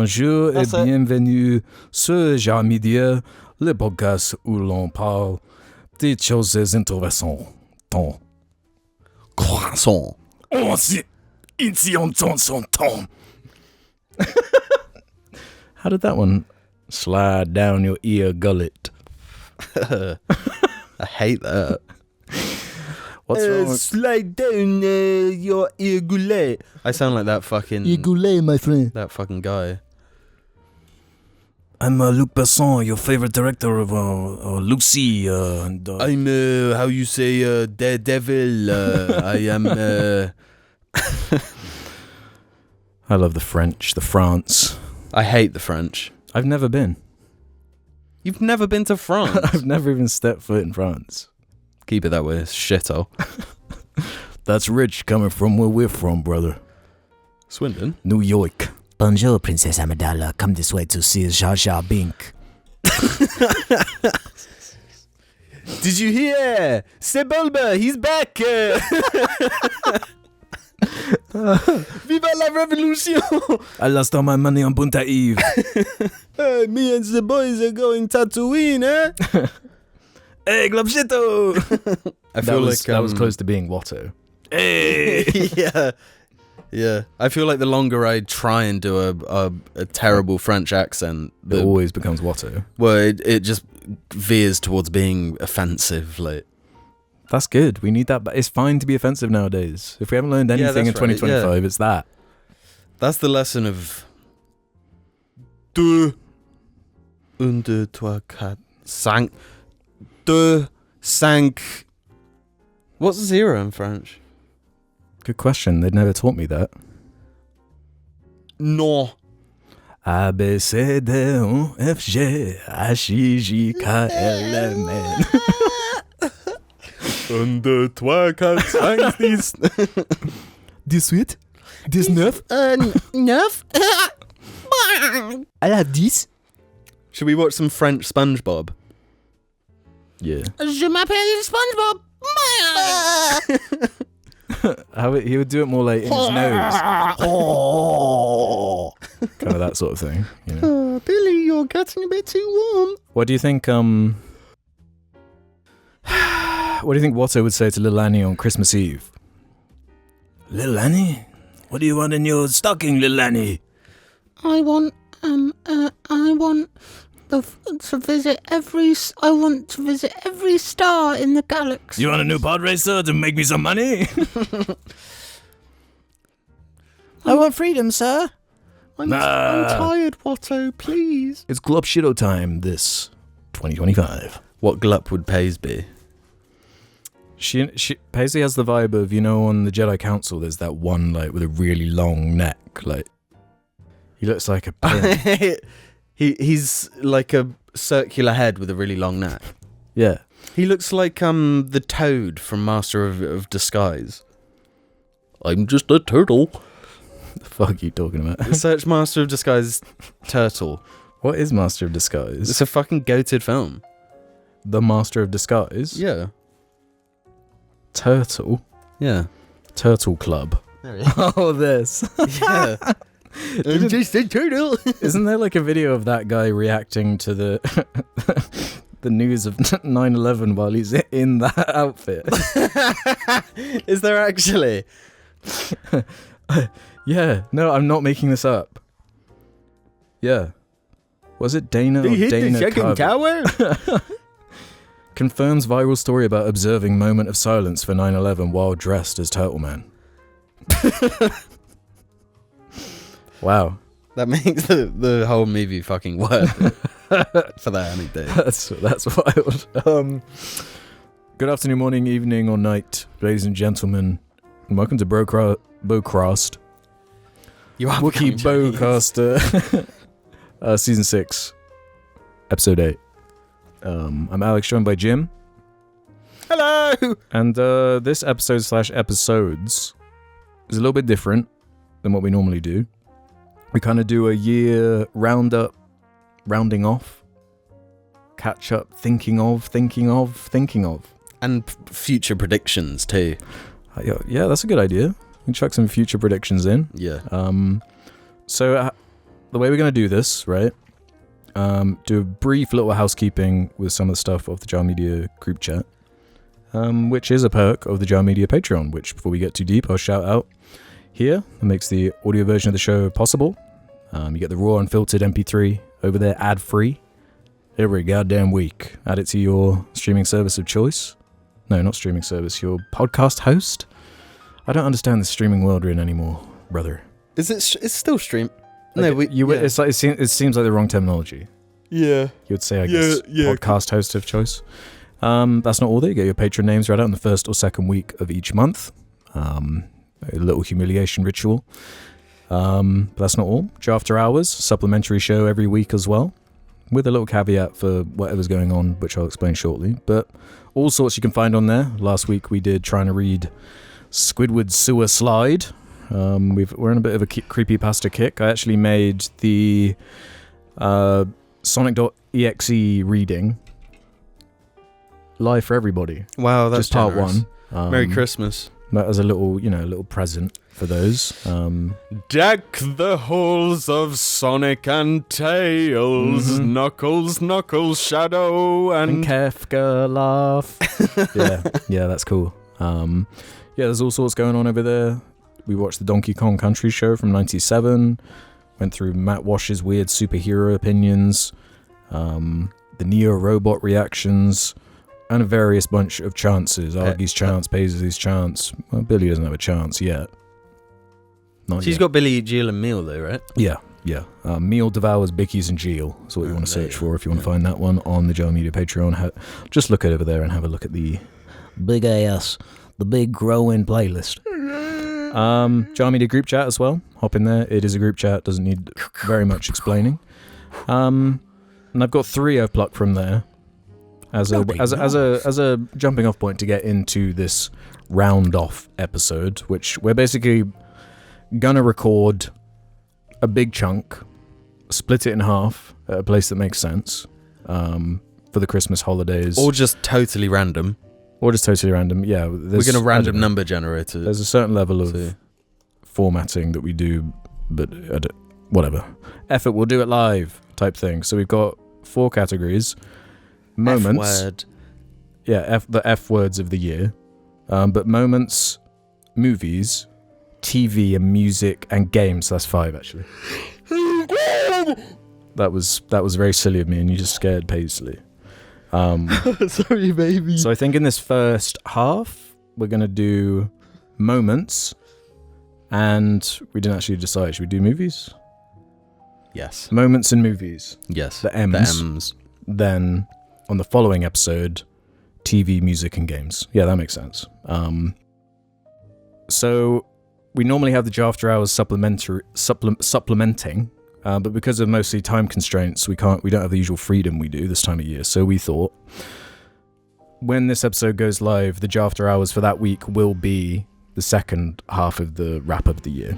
Bonjour et bienvenue sur JARChive, le podcast où l'on parle des choses intéressantes. Croissant. Ici on entend son ton. How did that one slide down your ear gullet? I hate that. What's wrong with... Slide down your ear goulet. I sound like that fucking... Ear goulet, my friend. That fucking guy. I'm Luc Besson, your favorite director of Lucy. I'm, how you say, Daredevil. I am... I love the French, the France. I hate the French. I've never been. You've never been to France? I've never even stepped foot in France. Keep it that way, it's shithole. That's rich coming from where we're from, brother. Swindon? New York. Bonjour, Princess Amidala. Come this way to see Jar Jar Binks. Did you hear? Sebulba, he's back! Viva la revolution! I lost all my money on Bunta Eve. Me and the boys are going Tatooine, eh? Hey, Globshito! I feel like that was close to being Watto. Hey! Yeah. I feel like the longer I try and do a terrible French accent, it always becomes Watto. Well, it just veers towards being offensive. Like, that's good. We need that. But it's fine to be offensive nowadays. If we haven't learned anything in 2025, it's that. That's the lesson of 2, 1, 2, 3, 4, 5. 2, 5. What's 0 in French? Good question. They'd never taught me that. No. A, B, C, D, E, F, G, H, I, J, K, L, M, N. 1, 2, 3, 4, 5, 6. 18, 19. 9. I have 10. Should we watch some French SpongeBob? Yeah. Je m'appelle SpongeBob. He would do it more like in his nose. Kind of that sort of thing. You know? Billy, you're getting a bit too warm. What do you think, what do you think Watto would say to Little Annie on Christmas Eve? Little Annie? What do you want in your stocking, Little Annie? I want to visit every star in the galaxy. You want a new pod racer to make me some money? I want freedom, sir. I'm tired, Watto, please. It's Globshito time this 2025. What glup would Pace be? Paisley has the vibe of, you know, on the Jedi Council, there's that one, like, with a really long neck, like, he looks like a pin. He's like a circular head with a really long neck. Yeah. He looks like the Toad from Master of Disguise. I'm just a turtle. The fuck are you talking about? Search Master of Disguise turtle. What is Master of Disguise? It's a fucking goated film. The Master of Disguise? Yeah. Turtle? Yeah. Turtle Club. There he is. Oh, this. Yeah. I'm just a turtle. Isn't there like a video of that guy reacting to the the news of 9/11 while he's in that outfit? Is there actually? Yeah. No, I'm not making this up. Yeah. Was it Dana? He or hit Dana the second tower? Confirms viral story about observing moment of silence for 9/11 while dressed as Turtle Man. Wow. That makes the whole movie fucking worth it for that any day. That's wild. Good afternoon, morning, evening, or night, ladies and gentlemen, and welcome to Bocast. You are Wookiee Bowcaster, season 6, episode 8. I'm Alex, joined by Jim. Hello. And this episode/episodes is a little bit different than what we normally do. We kind of do a year roundup, rounding off, catch up, thinking of. And future predictions too. Yeah, that's a good idea. We can chuck some future predictions in. Yeah. So the way we're going to do this, right? Do a brief little housekeeping with some of the stuff of the Jar Media group chat, which is a perk of the Jar Media Patreon, which before we get too deep, I'll shout out here. That makes the audio version of the show possible. You get the raw unfiltered MP3 over there, ad-free, every goddamn week. Add it to your streaming service of choice. No, not streaming service, your podcast host. I don't understand the streaming world we're in anymore, brother. Is it? It's still stream. Like, it's like it seems like the wrong terminology. Yeah. You would say, I guess, podcast host of choice. That's not all there. You get your patron names read out on the first or second week of each month. A little humiliation ritual. But that's not all. Jar After Hours, supplementary show every week as well, with a little caveat for whatever's going on, which I'll explain shortly. But all sorts you can find on there. Last week we did Trying to Read Squidward's Sewer Slide. We're in a bit of a creepypasta kick. I actually made the Sonic.exe reading live for everybody. Wow, that's just part generous. one. Merry Christmas. That was a little present for those. Deck the halls of Sonic and Tails, Knuckles, Shadow, and Kefka laugh. yeah, that's cool. There's all sorts going on over there. We watched the Donkey Kong Country show from '97. Went through Matt Wash's weird superhero opinions, the Neo robot reactions, and a various bunch of chances. Argy's chance, Paisley's chance. Well, Billy doesn't have a chance yet. She's got Billy, Jill, and Meal though, right? Yeah. Meal devours Bickies and Jill. That's what you want to search for if you want to find that one on the Jar Media Patreon. Just look over there and have a look at the Big ass. The big growing playlist. Jar Media group chat as well. Hop in there. It is a group chat. Doesn't need very much explaining. And I've got 3 I've plucked from there as a jumping off point to get into this round off episode, which we're basically gonna record a big chunk, split it in half at a place that makes sense for the Christmas holidays, or just totally random. Yeah, we're going to random number generator. There's a certain level of formatting that we do, but whatever. Effort, we'll do it live type thing. So we've got 4 categories. Moments. F-word. Yeah, the F words of the year. But moments, movies, TV and music and games. That's 5 actually. That was very silly of me, and you just scared Paisley. Sorry, baby. So I think in this first half, we're going to do moments, and we didn't actually decide. Should we do movies? Yes. Moments and movies. Yes. The M's. Then, on the following episode, TV, music, and games. Yeah, that makes sense. So, we normally have the Jar After Hours supplementing, but because of mostly time constraints, we don't have the usual freedom we do this time of year. So we thought, when this episode goes live, the Jar After Hours for that week will be the second half of the wrap up of the year.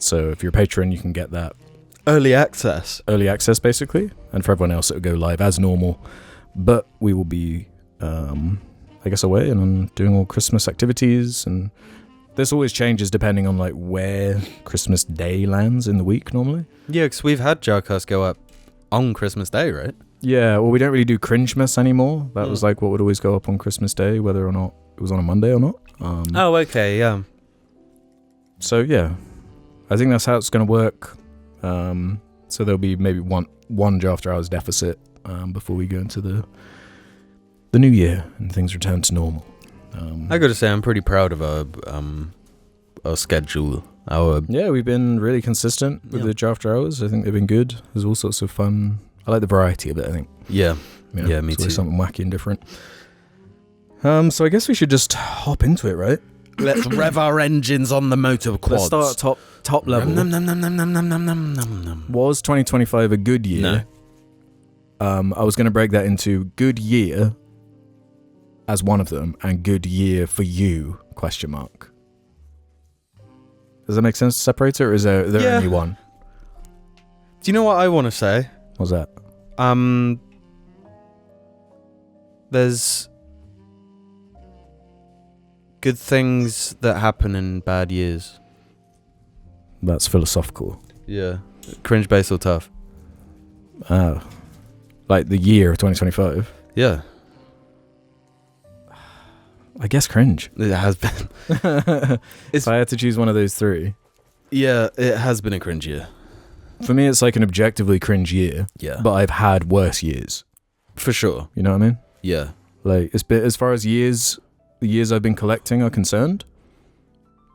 So if you're a patron, you can get that early access basically, and for everyone else, it'll go live as normal. But we will be, I guess, away and doing all Christmas activities, and this always changes depending on like where Christmas Day lands in the week normally. Yeah, because we've had JARChive go up on Christmas Day, right? Yeah, well, we don't really do Cringemas anymore. That was like what would always go up on Christmas Day, whether or not it was on a Monday or not. Oh, okay, yeah. So yeah, I think that's how it's going to work. So there'll be maybe one Jar After Hours deficit before we go into the new year and things return to normal. I got to say, I'm pretty proud of our schedule. We've been really consistent with the Jar After Hours. I think they've been good. There's all sorts of fun. I like the variety of it, I think. Yeah, me too. Something wacky and different. So I guess we should just hop into it, right? Let's rev our engines on the motor quads. Let's start top level. Was 2025 a good year? No. I was going to break that into good year as one of them and good year for you, ? Does that make sense to separate it, or is there only one? Do you know what I want to say? What's that? There's good things that happen in bad years. That's philosophical. Yeah. Cringe, base, or tough? Oh. Like the year of 2025. Yeah. I guess cringe. It has been. If I had to choose one of those three. Yeah, it has been a cringe year. For me, it's like an objectively cringe year. Yeah. But I've had worse years. For sure. You know what I mean? Yeah. Like, it's been, as far as the years I've been collecting are concerned,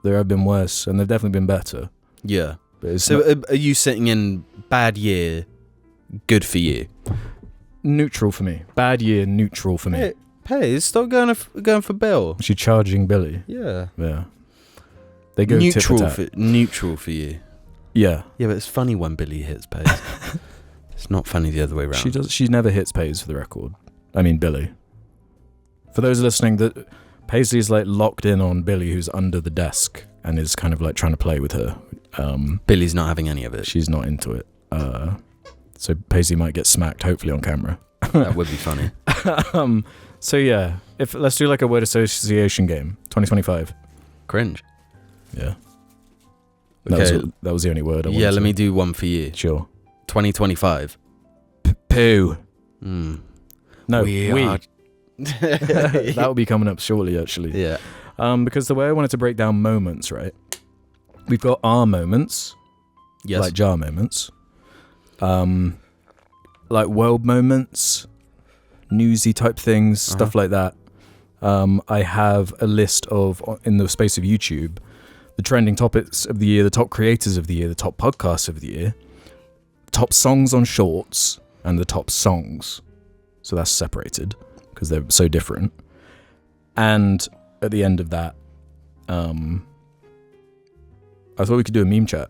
there have been worse, and they've definitely been better. Yeah. But it's So are you sitting in bad year, good for you? neutral for me. Bad year, neutral for me. Hey, stop going for Bill. She charging Billy. Yeah. Yeah. They go neutral tit for tat. neutral for you. Yeah. Yeah, but it's funny when Billy hits Pace. It's not funny the other way around. She never hits Pace for the record. I mean Billy. For those listening, that Paisley's like locked in on Billy, who's under the desk and is kind of like trying to play with her. Billy's not having any of it. She's not into it. So Paisley might get smacked, hopefully on camera. That would be funny. So yeah, let's do like a word association game. 2025. Cringe. Yeah. Okay. That was the only word I wanted. Yeah, let me do one for you. Sure. 2025. Poo. No, we. That will be coming up shortly, actually. Yeah. Because the way I wanted to break down moments, right? We've got our moments. Yes. Like jar moments. Like world moments. Newsy type things, stuff like that. I have a list of, in the space of YouTube, the trending topics of the year, the top creators of the year, the top podcasts of the year, top songs on shorts, and the top songs. So that's separated because they're so different. And at the end of that, I thought we could do a meme chat.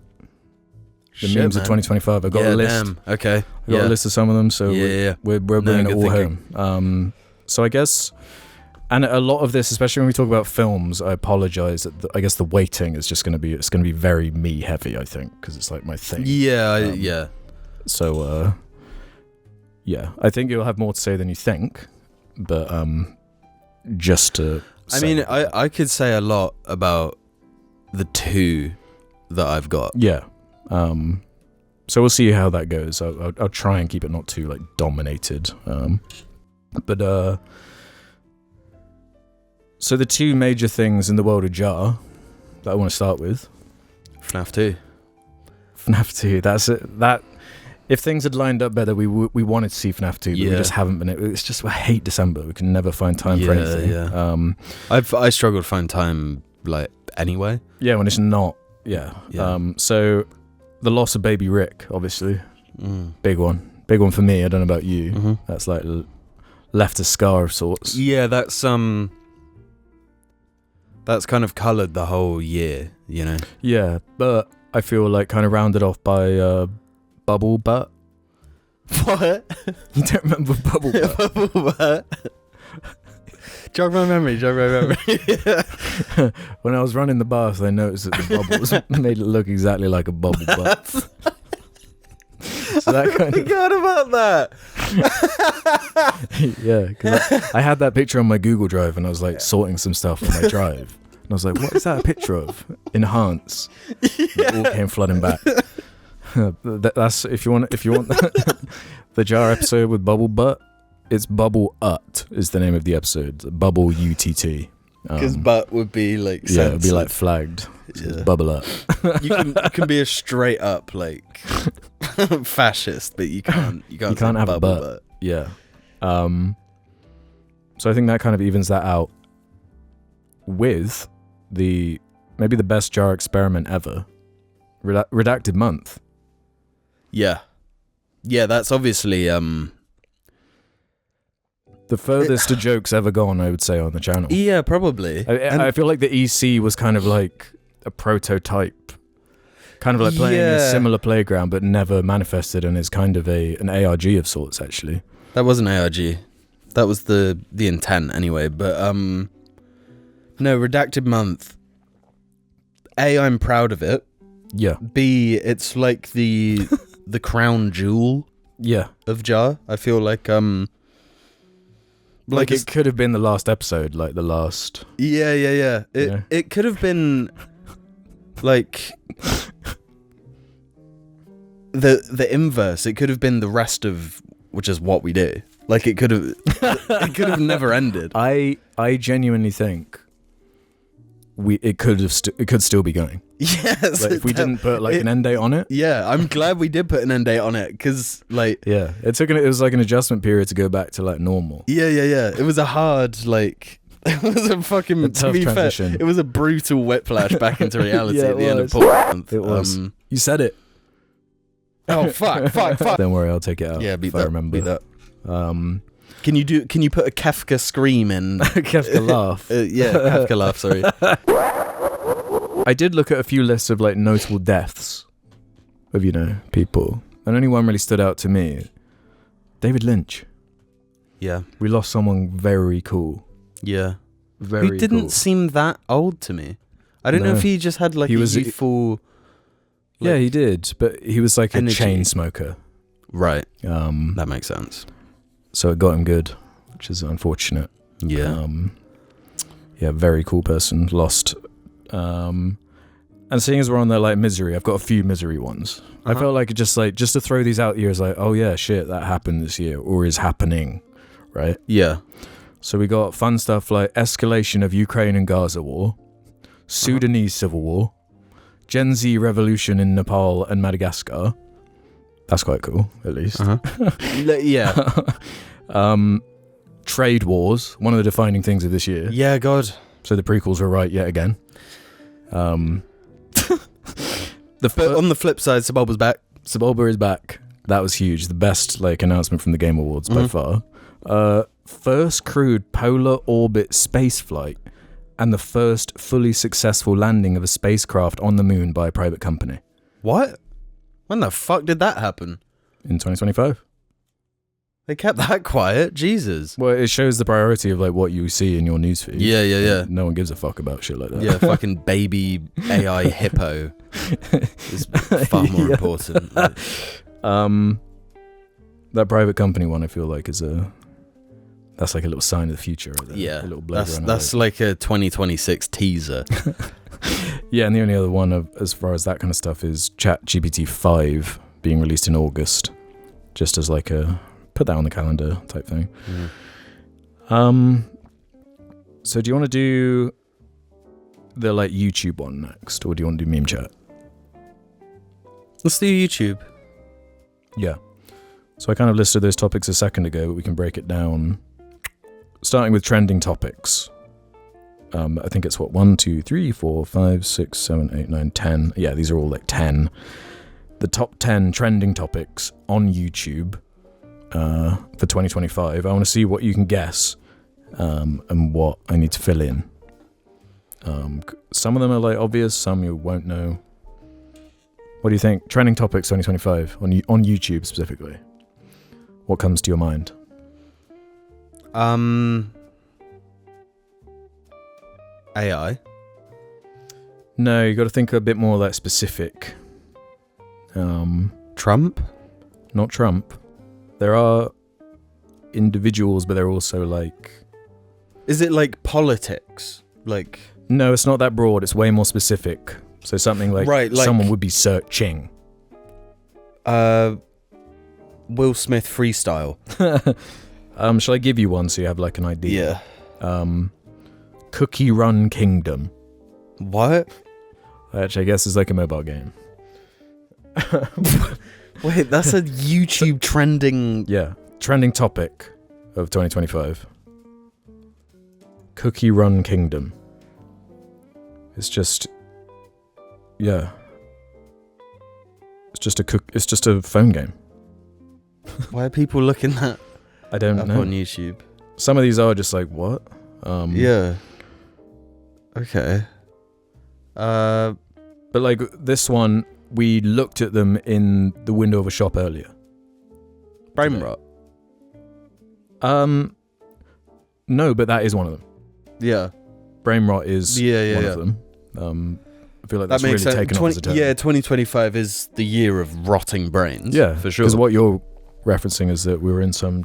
The memes of 2025. I've got a list. Damn. Okay. I've got a list of some of them, so we're bringing it all home. So I guess, and a lot of this, especially when we talk about films, I apologize. I guess the weighting is just going to be very me heavy. I think because it's like my thing. Yeah, yeah. So yeah, I think you'll have more to say than you think, but just to. I mean, I could say a lot about the two that I've got. Yeah. So we'll see how that goes. I'll try and keep it not too like dominated. But so the two major things in the world of Jar that I want to start with. FNAF 2. FNAF 2. That's it. That if things had lined up better, we wanted to see FNAF 2, but we just haven't been. It's just I hate December. We can never find time for anything. Yeah. I struggle to find time like anyway. Yeah, when it's not. Yeah. So. The loss of Baby Rick, obviously, big one for me. I don't know about you. Mm-hmm. That's like left a scar of sorts. Yeah, that's kind of coloured the whole year, you know. Yeah, but I feel like kind of rounded off by Bubble Butt. What? You don't remember Bubble Butt? Bubble Butt. Jog my memory. When I was running the bath, I noticed that the bubbles made it look exactly like a bubble butt. So that kind I forgot about that. Yeah, because I had that picture on my Google Drive, and I was like sorting some stuff on my drive, and I was like, "What is that a picture of?" Enhance. It all came flooding back. That's if you want the Jar episode with Bubble Butt. It's Bubble Ut is the name of the episode. Bubble UTT. Because butt would be like censored. Yeah, it would be like flagged. So it's Bubble Ut. You can be a straight up like fascist, but you can't have a butt. Yeah. So I think that kind of evens that out with maybe the best Jar experiment ever. Redacted month. Yeah. Yeah, that's obviously the furthest to jokes ever gone, I would say, on the channel. Yeah, probably. I feel like the EC was kind of like a prototype, kind of like playing a similar playground, but never manifested, and is kind of an ARG of sorts, actually. That wasn't ARG. That was the intent, anyway. But no, Redacted Month. A, I'm proud of it. Yeah. B, it's like the crown jewel. Yeah. Of Jar. I feel like like it could have been the last episode, like the last. Yeah. It could have been like the inverse. It could have been the rest of which is what we do. Like it could have never ended. I genuinely think it could still be going. Yes, Like if we didn't put like an end date on it. Yeah, I'm glad we did put an end date on it because like Yeah, it was like an adjustment period to go back to like normal. Yeah. It was a hard like. It was a fucking, to be transition. fair, it was a brutal whiplash back into reality Yeah, at the end of was. Portland. It was. You said it. Oh fuck! Don't worry, I'll take it out. Yeah, beat if that. I remember. Beat that. Can you put a Kafka scream in? Kafka laugh. Yeah, Kafka laugh. Sorry. I did look at a few lists of like notable deaths of people, and only one really stood out to me. David Lynch. Yeah. We lost someone very cool. Yeah. Very Who didn't cool. seem that old to me. I don't know No. if he just had like He a was- youthful. Yeah, he did, but he was like energy. a chain smoker. Right. That makes sense. So it got him good, which is unfortunate. Yeah. Yeah, very cool person. Lost. And seeing as we're on the like misery, I've got a few misery ones. I felt like just to throw these out here is like, oh yeah, shit, that happened this year or is happening, right? Yeah. So we got fun stuff like escalation of Ukraine and Gaza war, Sudanese civil war, Gen Z revolution in Nepal and Madagascar. That's quite cool, at least. Yeah. Trade wars, one of the defining things of this year. Yeah. God. So the prequels were right yet again. But on the flip side, Sebulba's back. Sebulba is back. That was huge. The best announcement from the Game Awards by far. First crewed polar orbit space flight and the first fully successful landing of a spacecraft on the moon by a private company. What? When the fuck did that happen? In 2025. They kept that quiet. Jesus. Well, it shows the priority of like what you see in your newsfeed. Yeah. No one gives a fuck about shit like that. Yeah, fucking baby AI hippo is far more important. Like, that private company one, I feel like that's like a little sign of the future. Right there. yeah, A little Blade Runner, that's like a 2026 teaser. Yeah, and the only other one as far as that kind of stuff is ChatGPT 5 being released in August, just as like a put that on the calendar type thing. So do you want to do the like YouTube one next, or do you want to do meme chat? Let's do YouTube. Yeah. So I kind of listed those topics a second ago, but we can break it down. Starting with trending topics. I think it's 1, 2, 3, 4, 5, 6, 7, 8, 9, 10. Yeah, these are all like 10. The top 10 trending topics on YouTube for 2025. I want to see what you can guess and what I need to fill in. Some of them are like obvious, some you won't know. What do you think? Trending topics 2025 on YouTube specifically. What comes to your mind? AI. No, you got to think a bit more like specific. Trump. Not Trump. There are individuals, but they're also like... Is it like politics? Like... No, it's not that broad. It's way more specific. So something like, Right, like- someone would be searching. Will Smith freestyle. Shall I give you one so you have like an idea? Yeah. Cookie Run Kingdom. What? Actually, I guess it's like a mobile game. Wait, that's a YouTube trending... Yeah. Trending topic of 2025. Cookie Run Kingdom. It's just... Yeah. It's just a phone game. Why are people looking that I don't up know. on YouTube? Some of these are just like, what? Yeah. Okay. But like this one, we looked at them in the window of a shop earlier. Brain rot. No, but that is one of them. Yeah. Brain rot is one of them. I feel like that's really taken off as a term. Yeah, 2025 is the year of rotting brains. Yeah, for sure. Because what you're referencing is that we were in some...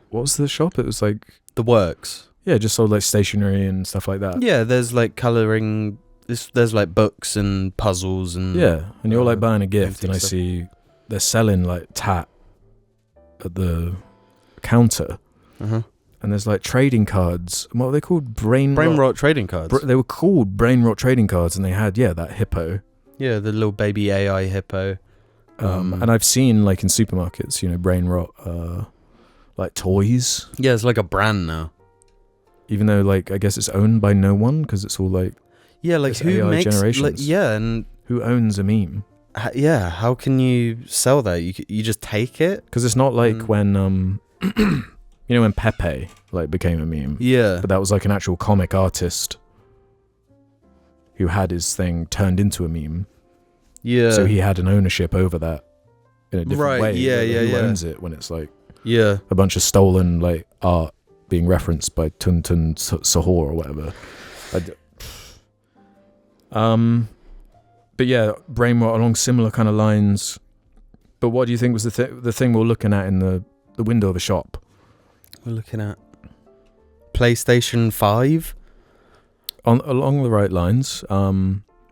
What was the shop? It was like... The works. Yeah, just sold like stationery and stuff like that. Yeah, there's like colouring... There's like books and puzzles and... Yeah, and you're like buying a gift and I stuff. see they're selling like tat at the counter, Uh-huh. and there's like trading cards. What were they called? Brain rot trading cards. They were called brain rot trading cards, and they had that hippo. Yeah, the little baby AI hippo. And I've seen like in supermarkets, brain rot, like toys. Yeah, it's like a brand now. Even though like I guess it's owned by no one because it's all like like it's who AI makes generations. and who owns a meme? how can you sell that? You just take it? Because it's not like when when Pepe like became a meme. Yeah, But that was like an actual comic artist who had his thing turned into a meme. yeah. So he had an ownership over that in a different way. Yeah, Who owns it when it's like yeah. a bunch of stolen like art being referenced by Tuntun Sahor or whatever. But yeah, brain rot along similar kind of lines. But what do you think was the thing we're looking at in the window of a shop? We're looking at PlayStation 5. Along the right lines.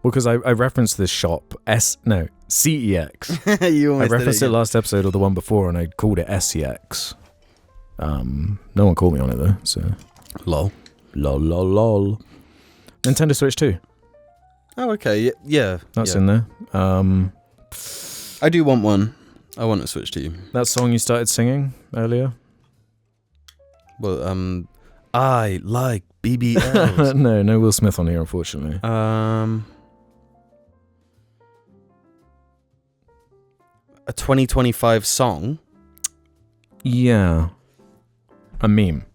Because I referenced this shop CEX. You I almost referenced did it last episode or the one before, and I called it SEX. No one called me on it though. So Lol. lol. Nintendo Switch 2. Oh, okay. Yeah. That's in there. I do want one. I want to switch to you. That song you started singing earlier. Well, I like BBLs. No Will Smith on here, unfortunately. A 2025 song. Yeah. A meme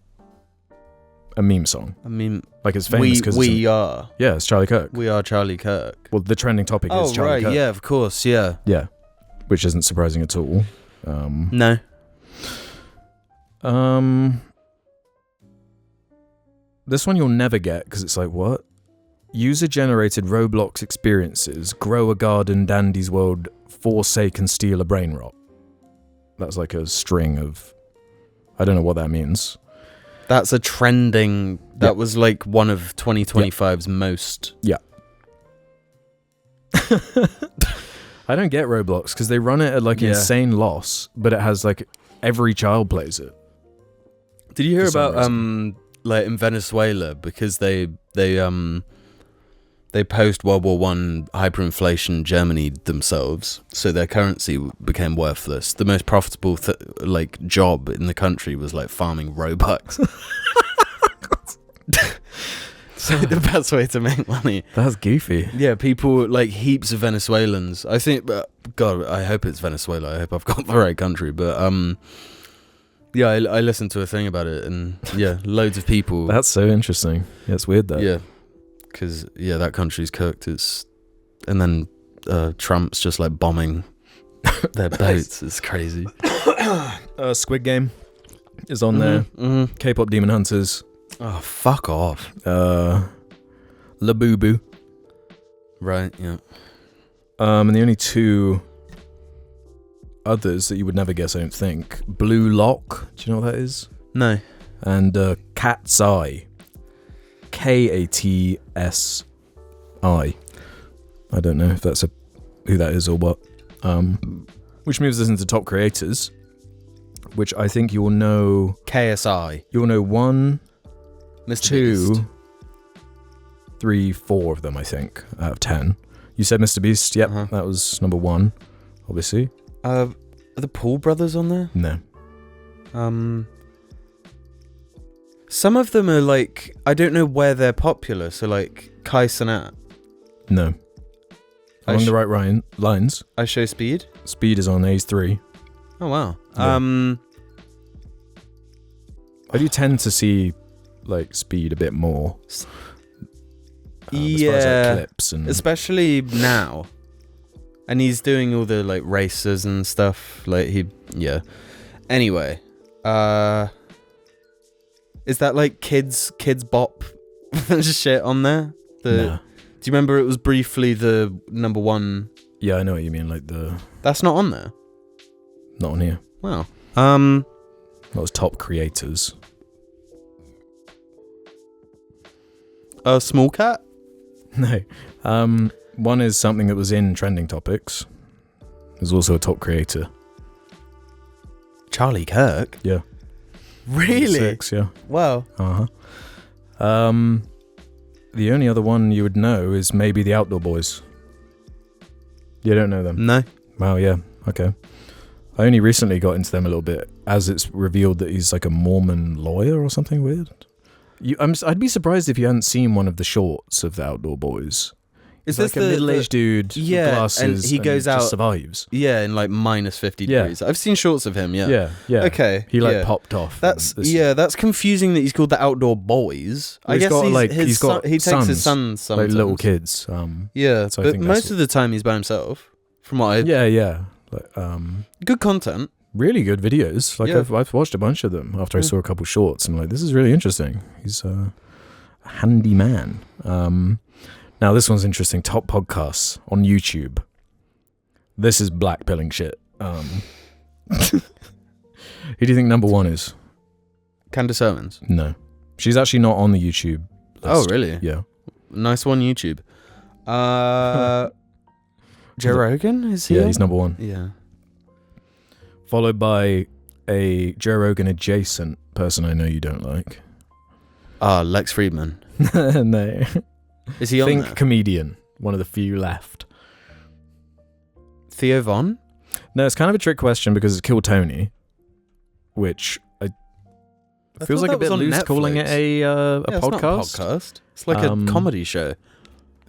song. I mean, Like it's famous because it's Charlie Kirk. We are Charlie Kirk. Well, the trending topic is Charlie Kirk. Yeah, of course, yeah. Yeah. Which isn't surprising at all. No. This one you'll never get because it's like, what? User-generated Roblox experiences grow a garden, Dandy's world, forsake and steal a brain rot. That's like a string of... I don't know what that means. That's a trending... That was like one of 2025's most... Yeah. I don't get Roblox because they run it at like insane loss, but it has like every child plays it. Did you hear about like in Venezuela because they post World War One hyperinflation Germany themselves, so their currency became worthless. The most profitable job in the country was like farming Robux. So the best way to make money. That's goofy. Yeah, people like heaps of Venezuelans. I think, God, I hope it's Venezuela. I hope I've got the right country. But yeah, I listened to a thing about it, and yeah, loads of people. That's so interesting. Yeah, it's weird though. Yeah, because that country's cooked. And then Trump's just like bombing their boats. It's crazy. Squid Game is on there. Mm-hmm. K-pop Demon Hunters. Oh, fuck off. Labubu. Right, yeah. And the only two others that you would never guess, I don't think. Blue Lock. Do you know what that is? No. And Cat's Eye. Katsi. I don't know if that's who that is or what. Which moves us into top creators, which I think you'll know. KSI. You'll know 1, Mr. 2, Beast. 3, 4 of them, I think, out of 10. You said Mr. Beast. Yep, That was number 1, obviously. Are the Paul brothers on there? No. Some of them are like, I don't know where they're popular. So like Kai Cenat. No. Along the right lines. I Show Speed. Speed is on A's 3. Oh wow. Yeah. I do tend to see like Speed a bit more. As far as, like, clips and especially now. And he's doing all the like races and stuff. Like Anyway, is that like kids bop shit on there? Nah. Do you remember it was briefly the number 1? Yeah, I know what you mean. Like That's not on there. not on here. Wow. That was top creators. Small Cat. No. One is something that was in trending topics. is also a top creator. Charlie Kirk? Yeah. Really? 6, yeah. Wow. Uh-huh. The only other one you would know is maybe the Outdoor Boys. You don't know them? No. Wow, yeah. Okay. I only recently got into them a little bit as it's revealed that he's like a Mormon lawyer or something weird. I'd be surprised if you hadn't seen one of the shorts of the Outdoor Boys. Is It's like a middle-aged dude with glasses and he goes just out survives. Yeah, in like minus 50 Yeah. degrees. I've seen shorts of him, yeah. Yeah. Okay. He like yeah. popped off. That's that's confusing that he's called the Outdoor Boys. Well, I guess he's got he takes his sons like sometimes. little kids. Yeah, so I but think most of the time he's by himself. From what I yeah. Like, good content. really good videos. Like Yeah. I've watched a bunch of them after I saw a couple shorts. I'm like, this is really interesting. He's a handy man. Now this one's interesting. Top podcasts on YouTube. This is blackpilling shit. Who do you think number 1 is? Candace Owens. No, she's actually not on the YouTube list. Oh, really? Yeah. Nice one, YouTube. Joe Rogan, is he? Yeah, on? he's number 1. Yeah. Followed by a Joe Rogan adjacent person I know you don't like. Lex Friedman. No. Is he on Think there? comedian. One of the few left. Theo Von? No, it's kind of a trick question because it's Kill Tony, which I feels thought like a that was bit on loose Netflix. calling it a Yeah, it's not a podcast. podcast. It's like a comedy show.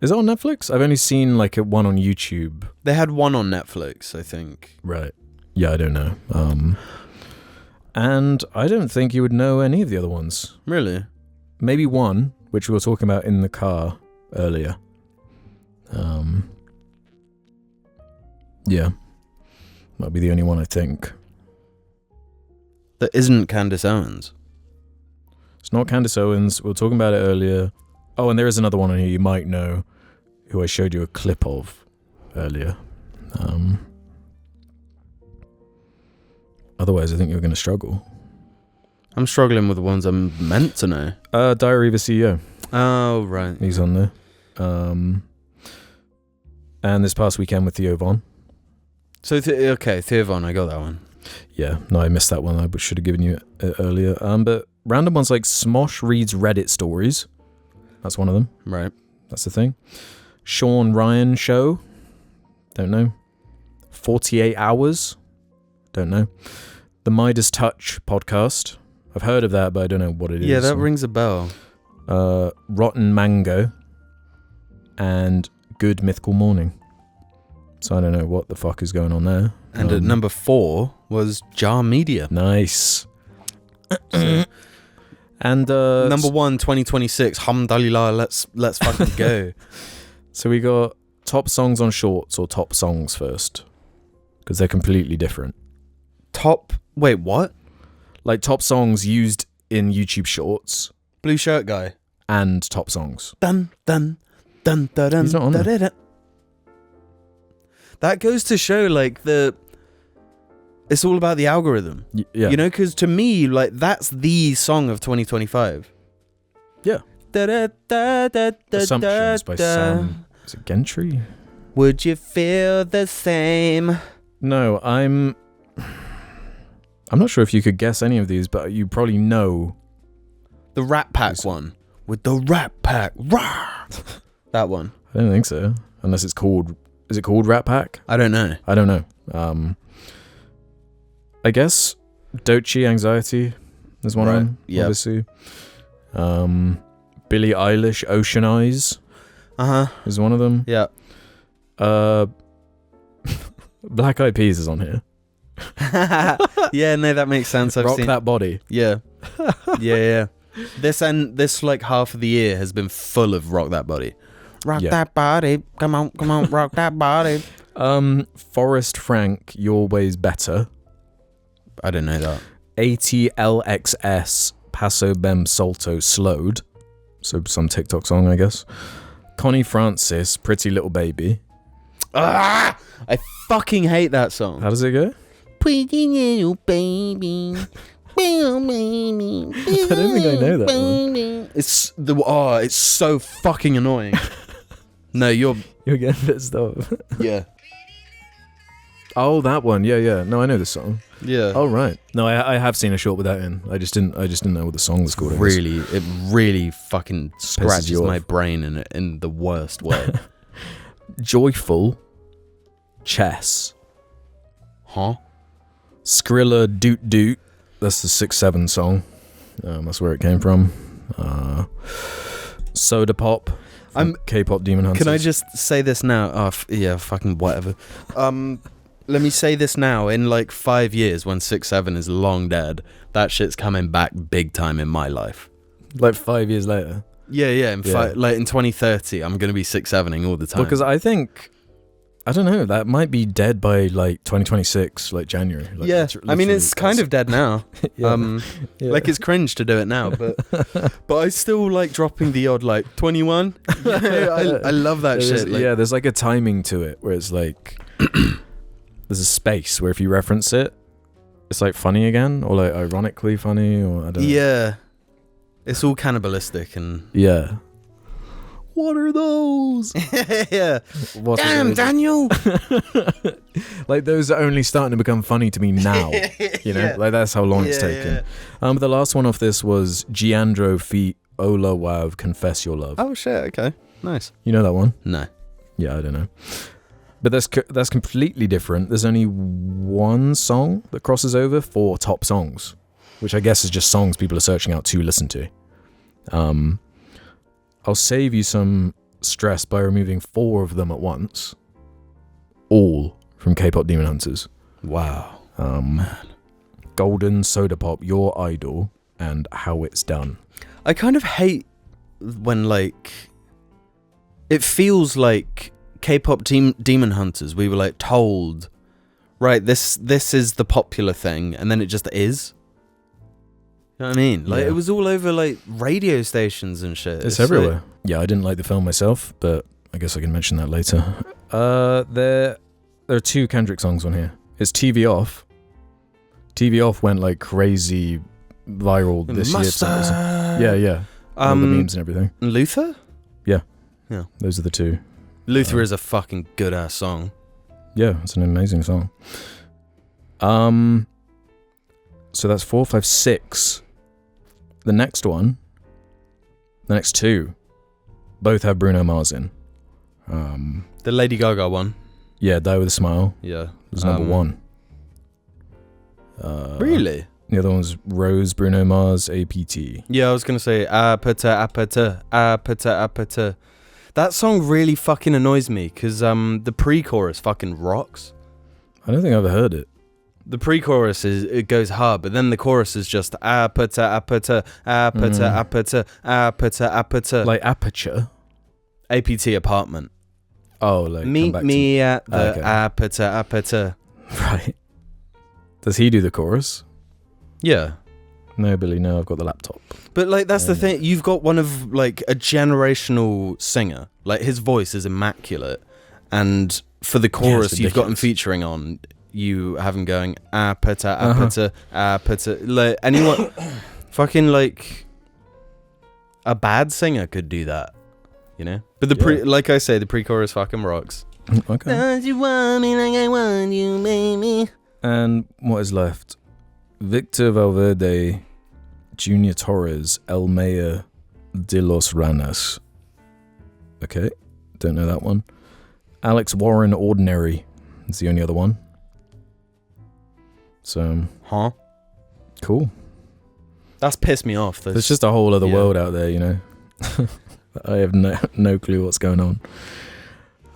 Is it on Netflix? I've only seen like one on YouTube. They had one on Netflix, I think. Right. Yeah, I don't know. And I don't think you would know any of the other ones. Really? Maybe one, which we were talking about in the car earlier. Yeah. Might be the only one I think. That isn't Candace Owens. It's not Candace Owens. We were talking about it earlier. Oh, and there is another one on here you might know, who I showed you a clip of earlier. Otherwise, I think you're going to struggle. I'm struggling with the ones I'm meant to know. Diary of a CEO. Oh, right. He's on there. And this past weekend with Theo Von. So, Theo Von, I got that one. Yeah, no, I missed that one. I should have given you it earlier. But random ones like Smosh reads Reddit stories. That's one of them. Right. That's the thing. Sean Ryan Show. Don't know. 48 Hours. Don't know. The Midas Touch podcast. I've heard of that, but I don't know what it is. Yeah, that rings a bell. Rotten Mango. And Good Mythical Morning. So I don't know what the fuck is going on there. And at number 4 was Jar Media. Nice. So, and number 1, 2026. Hamdalillah, let's fucking go. So we got top songs on shorts or top songs first, because they're completely different. Wait, what? Like top songs used in YouTube shorts Blue shirt guy. and top songs. Dun dun dun dun dun. He's not on there. dun, dun. That goes to show like it's all about the algorithm. Yeah. You know, because to me, like that's the song of 2025. Yeah. Assumptions by Sam. Is it Gentry? Would you feel the same? No, I'm not sure if you could guess any of these, but you probably know. The Rat Pack one. With the Rat Pack. Rah! That one. I don't think so. Unless it's called... Is it called Rat Pack? I don't know. I don't know. I guess Dochi Anxiety is one of them, yep. obviously. Billie Eilish Ocean Eyes is one of them. Yeah. Black Eyed Peas is on here. Yeah, no, that makes sense. I've Rock seen That Body. Yeah. Yeah. This like half of the year has been full of Rock That Body. Rock that body. Come on, rock that body. Forrest Frank, Your Way's Better. I didn't know that. ATLXS, Paso Bem Solto Slowed. So some TikTok song, I guess. Connie Francis, Pretty Little Baby. I fucking hate that song. How does it go? Pretty little baby. I don't think I know that one. It's so fucking annoying. No, you're getting pissed off. yeah. Oh, that one. Yeah. No, I know the song. Yeah. Oh, right. No, I have seen a short with that in. I just didn't know what the song was called. It really fucking scratches you my off. brain in the worst way. Joyful Chess. Huh? Skrilla Doot Doot. That's the 6-7 song. That's where it came from. Soda Pop. K-pop Demon Hunters. Can I just say this now? Oh, yeah, fucking whatever. Let me say this now. In like 5 years, when 6-7 is long dead, that shit's coming back big time in my life. Like 5 years later? Yeah. Like in 2030, I'm going to be 6-7ing all the time. Because I think, I don't know, that might be dead by like 2026, like January. Like, yeah, I mean, it's kind of dead now. Yeah. Like it's cringe to do it now, but I still like dropping the odd like 21. I love that shit. Like, there's like a timing to it where it's like there's a space where if you reference it, it's like funny again, or like ironically funny, or I don't know. Yeah, it's all cannibalistic and yeah. What are those? Yeah. Damn, Daniel. Like those are only starting to become funny to me now. You know, Yeah. like that's how long it's taken. But the last one off this was Giandro feat Ola Wav, Confess Your Love. Oh shit. Okay. Nice. You know that one? No. Yeah, I don't know. But that's completely different. There's only one song that crosses over for top songs, which I guess is just songs people are searching out to listen to. I'll save you some stress by removing 4 of them at once. All from K-pop Demon Hunters. Wow. Golden, Soda Pop, Your Idol, and How It's Done. I kind of hate when like it feels like K-pop Demon Hunters. We were like told, right, this is the popular thing, and then it just is. You know what I mean? Like Yeah. it was all over like radio stations and shit. It's like- everywhere. Yeah, I didn't like the film myself, but I guess I can mention that later. There are 2 Kendrick songs on here. It's TV Off. TV Off went like crazy viral this year. Yeah. All the memes and everything. Luther? Those are the 2. Luther is a fucking good ass song. Yeah, it's an amazing song. So that's 4, 5, 6. The next 2, both have Bruno Mars in. The Lady Gaga one. Yeah, Die With a Smile Yeah. was number 1. Really? The other one's Rose, Bruno Mars, APT. Yeah, I was gonna say apata. That song really fucking annoys me because the pre-chorus fucking rocks. I don't think I've ever heard it. The pre-chorus it goes hard, but then the chorus is just apata. Like Aperture. APT apartment. Oh, like Meet me at the apata. Right. Does he do the chorus? Yeah. No, Billy, no, I've got the laptop. But like that's the thing, you've got one of like a generational singer. Like his voice is immaculate, and for the chorus you've got him featuring on, you have him going apata. Like anyone, fucking like a bad singer could do that, you know. But like I say, the pre-chorus fucking rocks. Okay. Don't you want me like I want you, baby? And what is left? Victor Valverde, Junior Torres, El Mayor de los Ranas. Okay, don't know that one. Alex Warren, Ordinary is the only other one. So, cool. That's pissed me off. There's just a whole other world out there, you know. I have no clue what's going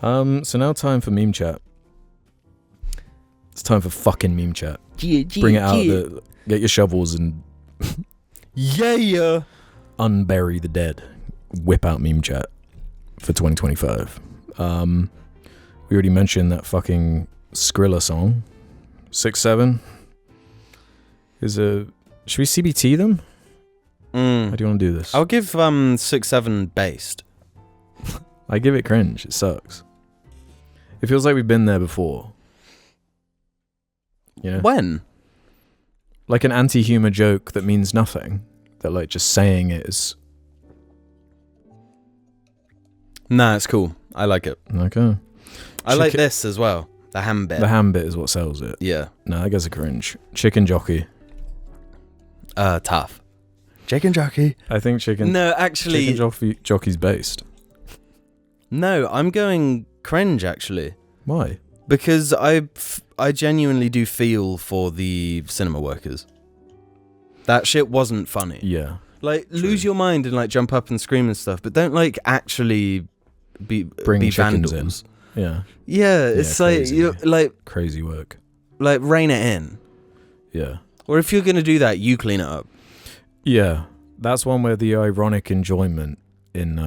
on. So now time for meme chat. It's time for fucking meme chat. Bring it out. Get your shovels and unbury the dead. Whip out meme chat for 2025. We already mentioned that fucking Skrilla song. 6-7 is a. Should we CBT them? How do you want to do this? I'll give 6-7 based. I give it cringe. It sucks. It feels like we've been there before. You know? When? Like an anti-humor joke that means nothing. That like just saying it is. Nah, it's cool. I like it. Okay. I like this as well. The ham bit. The ham bit is what sells it. Yeah. No, I guess a cringe. Chicken jockey. Tough. Chicken jockey. I think chicken. No, actually. Chicken jockey's based. No, I'm going cringe, actually. Why? Because I genuinely do feel for the cinema workers. That shit wasn't funny. Yeah. Like, True. lose your mind and, like, jump up and scream and stuff, but don't, like, actually Bring be chickens vandals. in. Yeah. Yeah, it's like, crazy. you're, like, Crazy work. rein it in. Yeah. Or if you're going to do that, you clean it up. Yeah. That's one where the ironic enjoyment in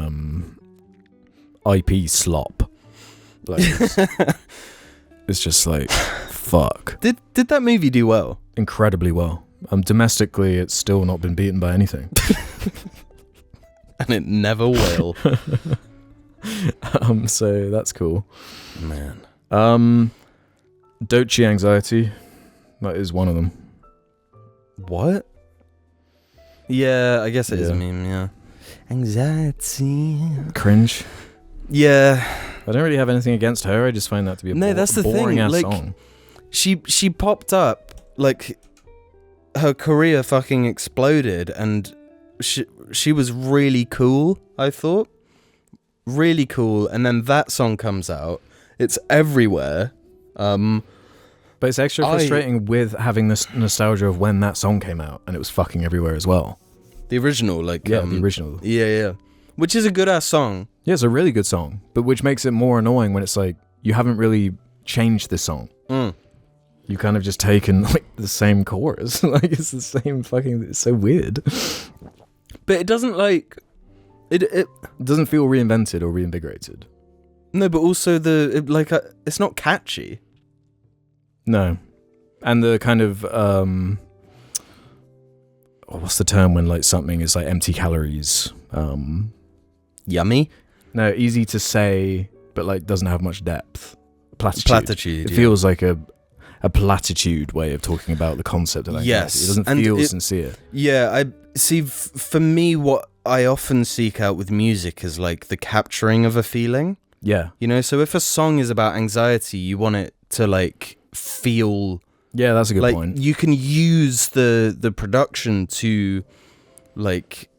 IP slop. Like, it's just like, fuck. Did that movie do well? Incredibly well. Domestically, it's still not been beaten by anything. And it never will. So that's cool. Man. Dochi anxiety. That is one of them. What? Yeah, I guess it is a Yeah. meme, yeah. Anxiety. Cringe. Yeah. I don't really have anything against her. I just find that to be a That's the boring thing. ass Like, song. she popped up, like, her career fucking exploded, and she was really cool, I thought. Really cool, and then that song comes out. It's everywhere. But it's extra frustrating with having this nostalgia of when that song came out, and it was fucking everywhere as well. The original, like... Yeah, the original. Yeah. Which is a good-ass song. Yeah, it's a really good song, but which makes it more annoying when it's like, you haven't really changed this song. You kind of just taken, like, the same chorus. Like, it's the same fucking... It's so weird. But it doesn't, like... It doesn't feel reinvented or reinvigorated. No, but also it's not catchy. No. And the kind of... what's the term when, like, something is, like, empty calories? Yummy? No, easy to say, but, like, doesn't have much depth. Platitude. It feels like a platitude way of talking about the concept of anxiety. Yes. It doesn't feel sincere. Yeah, I see. For me, what I often seek out with music is, like, the capturing of a feeling. Yeah. You know, so if a song is about anxiety, you want it to, like, feel... Yeah, that's a good like, point. you can use the production to, like,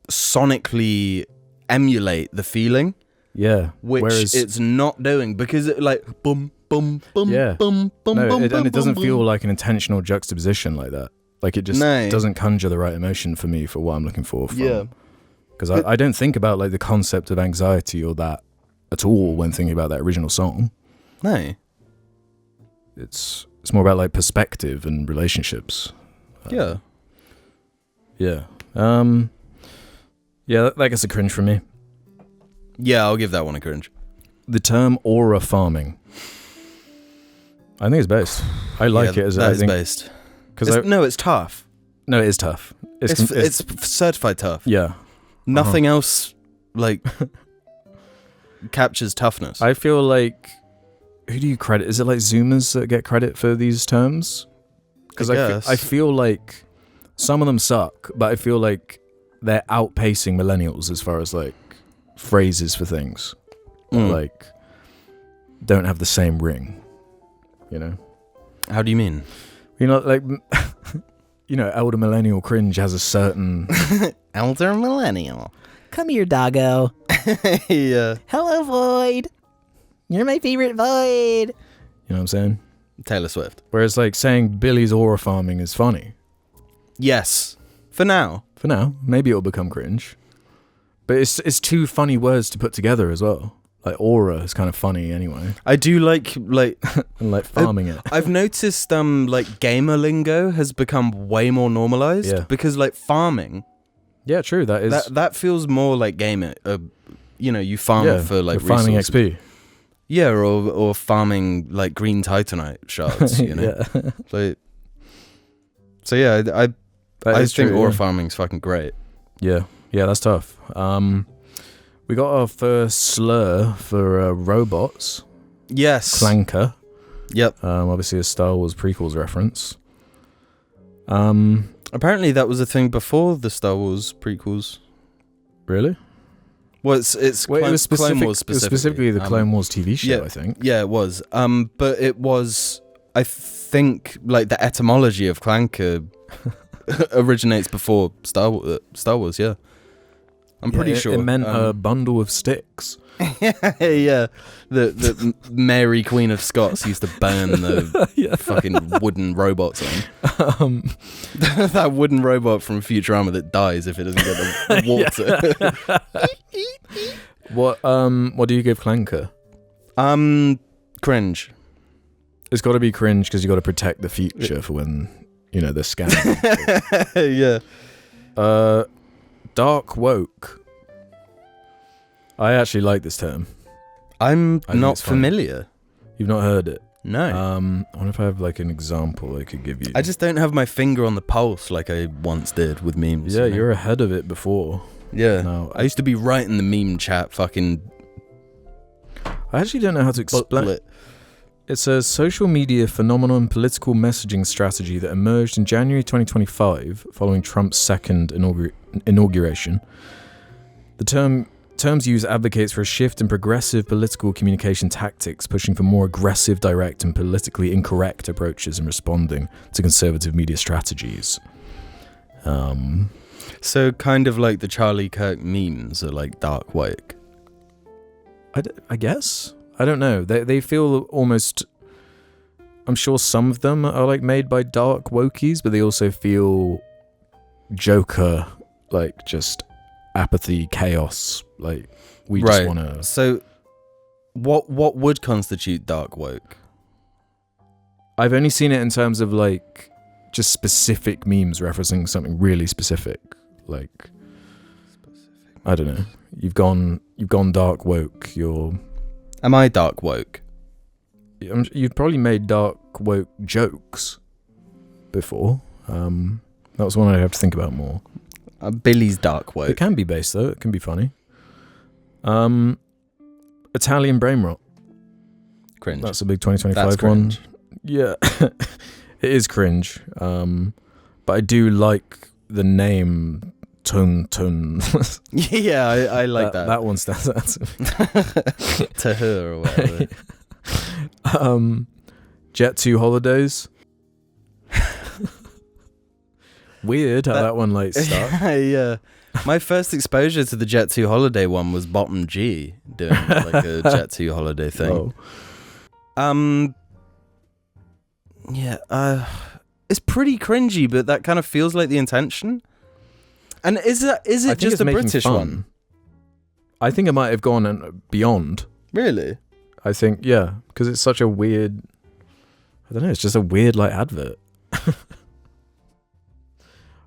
sonically emulate the feeling. Yeah. Which it's not doing, because it, like, boom, boom, boom, Yeah. boom, boom, No, boom, and it doesn't boom, feel boom. like an intentional juxtaposition like that. Like, it just doesn't conjure the right emotion for me for what I'm looking for. Yeah. Because I don't think about, like, the concept of anxiety or that at all when thinking about that original song. No. It's more about, like, perspective and relationships. Yeah. Yeah. Yeah, that gets a cringe from me. Yeah, I'll give that one a cringe. The term aura farming. I think it's based. I like it as that I is think, based. because No, it's tough. no, it is tough. It's certified tough. Yeah. Nothing else, like, captures toughness. I feel like, who do you credit? Is it like Zoomers that get credit for these terms? Because I feel like some of them suck, but I feel like they're outpacing millennials as far as, like, phrases for things. Like, don't have the same ring. You know? How do you mean? You know, like, you know, elder millennial cringe has a certain... Elder millennial. Come here, doggo. Yeah. Hello, Void. You're my favorite Void. You know what I'm saying? Taylor Swift. Whereas, like, saying Billy's aura farming is funny. Yes. For now. For now. Maybe it'll become cringe. But it's two funny words to put together as well. Like, aura is kind of funny anyway. I do like And, like, farming it. I've noticed like gamer lingo has become way more normalized. Yeah. Because, like, farming, Yeah, true. That is... that feels more like gamer. You know, you farm for, like, you're farming resources. XP. Yeah, or farming, like, green titanite shards, you know? Yeah. Like, so yeah, I is think true, aura yeah. farming's fucking great. Yeah, that's tough. We got our first slur for robots. Yes. Clanker. Yep. Obviously a Star Wars prequels reference. Apparently that was a thing before the Star Wars prequels. Really? Well, it's it was Clone Wars specifically the Clone Wars TV show, yeah, I think. Yeah, it was. But it was, I think, like the etymology of clanker originates before Star Wars. Yeah, I'm pretty sure it meant a bundle of sticks. Yeah, the Mary Queen of Scots used to burn the fucking wooden robots on. That wooden robot from Futurama that dies if it doesn't get the water. What do you give Clanker? Cringe. It's got to be cringe because you got to protect the future for when they're scanning. Yeah. Dark woke. I actually like this term. I'm not familiar. You've not heard it? No. I wonder if I have like an example I could give you. I just don't have my finger on the pulse like I once did with memes. Yeah, you're ahead of it before. Yeah. No, I used to be right in the meme chat fucking... I actually don't know how to explain it. It's a social media phenomenon political messaging strategy that emerged in January 2025 following Trump's second inauguration. The term's use advocates for a shift in progressive political communication tactics, pushing for more aggressive, direct, and politically incorrect approaches in responding to conservative media strategies. So kind of like the Charlie Kirk memes are like dark woke. I guess. I don't know. They feel almost... I'm sure some of them are like made by dark wokies, but they also feel Joker, like just apathy, chaos. Like we just want to... So what would constitute dark woke? I've only seen it in terms of like just specific memes referencing something really specific. Like, I don't know. You've gone dark woke. Am I dark woke? You've probably made dark woke jokes before. That was one I'd have to think about more. Billy's dark woke. It can be based though. It can be funny. Italian brain rot. Cringe. That's a big 2025 That's one. cringe. Yeah, it is cringe. But I do like the name Tun. Yeah, I like that. That one stands out to me. To her or whatever. Jet 2 holidays. Weird how that one like stuck. Yeah. My first exposure to the Jet 2 holiday one was Bottom G doing like a Jet 2 holiday thing. Oh. Yeah, it's pretty cringy, but that kind of feels like the intention. And is it just a British one? I think it might have gone beyond. Really? I think, yeah, because it's such a weird... I don't know, it's just a weird, like, advert.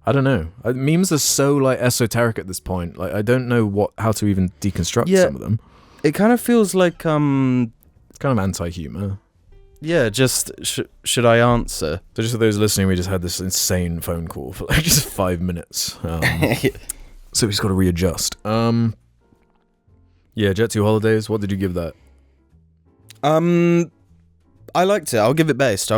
I don't know. Memes are so, like, esoteric at this point. Like, I don't know how to even deconstruct some of them. It kind of feels like... It's kind of anti-humor. Yeah, just... should I answer? So just for those listening, we just had this insane phone call for, like, just 5 minutes. So we just got to readjust. Yeah, Jet 2 Holidays, what did you give that? I liked it. I'll give it based.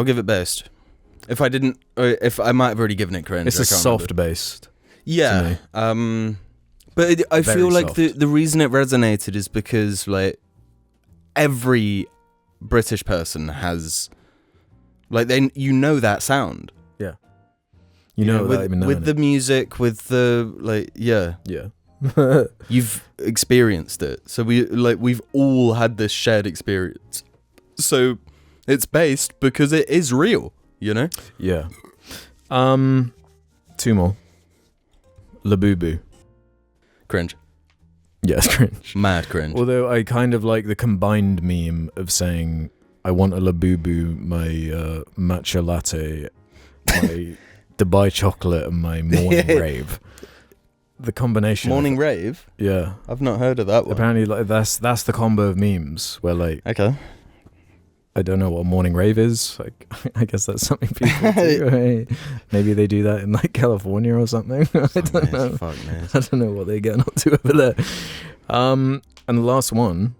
If I didn't, if I might have already given it cringe. It's a soft based. Yeah. But I feel like the reason it resonated is because like every British person has like that sound. Yeah. You know with the music, with the like yeah. You've experienced it. So we've all had this shared experience. So it's based because it is real, you know? Yeah. 2 more. Labubu. Cringe. Yes, cringe. Mad cringe. Although I kind of like the combined meme of saying, I want a Labubu, my matcha latte, my Dubai chocolate, and my morning rave. The combination. Morning rave? Yeah. I've not heard of that one. Apparently, like that's the combo of memes where like... Okay. I don't know what a morning rave is. Like, I guess that's something people do. Right? Maybe they do that in like California or something. I don't know. I don't know what they're getting up to over there. And the last one,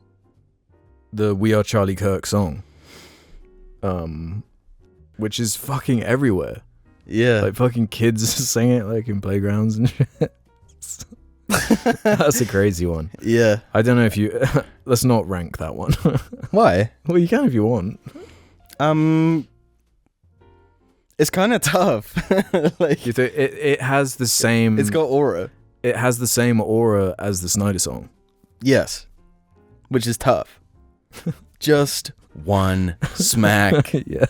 the We Are Charlie Kirk song, which is fucking everywhere. Yeah, like fucking kids sing it like in playgrounds and shit. That's a crazy one. Yeah. I don't know if you... Let's not rank that one. Why? Well, you can if you want. It's kind of tough. Like, You think it has the same... it's got aura. It has the same aura as the Snyder song. Yes. Which is tough. Just one smack. Yeah.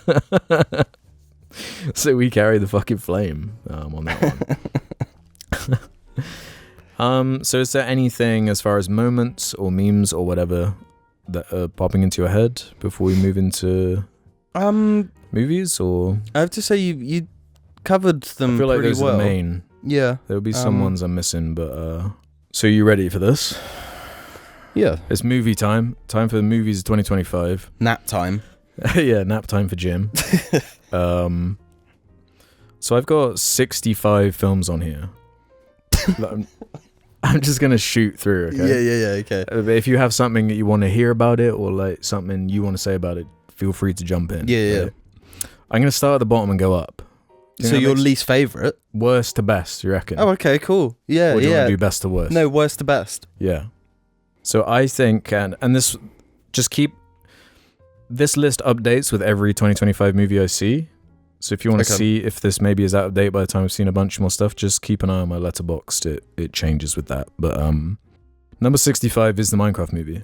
So we carry the fucking flame on that one. So is there anything as far as moments or memes or whatever that are popping into your head before we move into movies? Or I have to say you covered them I feel like pretty those well. are the main. Yeah. There'll be some ones I'm missing, but so you ready for this? Yeah. It's movie time. Time for the movies of 2025. Nap time. Yeah, nap time for Jim. So I've got 65 films on here. I'm just gonna shoot through. Okay. Yeah. Okay. If you have something that you want to hear about it, or like something you want to say about it, feel free to jump in. Yeah. I'm gonna start at the bottom and go up. So your least favorite? Worst to best, you reckon? Oh, okay, cool. Yeah, or do you want to do best to worst? No, worst to best. Yeah. So I think, and this, just keep this list updates with every 2025 movie I see. So if you want to see if this maybe is out of date by the time I've seen a bunch more stuff, just keep an eye on my Letterboxd. It changes with that. But number 65 is the Minecraft movie.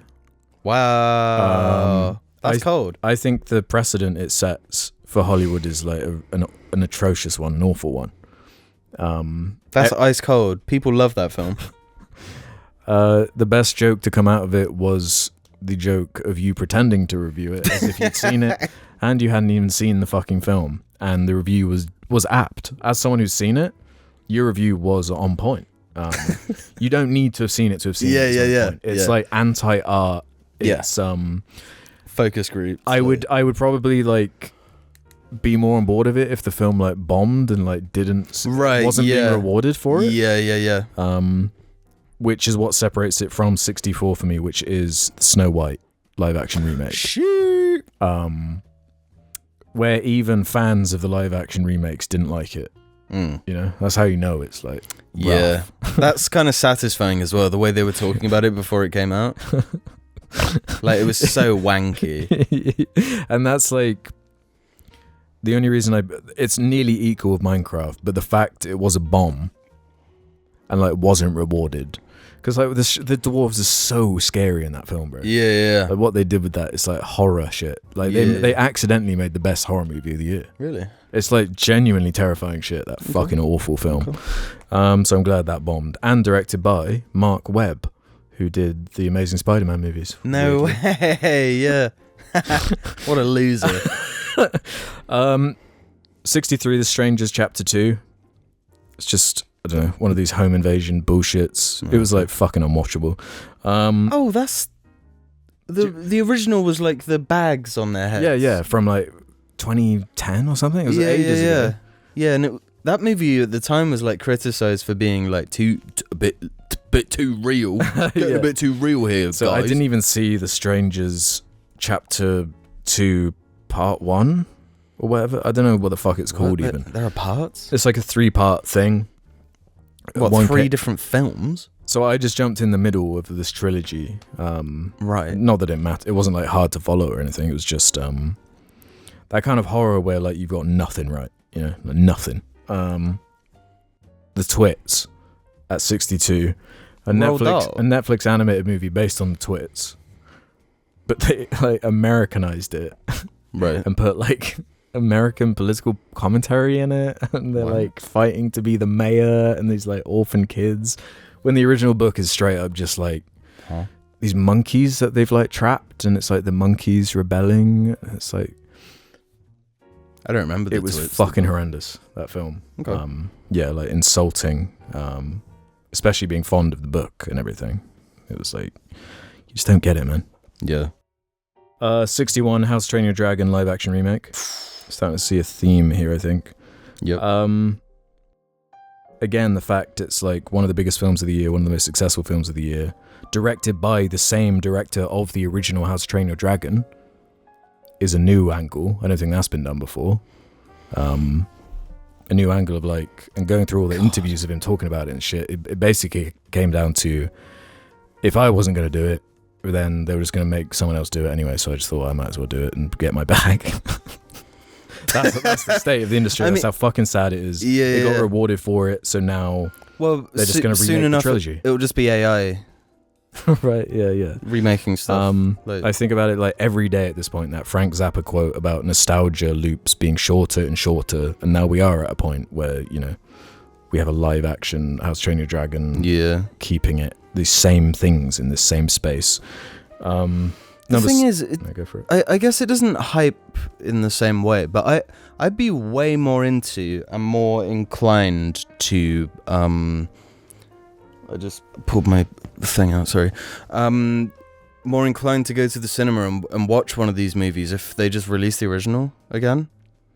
Wow. That's cold. I think the precedent it sets for Hollywood is like an atrocious one, an awful one. That's ice cold. People love that film. The best joke to come out of it was the joke of you pretending to review it as if you'd seen it and you hadn't even seen the fucking film, and the review was apt. As someone who's seen it, your review was on point. You don't need to have seen it to have seen it. Yeah. It's like anti-art. It's focus group. I would probably like be more on board of it if the film like bombed and like wasn't being rewarded for it. Yeah. Which is what separates it from 64 for me, which is the Snow White live action remake. Shoot. Where even fans of the live action remakes didn't like it. You know, that's how you know it's like rough. Yeah. That's kind of satisfying as well, the way they were talking about it before it came out. Like, it was so wanky. And that's like the only reason it's nearly equal with Minecraft, but the fact it was a bomb and like wasn't rewarded, because like the dwarves are so scary in that film, bro. Yeah. Like what they did with that, it's like horror shit. Like they accidentally made the best horror movie of the year. Really? It's like genuinely terrifying shit. That fucking awful film. So I'm glad that bombed. And directed by Mark Webb, who did the Amazing Spider-Man movies. No way. Yeah. What a loser. 63, The Strangers Chapter 2. It's just, I don't know, one of these home invasion bullshits. It was like fucking unwatchable. Oh, that's the original was like the bags on their heads. Yeah, from like 2010 or something. It was ages ago. Yeah, and that movie at the time was like criticized for being like a bit too real. Getting a bit too real here, so guys. I didn't even see The Strangers Chapter 2 Part 1 or whatever. I don't know what the fuck it's called even. There are parts? It's like a 3-part thing. What, 3 different films? So I just jumped in the middle of this trilogy. Right. Not that it mattered. It wasn't like hard to follow or anything. It was just that kind of horror where like you've got nothing right. You know, like nothing. The Twits at 62. A Netflix animated movie based on the Twits. But they like Americanized it. Right. And put like American political commentary in it, and they're like fighting to be the mayor and these like orphan kids, when the original book is straight up just like these monkeys that they've like trapped, and it's like the monkeys rebelling. It's like, I don't remember. It was fucking horrendous, that film. Okay. Yeah, like insulting, especially being fond of the book and everything. It was like, you just don't get it, man. Yeah. 61, How to Train Your Dragon live action remake. Starting to see a theme here, I think. Yep. Again, the fact it's like one of the biggest films of the year, one of the most successful films of the year, directed by the same director of the original How to Train Your Dragon, is a new angle. I don't think that's been done before. a new angle of like, and going through all the interviews of him talking about it and shit, it basically came down to, if I wasn't going to do it, then they were just going to make someone else do it anyway, so I just thought I might as well do it and get my bag. That's the state of the industry. That's how fucking sad it is. Yeah, they got rewarded for it, so now they're just going to remake the trilogy. It'll just be AI. Right, yeah. Remaking stuff. I think about it like every day at this point, that Frank Zappa quote about nostalgia loops being shorter and shorter, and now we are at a point where, you know, we have a live action How to Train Your Dragon, keeping it the same things in the same space. The thing is, go for it. I guess it doesn't hype in the same way, but I'd be way more into and more inclined to I just pulled my thing out, sorry. More inclined to go to the cinema and watch one of these movies if they just released the original again.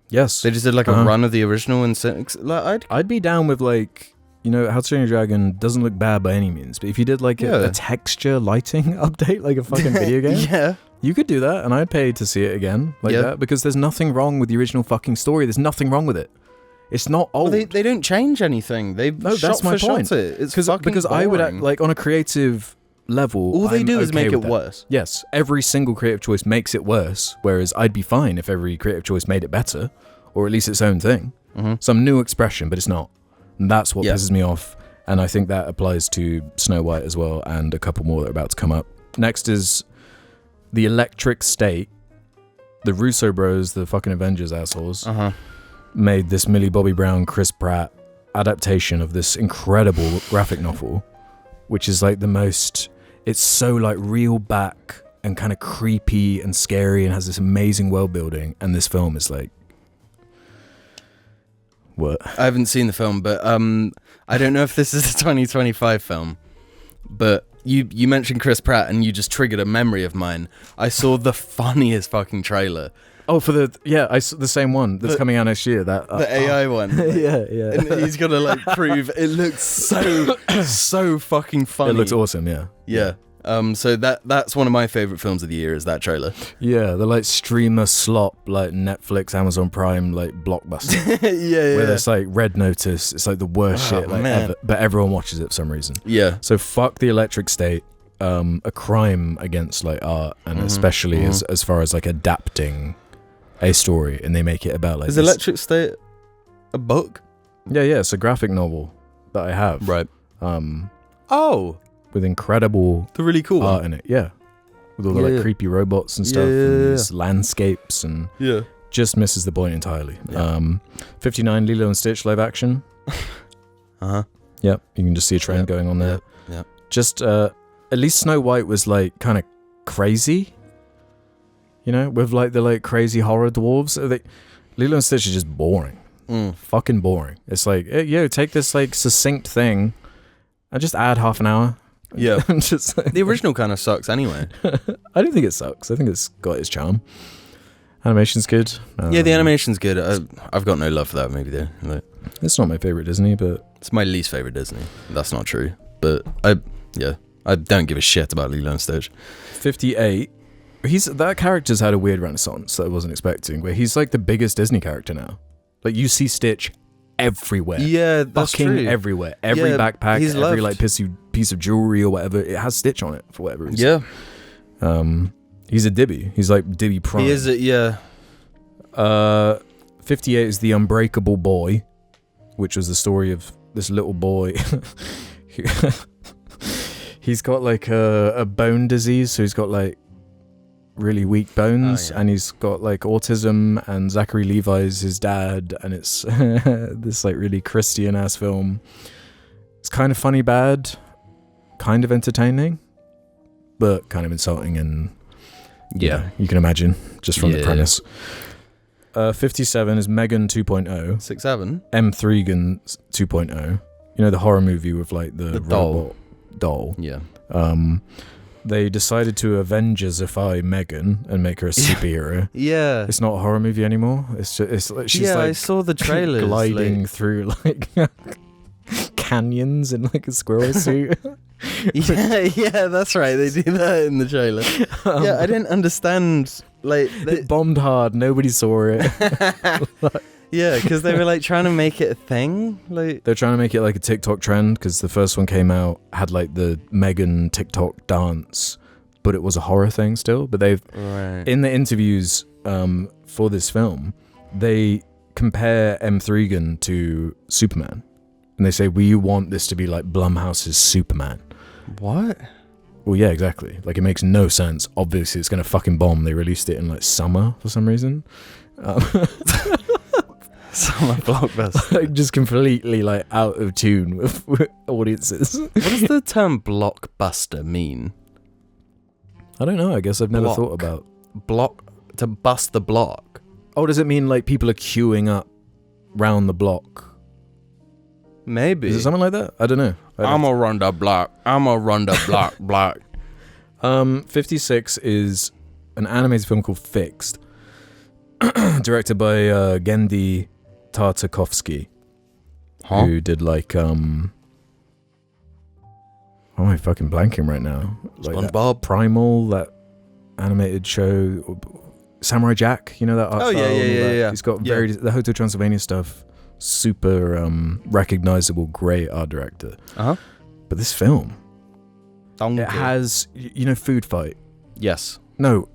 Yes. They just did like a run of the original and I'd be down with like, you know, How to Train Your Dragon doesn't look bad by any means, but if you did like a texture lighting update, like a fucking video game, you could do that, and I'd pay to see it again like that, because there's nothing wrong with the original fucking story. There's nothing wrong with it. It's not old. Well, they don't change anything. That's my point. It's fucking because boring. I would like on a creative level. All they do is make it worse. Yes, every single creative choice makes it worse. Whereas I'd be fine if every creative choice made it better, or at least its own thing, some new expression. But it's not. And that's what pisses me off. And I think that applies to Snow White as well, and a couple more that are about to come up. Next is The Electric State. The Russo bros, the fucking Avengers assholes. Made this Millie Bobby Brown, Chris Pratt adaptation of this incredible graphic novel, which is like the most, it's so like reel back and kind of creepy and scary and has this amazing world building, and this film is like, what? I haven't seen the film, but I don't know if this is a 2025 film, but you mentioned Chris Pratt and you just triggered a memory of mine. I saw the funniest fucking trailer. Oh, I saw the same one that's coming out next year. That the AI one. yeah. And he's gonna like prove it looks so fucking funny. It looks awesome. Yeah. So that's one of my favorite films of the year is that trailer. Yeah, the like streamer slop, like Netflix, Amazon Prime, like blockbuster. Where there's like Red Notice. It's like the worst shit like ever, but everyone watches it for some reason. Yeah. So fuck The Electric State. A crime against like art, and especially as far as like adapting a story, and they make it about like. Is Electric State a book? Yeah, it's a graphic novel that I have. Right. With incredible the really cool art one. in it, with all the like creepy robots and stuff, and these landscapes, and just misses the point entirely. 59 Lilo and Stitch live action. Yep, you can just see a trend going on there. Yep. Just at least Snow White was like kind of crazy, you know, with like the like crazy horror dwarves. Lilo and Stitch is just boring. Fucking boring. It's like, hey, take this like succinct thing and just add half an hour. Yeah. Just like, the original kind of sucks anyway. I don't think it sucks. I think it's got its charm. Animation's good. The animation's good. I've got no love for that movie though. Like, it's not my favorite Disney, but it's my least favorite Disney. That's not true. But I don't give a shit about Lilo and Stitch. 58. That character's had a weird renaissance that I wasn't expecting, where he's like the biggest Disney character now. Like you see Stitch everywhere. Yeah, that's fucking true. everywhere. Every backpack, every like piece of jewelry or whatever, it has Stitch on it for whatever reason. Yeah. He's a Dibby. He's like Dibby Prime. He is it, yeah. 58 is The Unbreakable Boy, which was the story of this little boy. He's got like a bone disease, so he's got like really weak bones, and he's got like autism, and Zachary Levi's his dad, and it's this like really Christian ass film. It's kind of funny bad, kind of entertaining, but kind of insulting, and you can imagine just from the premise. 57 is Megan 2.0. 67? M3gan 2.0. You know, the horror movie with like the robot doll. Yeah. They decided to Avengers-ify Megan and make her a superhero. Yeah. It's not a horror movie anymore. It's like she's like I saw the trailers gliding through like canyons in like a squirrel suit. yeah, that's right. They do that in the trailer. I didn't understand. Like it bombed hard. Nobody saw it. Yeah, because they were like trying to make it a thing. Like They're trying to make it like a TikTok trend because the first one came out, had like the Megan TikTok dance, but it was a horror thing still. But they've, in the interviews for this film, they compare M. Thregan to Superman. And they say, we want this to be like Blumhouse's Superman. What? Well, yeah, exactly. Like, it makes no sense. Obviously, it's going to fucking bomb. They released it in like summer for some reason. Summer blockbuster. Like, just completely like out of tune with audiences. What does the term blockbuster mean? I don't know. I guess I've never thought about to bust the block. Oh, does it mean like people are queuing up round the block? Maybe. Is it something like that? I don't know. I'm a run the block. I'm a run the block. 56 is an animated film called Fixed, directed by Gendy Tartakovsky, who did like why am I fucking blanking right now? Like SpongeBob, Primal, that animated show, Samurai Jack. You know that art style? Yeah. He's got the Hotel Transylvania stuff. Super recognizable, great art director. But this film, it has, you know, Food Fight. Yes. No,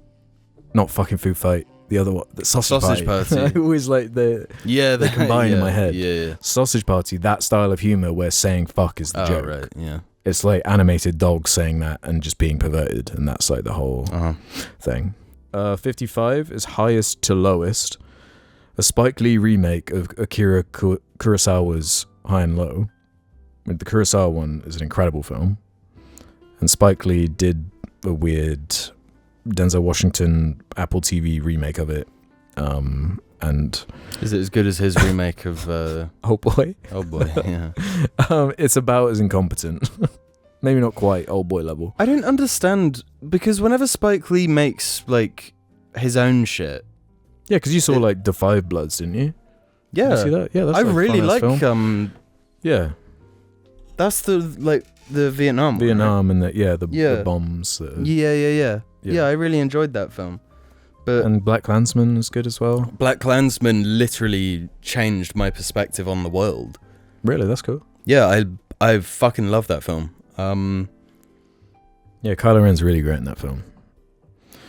not fucking Food Fight. The other one, the Sausage Party. I always like they combine in my head. Yeah. Sausage Party, that style of humor where saying fuck is the joke. Right. Yeah. It's like animated dogs saying that and just being perverted, and that's like the whole thing. 55 is Highest to Lowest, a Spike Lee remake of Akira Kurosawa's High and Low. The Kurosawa one is an incredible film, and Spike Lee did a weird Denzel Washington Apple TV remake of it. And is it as good as his remake of Oh Boy? Oh Boy, yeah. It's about as incompetent. Maybe not quite Old Boy level. I don't understand, because whenever Spike Lee makes like his own shit. Yeah, because you saw like The Five Bloods, didn't you? Yeah. Did you see that? Yeah, that's I like really like film. Yeah. That's the Vietnam one, right? And the bombs. Yeah, I really enjoyed that film. And Black Klansman is good as well. Black Klansman literally changed my perspective on the world. Really? That's cool. Yeah, I fucking love that film. Yeah, Kylo Ren's really great in that film.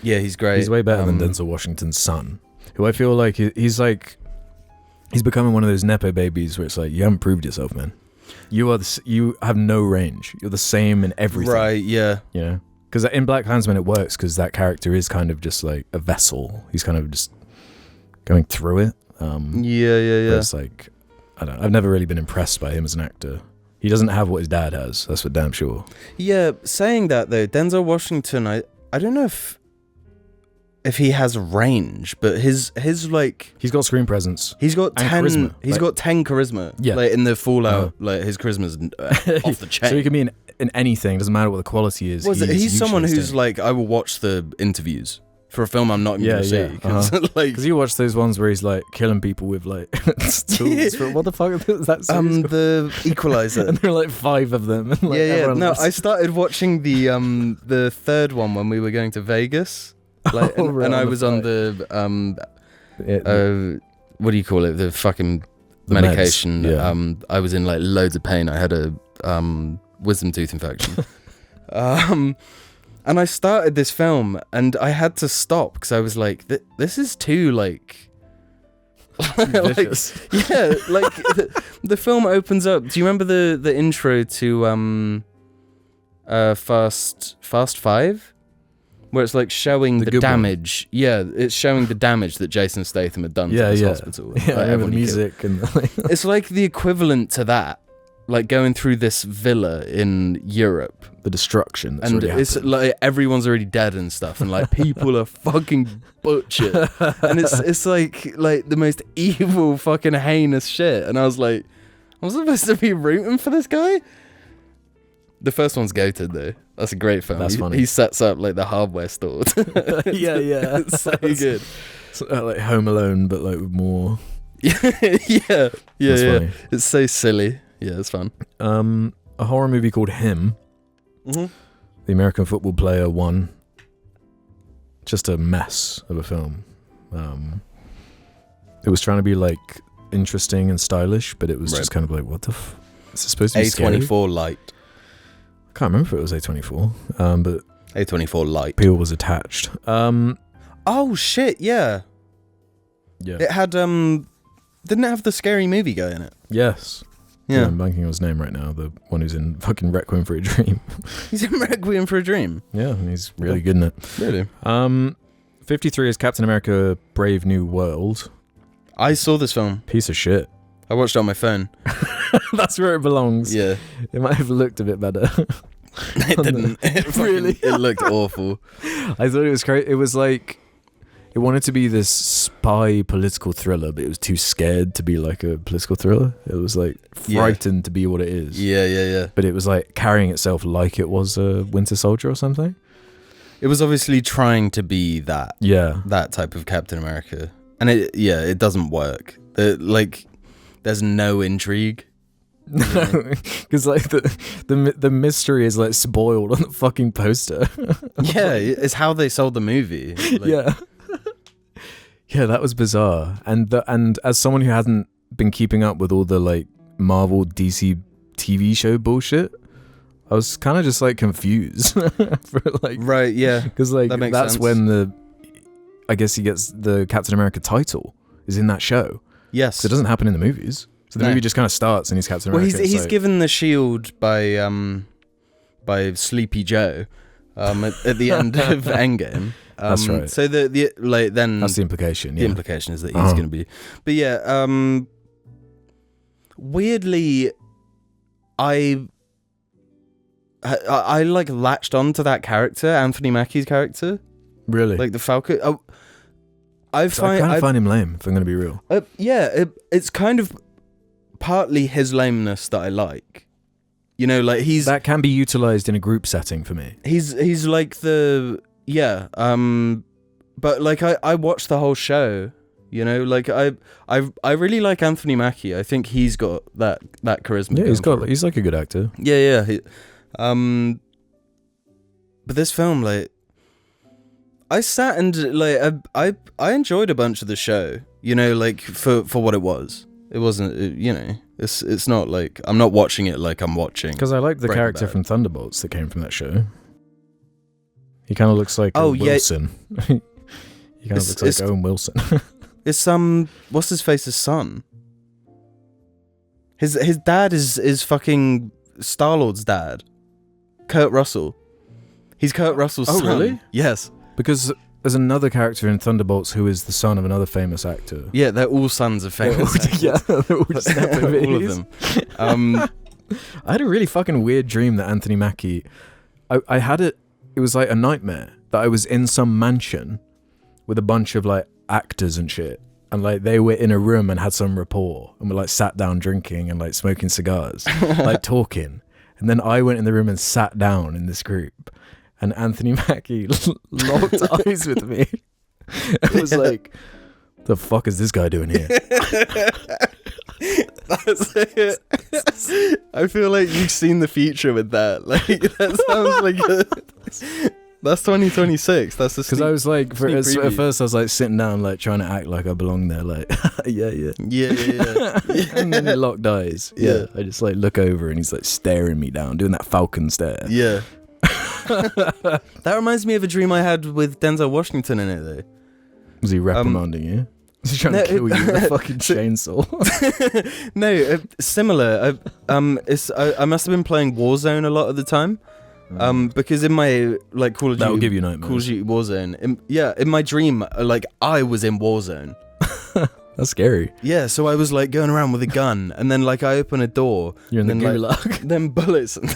Yeah, he's great. He's way better than Denzel Washington's son, who I feel like he's becoming one of those nepo babies where it's like, you haven't proved yourself, man. You have no range. You're the same in everything. Right, yeah. You know? Because in Black Klansman it works because that character is kind of just like a vessel. He's kind of just going through it. Yeah. It's like, I don't know. I've never really been impressed by him as an actor. He doesn't have what his dad has. That's for damn sure. Yeah, saying that though, Denzel Washington, I don't know if he has range, but his like, he's got screen presence. He's got 10 charisma. He's got 10 charisma. Yeah. Like in the Fallout, like his charisma's off the chain. So he can be in anything, doesn't matter what the quality is. He's someone who's like, I will watch the interviews for a film I'm not even going to see. Because you watch those ones where he's like killing people with like tools. What the fuck is that series the Equalizer. And there are like 5 of them. And, like, No, I started watching the third one when we were going to Vegas. Like, and I was on the what do you call it? The fucking medication. Meds, I was in like loads of pain. I had a wisdom tooth infection. And I started this film and I had to stop because I was like, this is too like the film opens up. Do you remember the intro to Fast 5? Where it's like showing the damage. One. Yeah, it's showing the damage that Jason Statham had done to this hospital. Yeah, like, the music and it's like the equivalent to that. Like going through this villa in Europe. The destruction that's and already it's happened. Like everyone's already dead and stuff, and like people are fucking butchered. And it's like the most evil fucking heinous shit. And I was like, I'm supposed to be rooting for this guy? The first one's goated though. That's a great film. That's funny. He sets up like the hardware store. yeah. It's so good. It's like Home Alone, but like with more. yeah. Funny. It's so silly. Yeah, it's fun. A horror movie called Him. Mm-hmm. The American Football Player 1. Just a mess of a film. It was trying to be like interesting and stylish, but it was just kind of like, what the is it supposed to be A24 scary? Lite. I can't remember if it was A24, but A24 Lite. Peel was attached. Oh shit, yeah. Yeah. It had didn't it have the Scary Movie guy in it? Yes. Yeah. I'm blanking on his name right now. The one who's in fucking Requiem for a Dream. He's in Requiem for a Dream. Yeah, and he's really good in it. Really? 53 is Captain America: Brave New World. I saw this film. Piece of shit. I watched it on my phone. That's where it belongs. Yeah. It might have looked a bit better. It didn't. Really? It looked awful. I thought it was crazy. It was like, it wanted to be this spy political thriller, but it was too scared to be like a political thriller. It was like frightened to be what it is. Yeah. But it was like carrying itself like it was a Winter Soldier or something. It was obviously trying to be that. Yeah. That type of Captain America. And it doesn't work. There's no intrigue. Because like the mystery is like spoiled on the fucking poster. Yeah, it's how they sold the movie. Yeah. Yeah, that was bizarre. And as someone who hasn't been keeping up with all the like Marvel DC TV show bullshit, I was kind of just like confused for like, right, yeah, because like that's sense. when I guess he gets the Captain America title is in that show. Yes, so it doesn't happen in the movies. So the movie just kind of starts and he's Captain America. Well, he's given the shield by Sleepy Joe at the end of Endgame. That's right. So the like then that's the implication. The implication is that he's going to be. But yeah, weirdly, I like latched onto that character, Anthony Mackie's character. Really? Like the Falcon. I kind of find him lame, if I'm going to be real. It's kind of partly his lameness that I like. You know, like that can be utilized in a group setting for me. He's like but like I watched the whole show. You know, like I really like Anthony Mackie. I think he's got that charisma. Yeah, he's like a good actor. Yeah. But this film, like, I sat and like I enjoyed a bunch of the show. You know, like for what it was. It wasn't. You know, it's not like I'm not watching it like I'm watching. Because I like the character from Thunderbolts that came from that show. He kind of looks like Wilson. He kind of looks like Owen Wilson. It's what's his face's son? His dad is fucking Star-Lord's dad, Kurt Russell. He's Kurt Russell's son. Oh, really? Yes. Because there's another character in Thunderbolts who is the son of another famous actor. Yeah, they're all sons of famous actors. Yeah, they're all just all of them. I had a really fucking weird dream that Anthony Mackie... I had it... It was like a nightmare that I was in some mansion with a bunch of like actors and shit. And like they were in a room and had some rapport and were like sat down drinking and like smoking cigars, like talking. And then I went in the room and sat down in this group. And Anthony Mackie locked eyes with me. I was like, the fuck is this guy doing here? That's it. I feel like you've seen the future with that. Like that sounds like that's 2026. That's the because I was like, at first I was like sitting down, like trying to act like I belong there, like yeah. And then he locked eyes. Yeah, I just like look over and he's like staring me down, doing that Falcon stare. Yeah. That reminds me of a dream I had with Denzel Washington in it, though. Was he reprimanding you? Was he trying to kill you with a fucking chainsaw? No, similar. I must have been playing Warzone a lot of the time. Because in my like Call of Duty, that will give you nightmares. Call of Duty Warzone. In my dream, like I was in Warzone. That's scary. Yeah, so I was like going around with a gun, and then like I open a door. You're in the gulag. Like, then bullets, and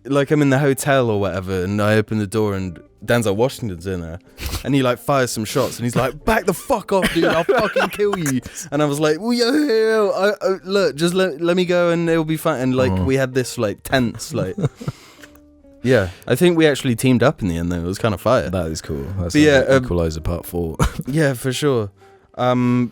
like I'm in the hotel or whatever, and I open the door and Denzel Washington's in there, and he like fires some shots, and he's like, "Back the fuck off, dude! I'll fucking kill you!" And I was like, "Well, yo, look, just let me go, and it'll be fine." And like we had this like tense like. Yeah, I think we actually teamed up in the end though. It was kind of fire. That is cool. That's like Equalizer Part 4. Yeah, for sure. I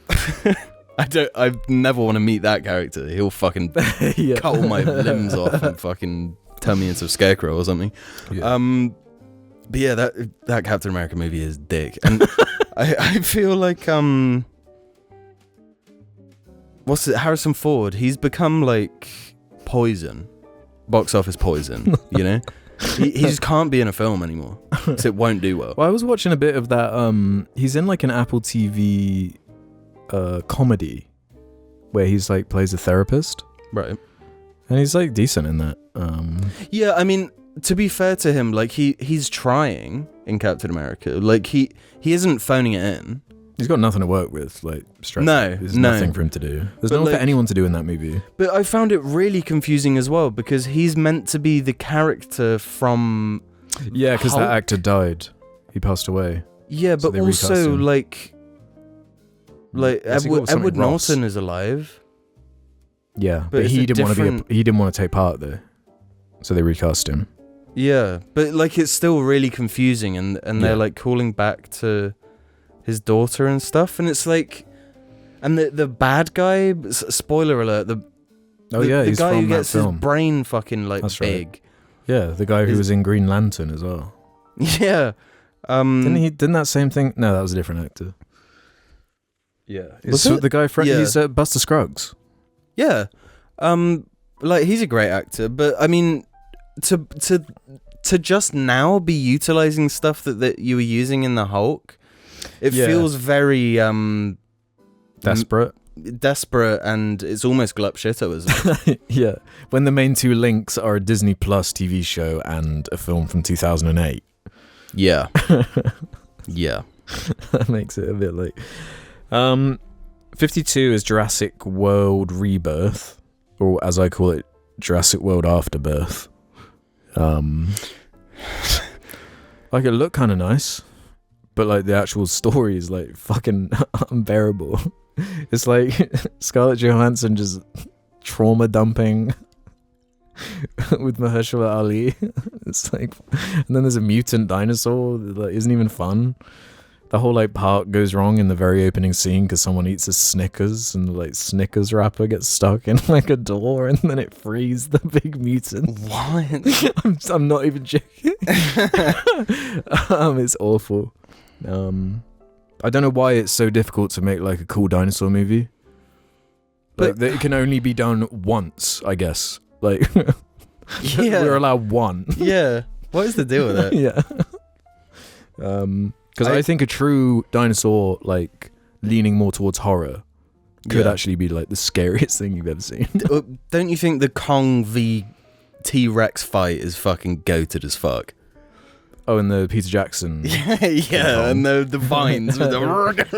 never want to meet that character. He'll fucking cut all my limbs off and fucking turn me into a scarecrow or something. Yeah. But yeah, that Captain America movie is dick. And I feel like what's it? Harrison Ford. He's become like poison, box office poison. You know, he just can't be in a film anymore because it won't do well. Well, I was watching a bit of that. He's in like an Apple TV comedy where he's like plays a therapist, Right. and he's like decent in that. Yeah, I mean, to be fair to him, like he's trying in Captain America. Like he isn't phoning it in. He's got nothing to work with, like straight. No, There's no. nothing for him to do. There's But, nothing like- for anyone to do in that movie. But I found it really confusing as well because he's meant to be the character from. Yeah, because that Hulk? actor died. He passed away. Yeah, So but they recast also him. like Has he got something Edward Ross? Norton is alive. Yeah, But but it's he a didn't want to different- he didn't want to take part there, so they recast him. Yeah, but like it's still really confusing, and they're Yeah. like calling back to his daughter and stuff, and it's like, and the bad guy. Spoiler alert: the He's guy from who that gets his film. brain fucking like That's right. big. Yeah, the guy who Is- was in Green Lantern as well. Yeah. Didn't that same thing? No, that was a different actor. Yeah, Was it's it? the guy. Yeah. He's Buster Scruggs. Yeah. Like he's a great actor, but I mean, to just now be utilizing stuff that you were using in the Hulk, it Yeah. feels very Desperate. desperate, and it's almost glup shitoism. Yeah, when the main two links are a Disney Plus TV show and a film from 2008. Yeah. Yeah. That makes it a bit like 52 is Jurassic World Rebirth, or as I call it, Jurassic World Afterbirth. Like it looked kind of nice, but like the actual story is like fucking unbearable. It's like Scarlett Johansson just trauma dumping with Mahershala Ali. It's like, and then there's a mutant dinosaur that like, isn't even fun. The whole like part goes wrong in the very opening scene because someone eats a Snickers and the like Snickers wrapper gets stuck in like a door and then it frees the big mutant. What? I'm not even joking. It's awful. I don't know why it's so difficult to make like a cool dinosaur movie. But it can only be done once, I guess. Like, Yeah. we're allowed one. Yeah. What is the deal with it? Yeah. Because I think a true dinosaur, like leaning more towards horror, could Yeah. actually be like the scariest thing you've ever seen. Don't you think the Kong v T-Rex fight is fucking goated as fuck? Oh, and the Peter Jackson. Yeah, and the vines with the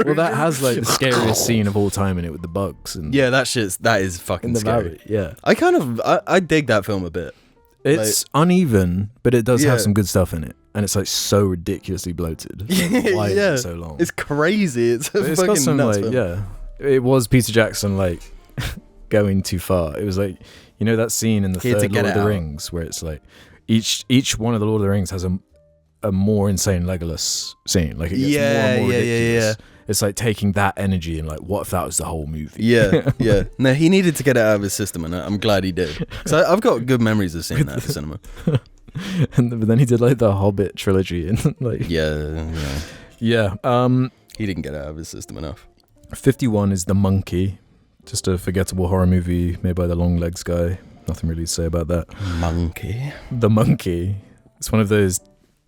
Well, that has like the scariest scene of all time in it with the bugs and yeah, that is fucking in the scary. valley. Yeah, I dig that film a bit. it's uneven, but it does Yeah. have some good stuff in it, and it's like so ridiculously bloated. Why is Yeah. it so long? It's crazy. It's a But it's fucking got some nuts like film. it was Peter Jackson like going too far. It was like, you know that scene in the He had to third get Lord of it the out. Rings where it's like each one of the Lord of the Rings has a more insane Legolas scene. Like it gets more and more ridiculous. It's like taking that energy and like, what if that was the whole movie? Yeah, yeah. No, he needed to get it out of his system, and I'm glad he did. So I've got good memories of seeing that at the cinema. But then he did like the Hobbit trilogy and like Yeah. yeah. He didn't get it out of his system enough. 51 is The Monkey, just a forgettable horror movie made by the Long Legs guy. Nothing really to say about that. Monkey. The Monkey. It's one of those,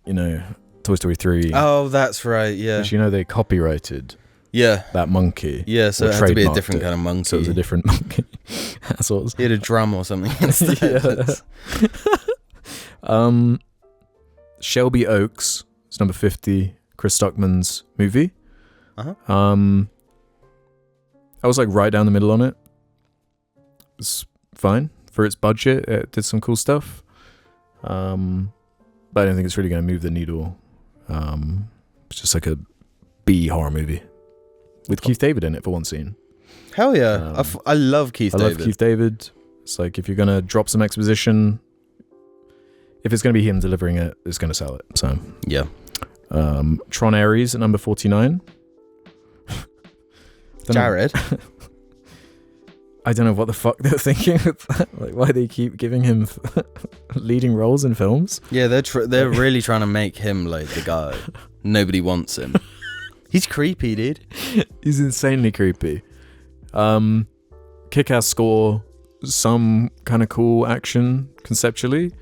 you know, Toy Story 3. Oh, that's right. Yeah. Which, you know, they copyrighted Yeah. that monkey. Yeah. So Or it had to be a trademarked different it. kind of monkey. So it was a different monkey. Assholes. He had a drum or something instead. Yeah. Shelby Oaks is number 50. Chris Stockman's movie. Uh-huh. I was like right down the middle on it. It's fine for its budget. It did some cool stuff. But I don't think it's really going to move the needle. It's just like a B horror movie with Keith David in it for one scene. Hell yeah. I love Keith I David. love Keith David. It's like if you're going to drop some exposition, if it's going to be him delivering it, it's going to sell it. So Yeah. Tron Ares at number 49. Jared. I don't know what the fuck they're thinking with that. Like, why they keep giving him leading roles in films. Yeah, they're really trying to make him like the guy. Nobody wants him. He's creepy, dude. He's insanely creepy. kick-ass score, some kind of cool action conceptually.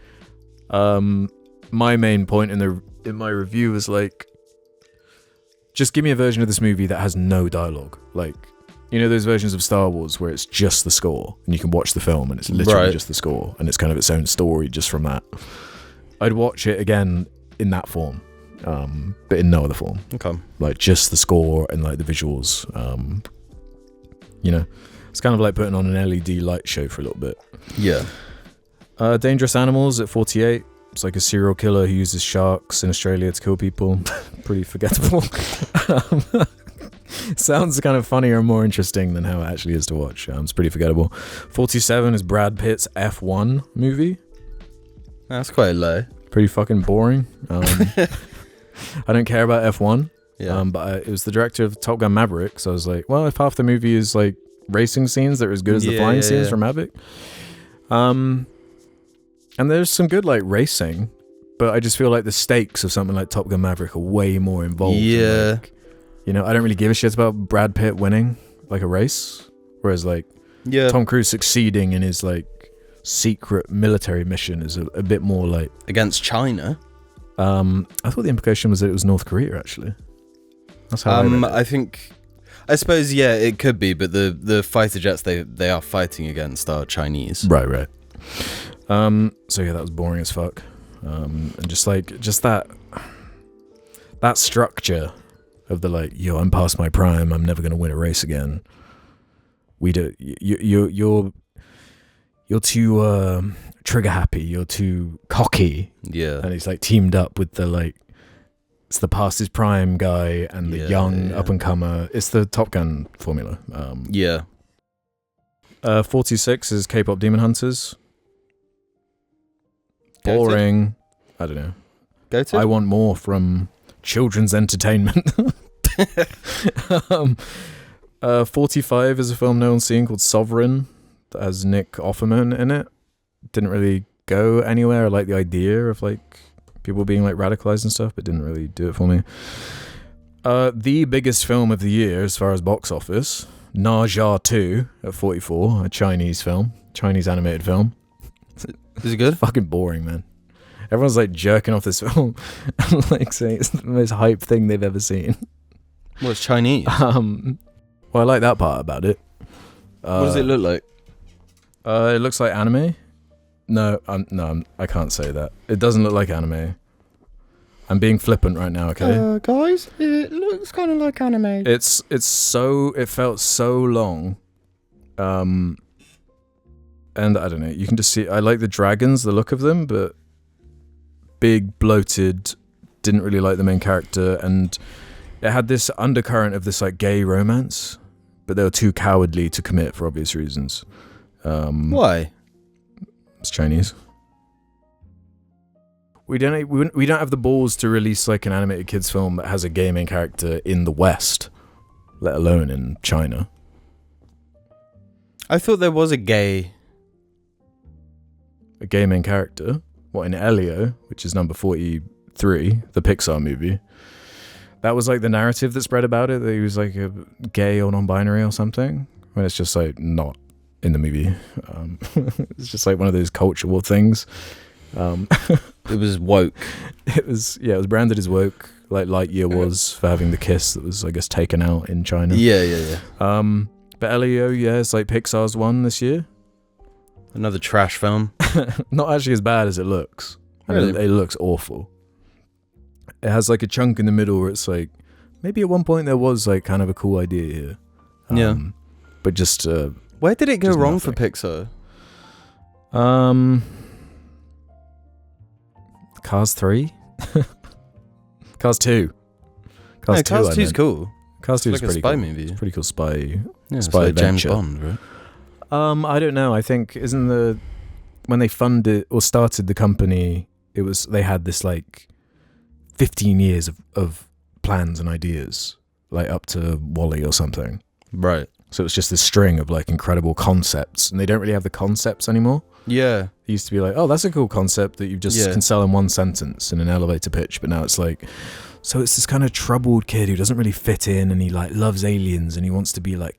My main point in my review was like, just give me a version of this movie that has no dialogue. Like, you know those versions of Star Wars where it's just the score and you can watch the film and it's literally just the score and it's kind of its own story just from that. I'd watch it again in that form, but in no other form. Okay. Like just the score and like the visuals. You know, it's kind of like putting on an LED light show for a little bit. Yeah. Dangerous Animals at 48. It's like a serial killer who uses sharks in Australia to kill people. Pretty forgettable. Sounds kind of funnier and more interesting than how it actually is to watch. It's pretty forgettable. 47 is Brad Pitt's F1 movie. That's quite low. Pretty fucking boring. I don't care about F1. Yeah. But it was the director of Top Gun Maverick, so I was like, well, if half the movie is like racing scenes that are as good as the flying scenes from Maverick. And there's some good like racing, but I just feel like the stakes of something like Top Gun Maverick are way more involved. Yeah. Like, you know, I don't really give a shit about Brad Pitt winning like a race, whereas like Tom Cruise succeeding in his like secret military mission is a bit more like against China. I thought the implication was that it was North Korea actually. That's how I suppose it could be, but the fighter jets they are fighting against are Chinese. Right. So yeah, that was boring as fuck. And just that structure of the like, yo, I'm past my prime, I'm never gonna win a race again. You're too trigger happy, you're too cocky. Yeah. And he's like teamed up with the like, it's the past his prime guy and the young up and comer. It's the Top Gun formula. 46 is K-pop Demon Hunters. Boring. I don't know. Go to. I want more from children's entertainment. 45 is a film no one's seen called Sovereign that has Nick Offerman in it. Didn't really go anywhere. I like the idea of like people being like radicalized and stuff, but didn't really do it for me. The biggest film of the year as far as box office, Na Jia 2 at 44, a Chinese animated film. Is it good? Fucking boring, man. Everyone's like jerking off this film and like saying it's the most hype thing they've ever seen. Well, it's Chinese. Well, I like that part about it. What does it look like? It looks like anime. No, I can't say that. It doesn't look like anime. I'm being flippant right now, okay? Guys, it looks kind of like anime. It felt so long. And I don't know, you can just see, I like the dragons, the look of them, but big, bloated, didn't really like the main character, and it had this undercurrent of this like gay romance, but they were too cowardly to commit for obvious reasons. Why? It's Chinese. We don't have the balls to release like an animated kids film that has a gay main character in the West, let alone in China. I thought there was a gay main character. What, in Elio, which is number 43, the Pixar movie. That was like the narrative that spread about it, that he was like a gay or non-binary or something, when it's just like not in the movie. It's just like one of those cultural things. It was woke. It was branded as woke, like Lightyear was for having the kiss that was, I guess, taken out in China. Yeah. But Elio, it's like Pixar's one this year. Another trash film. Not actually as bad as it looks. Really? It looks awful. It has like a chunk in the middle where it's like, maybe at one point there was like kind of a cool idea here. But just... where did it go wrong nothing. for Pixar? Cars 3? Cars 2. Cars 2's cool. Cars 2 is like pretty a spy cool. movie. It's a pretty cool spy It's spy like James adventure. Bond, right? I don't know. I think when they funded or started the company, they had this like 15 years of plans and ideas, like up to WALL-E or something. Right. So it was just this string of like incredible concepts, and they don't really have the concepts anymore. Yeah. It used to be like, oh, that's a cool concept that you just can sell in one sentence in an elevator pitch, but now it's like, so it's this kind of troubled kid who doesn't really fit in, and he like loves aliens, and he wants to be like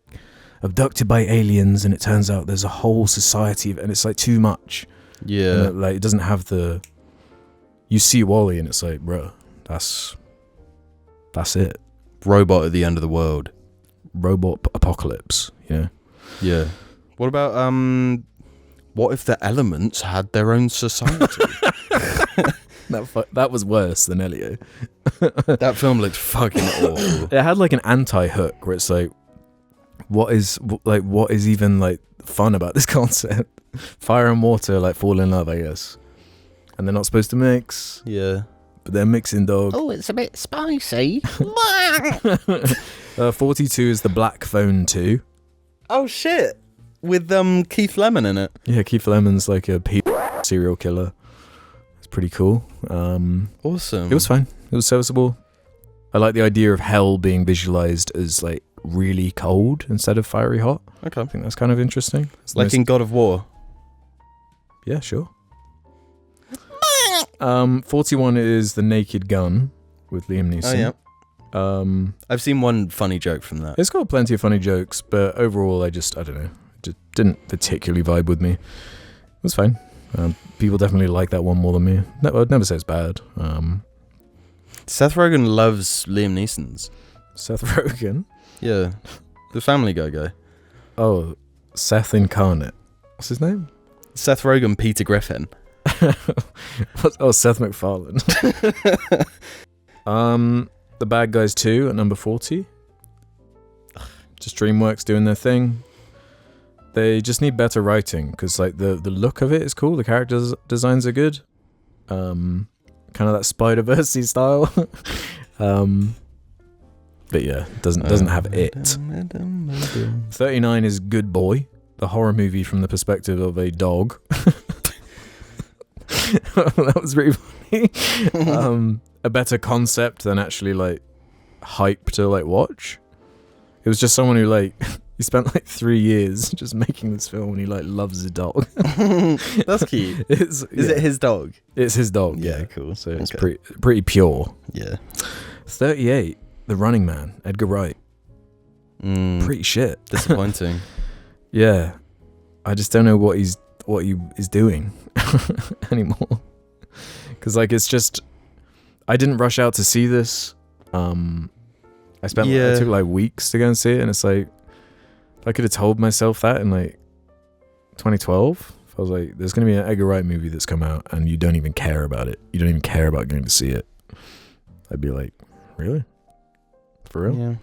abducted by aliens, and it turns out there's a whole society, and it's like too much. Yeah. And it doesn't have the... You see Wall-E, and it's like, bro, that's it. Robot at the end of the world. Robot apocalypse, Yeah. What about, what if the elements had their own society? That was worse than Elio. That film looked fucking awful. It had like an anti-hook where it's like, what is even like fun about this concept? Fire and water like fall in love, I guess, and they're not supposed to mix. Yeah, but they're mixing, dog. Oh, it's a bit spicy. 42 is the Black Phone 2. Oh shit! With Keith Lemon in it. Yeah, Keith Lemon's like a serial killer. It's pretty cool. Awesome. It was fine. It was serviceable. I like the idea of hell being visualized as like really cold instead of fiery hot. Okay. I think that's kind of interesting. It's like in God of War. Yeah, sure. 41 is The Naked Gun with Liam Neeson. Oh, yeah. I've seen one funny joke from that. It's got plenty of funny jokes, but overall, I don't know. It just didn't particularly vibe with me. It was fine. People definitely like that one more than me. No, I'd never say it's bad. Seth Rogen loves Liam Neeson's. Seth Rogen? Yeah. The Family guy. Oh, Seth Incarnate. What's his name? Seth Rogen, Peter Griffin. Seth MacFarlane. The Bad Guys 2 at number 40. Just DreamWorks doing their thing. They just need better writing because like the look of it is cool. The character designs are good. Kind of that Spider-Verse style. But yeah, doesn't have it. 39 is Good Boy, the horror movie from the perspective of a dog. That was really funny. A better concept than actually like hype to like watch. It was just someone who like he spent like 3 years just making this film and he like loves a dog. That's cute. Is it his dog? It's his dog. Yeah, cool. So it's pretty pure. Yeah. 38, The Running Man, Edgar Wright. Pretty shit. Disappointing. Yeah, I just don't know what he is doing anymore. Because like it's just, I didn't rush out to see this. I took like weeks to go and see it, and it's like I could have told myself that in like 2012. I was like, there's gonna be an Edgar Wright movie that's come out, and you don't even care about it. You don't even care about going to see it. I'd be like, really? For real? Yeah.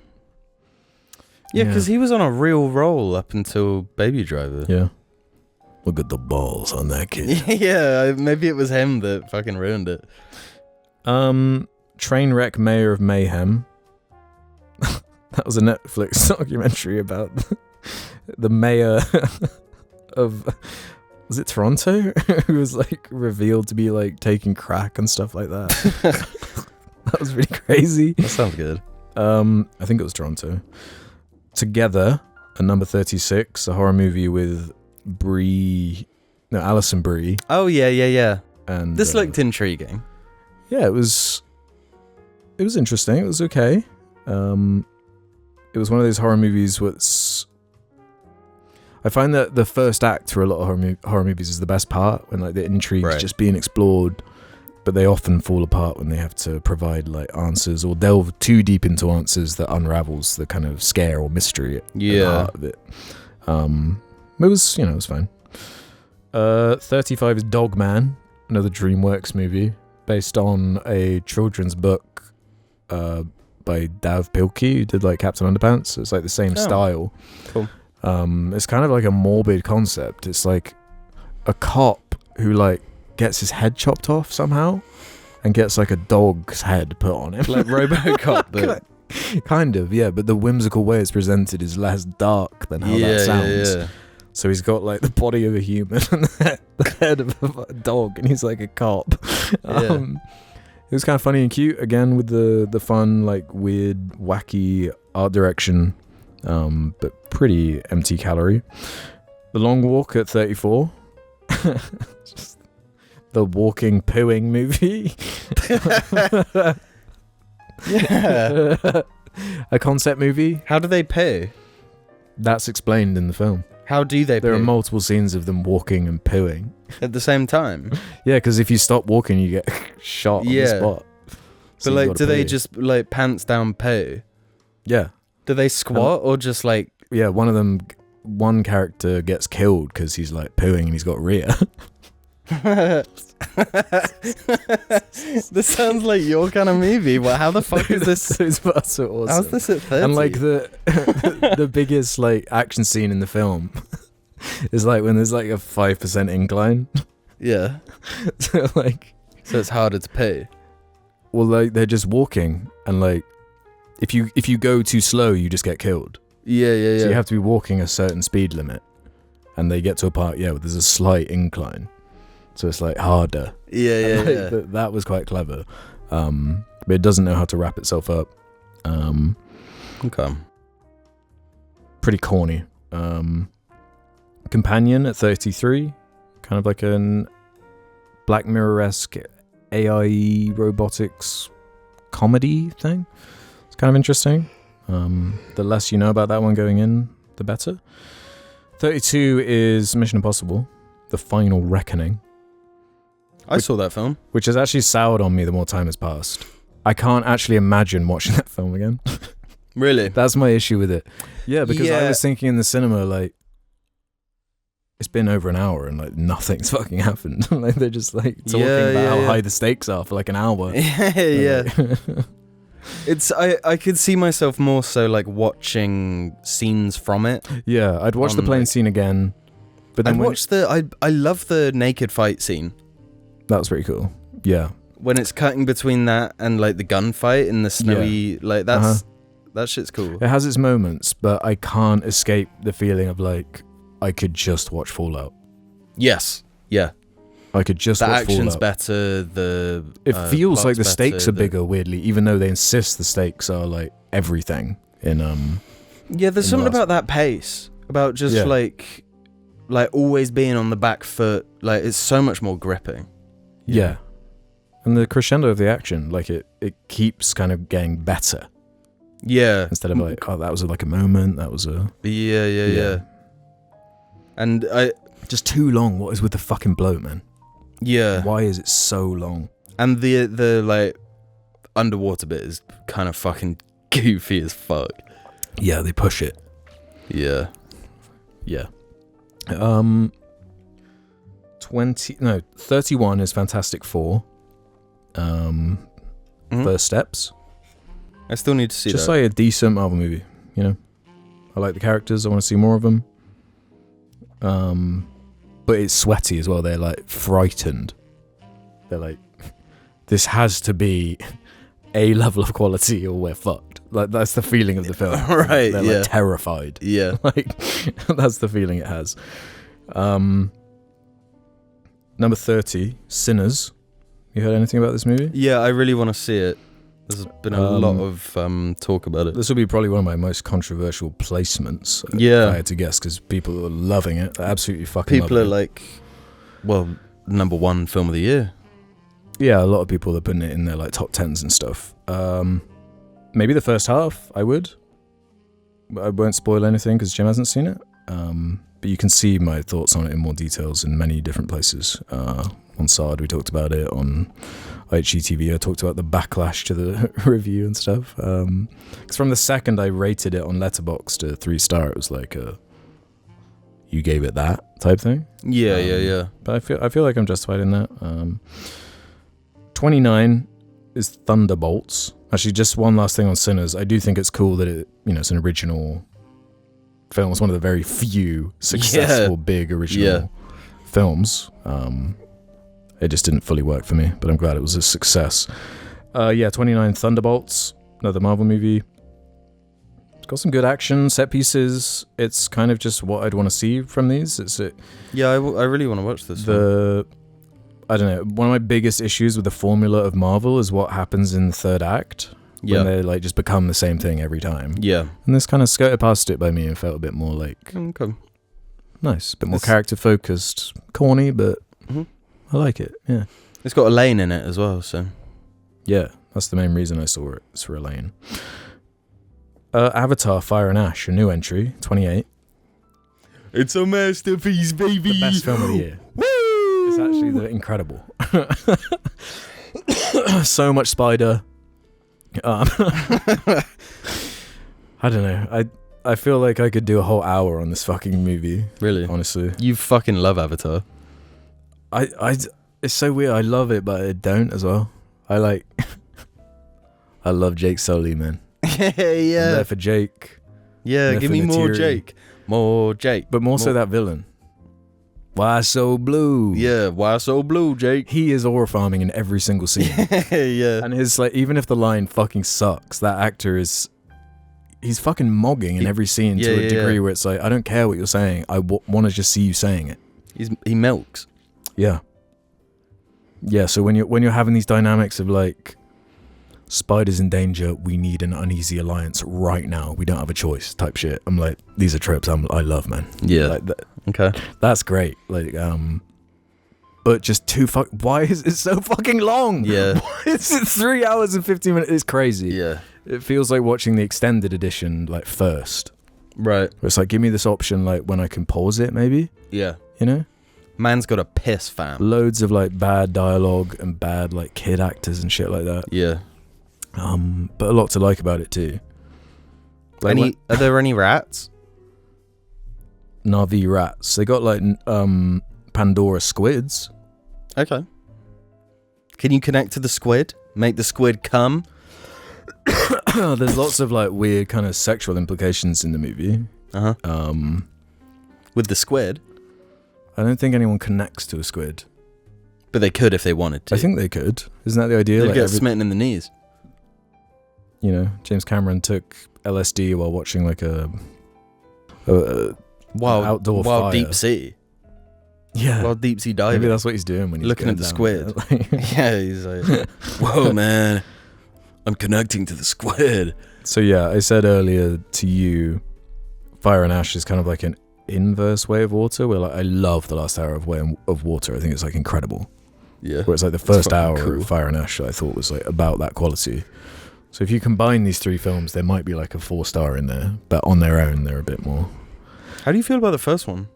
Yeah, because he was on a real roll up until Baby Driver. Yeah. Look at the balls on that kid. Yeah, maybe it was him that fucking ruined it. Trainwreck Mayor of Mayhem. That was a Netflix documentary about the mayor of, was it Toronto? Who was like revealed to be like taking crack and stuff like that. That was really crazy. That sounds good. I think it was Toronto. Together, at number 36, a horror movie with Alison Brie. Oh yeah. And this looked intriguing. Yeah, it was interesting. It was okay. It was one of those horror movies I find that the first act for a lot of horror movies is the best part, when like the intrigue's just being explored, but they often fall apart when they have to provide like answers or delve too deep into answers that unravels the kind of scare or mystery at the heart of it. It was fine. 35 is Dogman, another DreamWorks movie based on a children's book by Dav Pilkey, who did like Captain Underpants. It's like the same style. Cool. It's kind of like a morbid concept. It's like a cop who like gets his head chopped off somehow and gets like a dog's head put on him. Like RoboCop, but kind of, yeah, but the whimsical way it's presented is less dark than how that sounds. Yeah. So he's got like the body of a human and the head of a dog, and he's like a cop. It was kind of funny and cute, again with the fun, like weird, wacky art direction, but pretty empty calorie. The Long Walk at 34. Just the walking, pooing movie. Yeah. A concept movie. How do they poo? That's explained in the film. How do they? There poo? are multiple scenes of them walking and pooing at the same time. Yeah, because if you stop walking, you get shot on the spot. So but like, do they just like pants down poo? Yeah. Do they squat or just like? Yeah, one character gets killed because he's like pooing and he's got rhea. This sounds like your kind of movie. Well, how the fuck is this? Those parts are awesome. How's this at 30? And like the biggest like action scene in the film is like when there's like a 5% incline. Yeah. So it's harder to poo. Well, like they're just walking, and like if you go too slow, you just get killed. Yeah. So you have to be walking a certain speed limit, and they get to a part where there's a slight incline. So it's like harder. Yeah. That was quite clever. But it doesn't know how to wrap itself up. Okay. Pretty corny. Companion at 33. Kind of like an Black Mirror-esque AI robotics comedy thing. It's kind of interesting. The less you know about that one going in, the better. 32 is Mission Impossible, The Final Reckoning. I saw that film. Which has actually soured on me the more time has passed. I can't actually imagine watching that film again. Really? That's my issue with it. Yeah, because I was thinking in the cinema, like, it's been over an hour and like nothing's fucking happened. Like they're just like talking about how high the stakes are for like an hour. Yeah. It's I could see myself more so like watching scenes from it. Yeah, I'd watch the plane scene again. But then I love the naked fight scene. That was pretty cool. Yeah. When it's cutting between that and like the gunfight in the snowy, like that shit's cool. It has its moments, but I can't escape the feeling of like I could just watch Fallout. Yes. Yeah. I could just watch Fallout. The action's better, it feels like the stakes are bigger, weirdly, even though they insist the stakes are like everything in Yeah, there's something about that pace. About just like always being on the back foot. Like it's so much more gripping. Yeah. And the crescendo of the action, like it keeps kind of getting better. Yeah. Instead of like, oh, that was like a moment, that was a... Yeah. And just too long. What is with the fucking bloat, man? Yeah. Why is it so long? And the like underwater bit is kind of fucking goofy as fuck. Yeah, they push it. Yeah. 31 is Fantastic Four. First Steps. I still need to see just that. Like a decent Marvel movie, you know. I like the characters. I want to see more of them. But it's sweaty as well. They're like frightened. They're like, this has to be a level of quality or we're fucked. Like that's the feeling of the film. Right. They're like terrified. Yeah. Like that's the feeling it has. Number 30, Sinners. You heard anything about this movie? Yeah, I really want to see it. There's been a lot of talk about it. This will be probably one of my most controversial placements. Yeah. I had to guess because people are loving it. They're absolutely fucking people loving are like, well, number one film of the year. Yeah, a lot of people are putting it in their like top 10s and stuff. Maybe the first half, I would. I won't spoil anything because Jim hasn't seen it. But you can see my thoughts on it in more details in many different places. On SARD, we talked about it. On HGTV, I talked about the backlash to the review and stuff. Because from the second I rated it on Letterboxd to 3-star, it was like you gave it that type thing. Yeah. But I feel like I'm justified in that. 29 is Thunderbolts. Actually, just one last thing on Sinners. I do think it's cool that it's an original film. It's one of the very few successful big original films. It just didn't fully work for me, but I'm glad it was a success. 29 Thunderbolts, another Marvel movie. It's got some good action, set pieces. It's kind of just what I'd want to see from these. Yeah, I really want to watch this. I don't know. One of my biggest issues with the formula of Marvel is what happens in the third act. When they like just become the same thing every time. Yeah. And this kind of skirted past it by me and felt a bit more like nice, a bit more character focused, corny, but I like it. Yeah. It's got Elaine in it as well, so. Yeah, that's the main reason I saw it. It's for Elaine. Avatar: Fire and Ash, a new entry, 28. It's a masterpiece, baby. The best film of the year. Woo! It's actually incredible. So much spider. I don't know. I feel like I could do a whole hour on this fucking movie. Really? Honestly. You fucking love Avatar. It's so weird. I love it, but I don't as well. I love Jake Sully, man. Yeah. I'm there for Jake. Yeah, give me more Jake. More Jake. But more so that villain. Why so blue? Yeah, why so blue, Jake? He is aura farming in every single scene. Yeah. And his even if the line fucking sucks, that actor he's fucking mogging in every scene to a degree where it's like, I don't care what you're saying. I want to just see you saying it. He milks. Yeah. Yeah, so when you're having these dynamics of like, Spider's in danger, we need an uneasy alliance right now, we don't have a choice type shit, I'm like, these are tropes I love, man. Yeah. Like, okay. That's great. Like, but just why is it so fucking long? Yeah. Why is it 3 hours and 15 minutes? It's crazy. Yeah. It feels like watching the extended edition like first. Right. Where it's like, give me this option like when I can pause it maybe. Yeah. You know? Man's got a piss, fam. Loads of like bad dialogue and bad like kid actors and shit like that. Yeah. But a lot to like about it too. Like are there any rats? Na'vi rats. They got like Pandora squids. Okay. Can you connect to the squid? Make the squid come? There's lots of like weird kind of sexual implications in the movie. With the squid? I don't think anyone connects to a squid. But they could if they wanted to. I think they could. Isn't that the idea? They'd like get smitten in the knees. You know, James Cameron took LSD while watching like a outdoor fire. Deep sea. Yeah. Wild deep sea diving. Maybe that's what he's doing when he's looking at the down squid. Yeah, he's like, whoa, man. I'm connecting to the squid. So yeah, I said earlier to you, Fire and Ash is kind of like an inverse Way of Water, where like I love the last hour of Way of Water. I think it's like incredible. Yeah. Where it's like the first hour cool. of Fire and Ash I thought was like about that quality. So if you combine these three films, there might be like a 4-star in there, but on their own they're a bit more. How do you feel about the first one?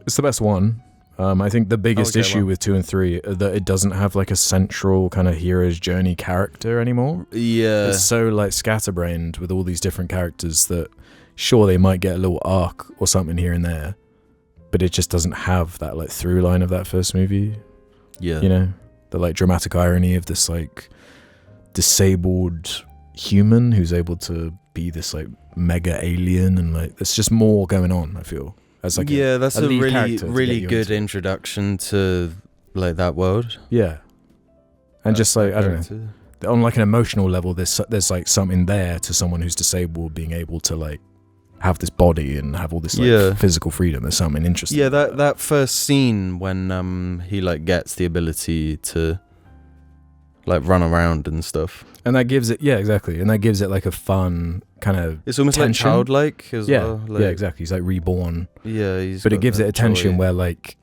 It's the best one. I think the biggest issue with 2 and 3 that it doesn't have like a central kind of hero's journey character anymore. Yeah. It's so like scatterbrained with all these different characters that sure they might get a little arc or something here and there, but it just doesn't have that like through line of that first movie. Yeah. You know, the like dramatic irony of this like disabled human who's able to be this like mega alien, and like there's just more going on, I feel. As like that's a really good into. introduction to like that world. Yeah. And just like, I don't know, on like an emotional level, there's like something there to someone who's disabled being able to like have this body and have all this like physical freedom. There's something interesting. Yeah, that first scene when he like gets the ability to like run around and stuff. And that gives it, yeah, exactly. And that gives it like a fun kind of it's almost tension. like childlike as well. Like, yeah, exactly. He's like reborn. Yeah, but it gives it a tension where like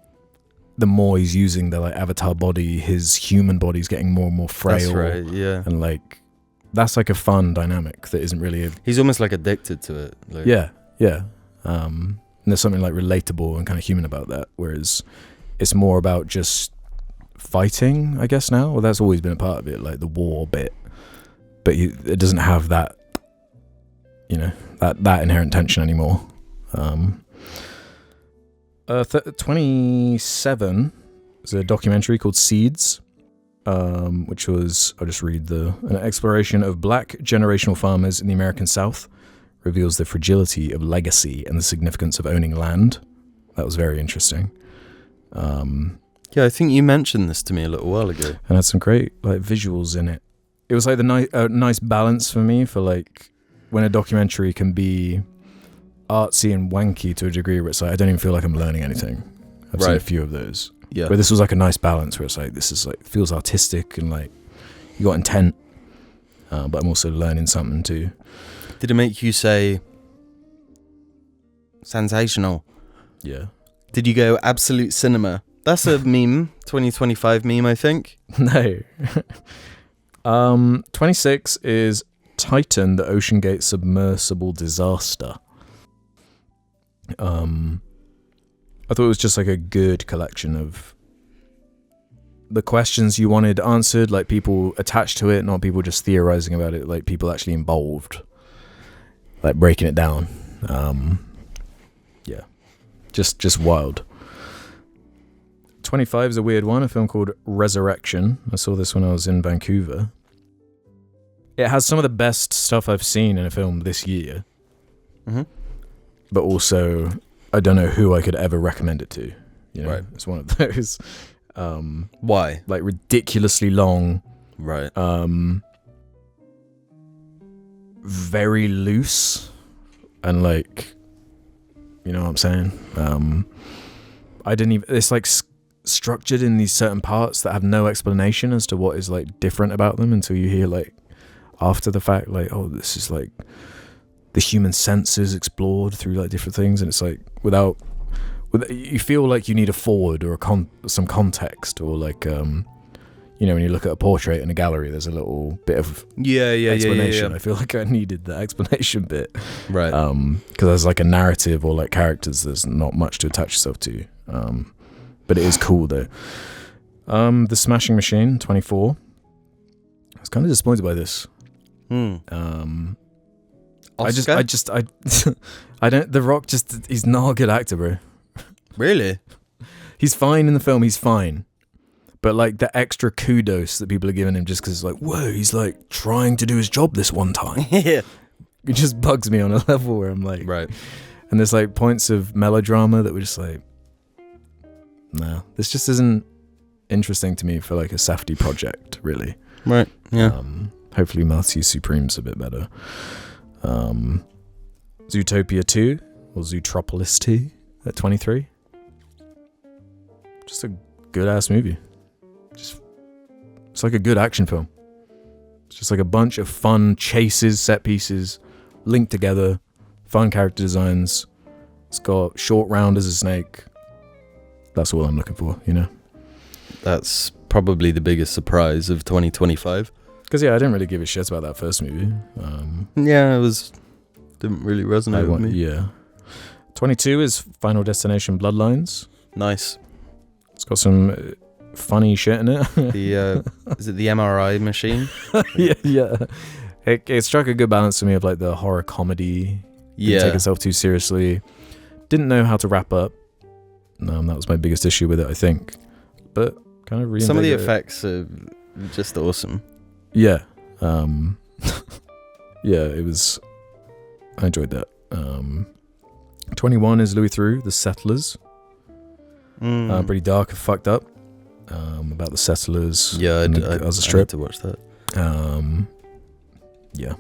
the more he's using the like avatar body, his human body's getting more and more frail. That's right, yeah. And like that's like a fun dynamic that isn't really he's almost like addicted to it. Like. Yeah. And there's something like relatable and kind of human about that, whereas it's more about just fighting, I guess now. Well, that's always been a part of it, like the war bit, but it doesn't have that, you know, that inherent tension anymore. 27 is a documentary called Seeds, which was, I'll just read an exploration of black generational farmers in the American South, reveals the fragility of legacy and the significance of owning land. That was very interesting. Yeah, I think you mentioned this to me a little while ago. And had some great like visuals in it. It was like the nice balance for me for like when a documentary can be artsy and wanky to a degree where it's like I don't even feel like I'm learning anything. I've seen a few of those. Yeah. But this was like a nice balance where it's like this is like feels artistic and like you got intent, but I'm also learning something too. Did it make you say sensational? Yeah. Did you go absolute cinema? That's a meme, 2025 meme, I think. No. 26 is Titan, the Ocean Gate submersible disaster. I thought it was just like a good collection of the questions you wanted answered, like people attached to it, not people just theorizing about it, like people actually involved, like breaking it down. Yeah, just wild. 25 is a weird one, a film called Resurrection. I saw this when I was in Vancouver. It has some of the best stuff I've seen in a film this year. Mm-hmm. But also, I don't know who I could ever recommend it to. You know, right. It's one of those. Why? Like ridiculously long. Right. Very loose. And like, you know what I'm saying? I didn't even, it's like structured in these certain parts that have no explanation as to what is like different about them until you hear like after the fact, like, oh, this is like the human senses explored through like different things, and it's like without you feel like you need a forward or some context, or like you know, when you look at a portrait in a gallery, there's a little bit of explanation. Yeah. I feel like I needed that explanation bit, right? Because there's like a narrative or like characters, there's not much to attach yourself to, but it is cool though. The Smashing Machine 24. I was kind of disappointed by this. Oscar? I don't. The Rock he's not a good actor, bro. Really? He's fine in the film. He's fine, but like the extra kudos that people are giving him just because it's like, whoa, he's like trying to do his job this one time. Yeah. It just bugs me on a level where I'm like, right. And there's like points of melodrama that were just like, no, this just isn't interesting to me for like a Safdie project, really. Right. Yeah. Hopefully Matthew Supreme's a bit better. Zootopia 2 or Zootropolis 2 at 23. Just a good ass movie. It's like a good action film. It's just like a bunch of fun chases, set pieces, linked together, fun character designs. It's got Short Round as a snake. That's all I'm looking for, you know? That's probably the biggest surprise of 2025. Because, yeah, I didn't really give a shit about that first movie. Yeah, didn't really resonate with me. Yeah. 22 is Final Destination Bloodlines. Nice. It's got some funny shit in it. Is it the MRI machine? yeah. It struck a good balance for me of like the horror comedy. Didn't take itself too seriously. Didn't know how to wrap up. That was my biggest issue with it, I think. But kind of some of the effects are just awesome. Yeah. Yeah, it was. I enjoyed that. 21 is Louis Theroux, The Settlers. Pretty dark and fucked up. About the settlers. Yeah, I was a strip. I need to watch that. Yeah.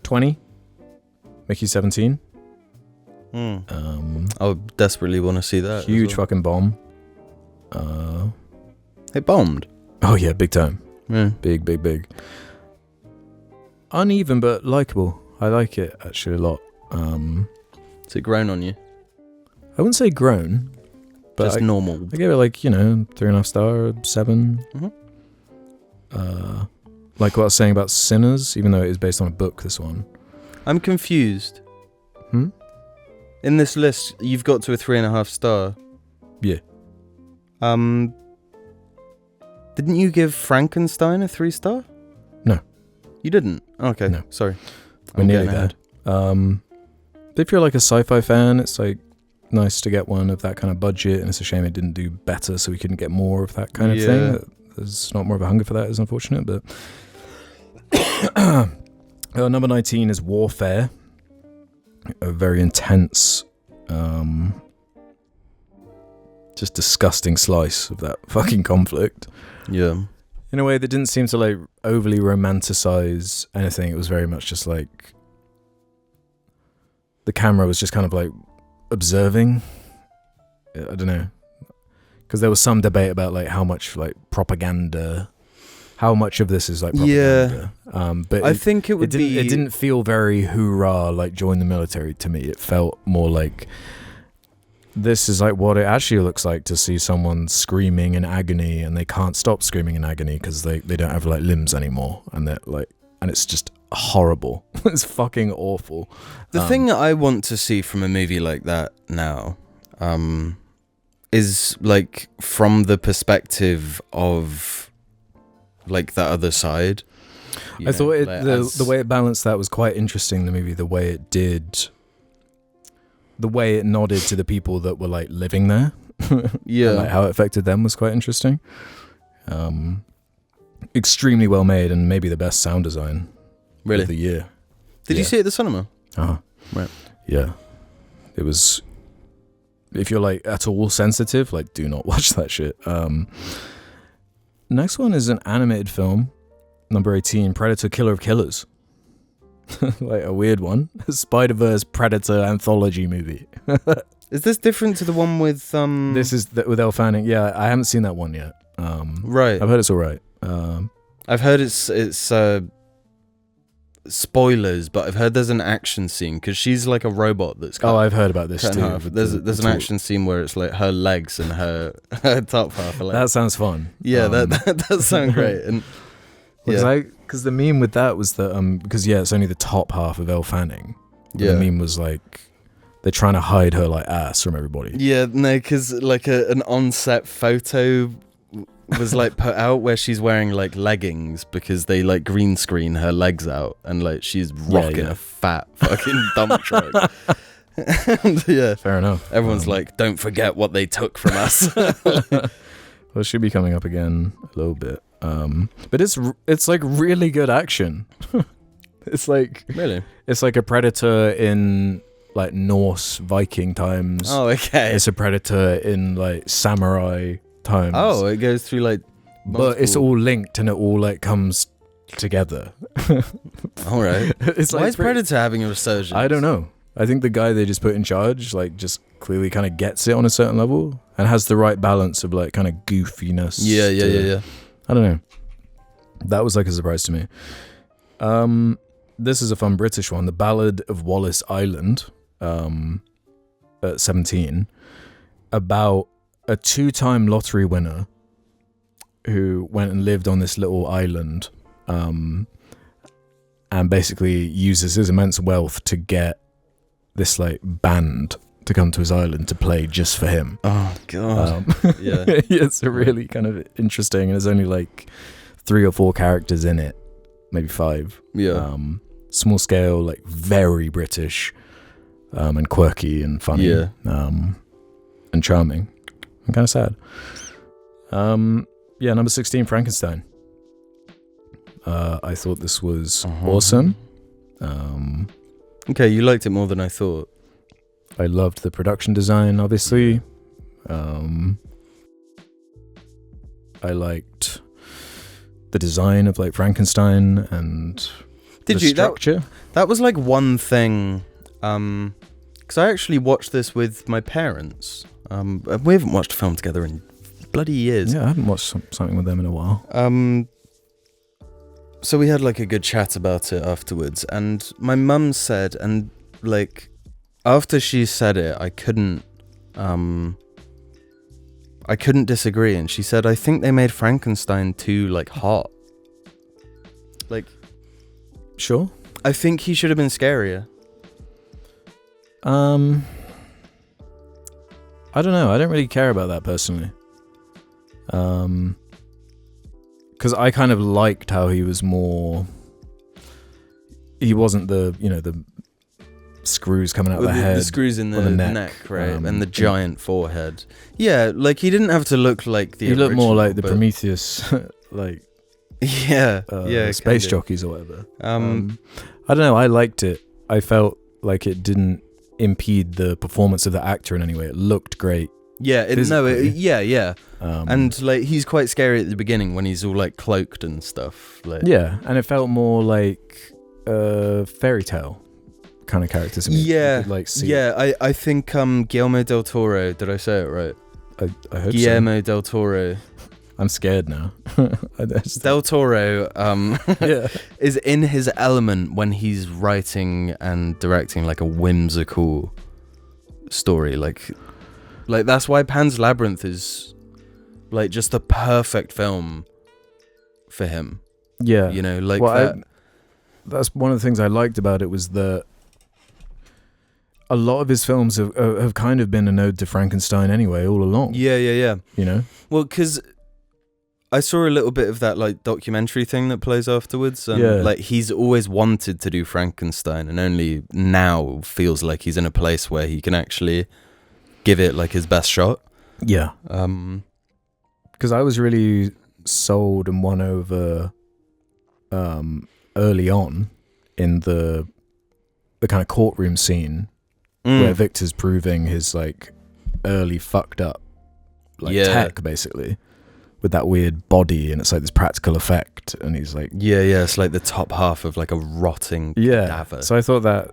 20. Mickey 17. I desperately want to see that. Huge fucking bomb. It bombed. Oh yeah, big time. Yeah. Big. Uneven but likable. I like it actually a lot. Has it grown on you? I wouldn't say grown, but just normal. I gave it like 3.5 star, 7. Mm-hmm. Like what I was saying about Sinners, even though it is based on a book. This one. I'm confused. In this list, you've got to a 3.5 star. Yeah. Didn't you give Frankenstein a 3 star? No. You didn't? Okay. No. Sorry. We're nearly there. If you're like a sci-fi fan, it's like nice to get one of that kind of budget, and it's a shame it didn't do better, so we couldn't get more of that kind of thing. There's not more of a hunger for that, is unfortunate, but number 19 is Warfare. A very intense, just disgusting slice of that fucking conflict. Yeah. In a way that didn't seem to like overly romanticize anything. It was very much just like the camera was just kind of like observing. I don't know, because there was some debate about like how much like propaganda, how much of this is like propaganda. But I think it didn't feel very hoorah, like join the military to me. It felt more like this is like what it actually looks like to see someone screaming in agony and they can't stop screaming in agony because they don't have like limbs anymore, and they're like, and it's just horrible. It's fucking awful. The thing that I want to see from a movie like that now is like from the perspective of like the other side. I thought the way it balanced that was quite interesting. The movie, the way it nodded to the people that were like living there. Yeah, and, like, how it affected them was quite interesting. Extremely well made, and maybe the best sound design of the year. Did you see it at the cinema? Right. Yeah, it was. If you're like at all sensitive, like do not watch that shit. Next one is an animated film, number 18, Predator Killer of Killers. Like a weird one. Spider-Verse Predator anthology movie. Is this different to the one with This is with Elle Fanning. Yeah, I haven't seen that one yet. Right. I've heard it's all right. I've heard it's spoilers, but I've heard there's an action scene because she's like a robot that's cut. Oh, I've heard about this too. There's an action scene where it's like her legs and her top half. That sounds fun. Yeah, that does sound great. And because the meme with that was that because it's only the top half of Elle Fanning. Yeah, the meme was like they're trying to hide her like ass from everybody. Yeah, no, because like an on-set photo was like put out where she's wearing like leggings because they like green screen her legs out and like she's rocking a fat fucking dump truck. And, fair enough. Everyone's like, don't forget what they took from us. Well, it should be coming up again a little bit. But it's like really good action. It's like it's like a Predator in like Norse Viking times. Oh, okay. It's a Predator in like samurai times. Oh, it goes through like but it's all linked and it all like comes together. All right. It's Why is Predator having a resurgence? I don't know. I think the guy they just put in charge like just clearly kind of gets it on a certain level and has the right balance of like kind of goofiness. Yeah. I don't know. That was like a surprise to me. This is a fun British one. The Ballad of Wallace Island, at 17, about a 2-time lottery winner who went and lived on this little island, and basically uses his immense wealth to get this like band to come to his island to play just for him. Oh god. Yeah. It's a really kind of interesting, and there's only like 3 or 4 characters in it, maybe 5. Yeah. Small scale, like very British, and quirky and funny, and charming, and kind of sad. Number 16, Frankenstein. I thought this was awesome. Okay, you liked it more than I thought. I loved the production design, obviously. I liked the design of like Frankenstein and the structure. That was like one thing, because I actually watched this with my parents. We haven't watched a film together in bloody years. Yeah, I haven't watched something with them in a while. So we had like a good chat about it afterwards, and my mum said, and like after she said it, I couldn't disagree, and she said, I think they made Frankenstein too like hot. Like, sure. I think he should have been scarier. I don't know. I don't really care about that personally. Because I kind of liked how he was more. He wasn't the screws coming out of the head, the screws in the neck, right, and the giant forehead. Yeah, like he didn't have to look like the. He looked more like the Prometheus, like kinda. space jockeys or whatever. I don't know. I liked it. I felt like it didn't impede the performance of the actor in any way. It looked great. Yeah, and like he's quite scary at the beginning when he's all like cloaked and stuff. Like and it felt more like a fairy tale kind of character to me. Yeah, could, see I think Guillermo del Toro. Did I say it right? I heard Guillermo del Toro. I'm scared now. Del Toro is in his element when he's writing and directing like a whimsical story. Like that's why Pan's Labyrinth is like just the perfect film for him. Yeah, like that's one of the things I liked about it, was that a lot of his films have kind of been an ode to Frankenstein anyway, all along. Yeah. You know? Well, because I saw a little bit of that like documentary thing that plays afterwards, and like he's always wanted to do Frankenstein, and only now feels like he's in a place where he can actually give it like his best shot. Yeah. Because I was really sold and won over early on in the kind of courtroom scene where Victor's proving his like early fucked up like tech, basically, with that weird body, and it's like this practical effect, and he's like it's like the top half of like a rotting cadaver. So I thought that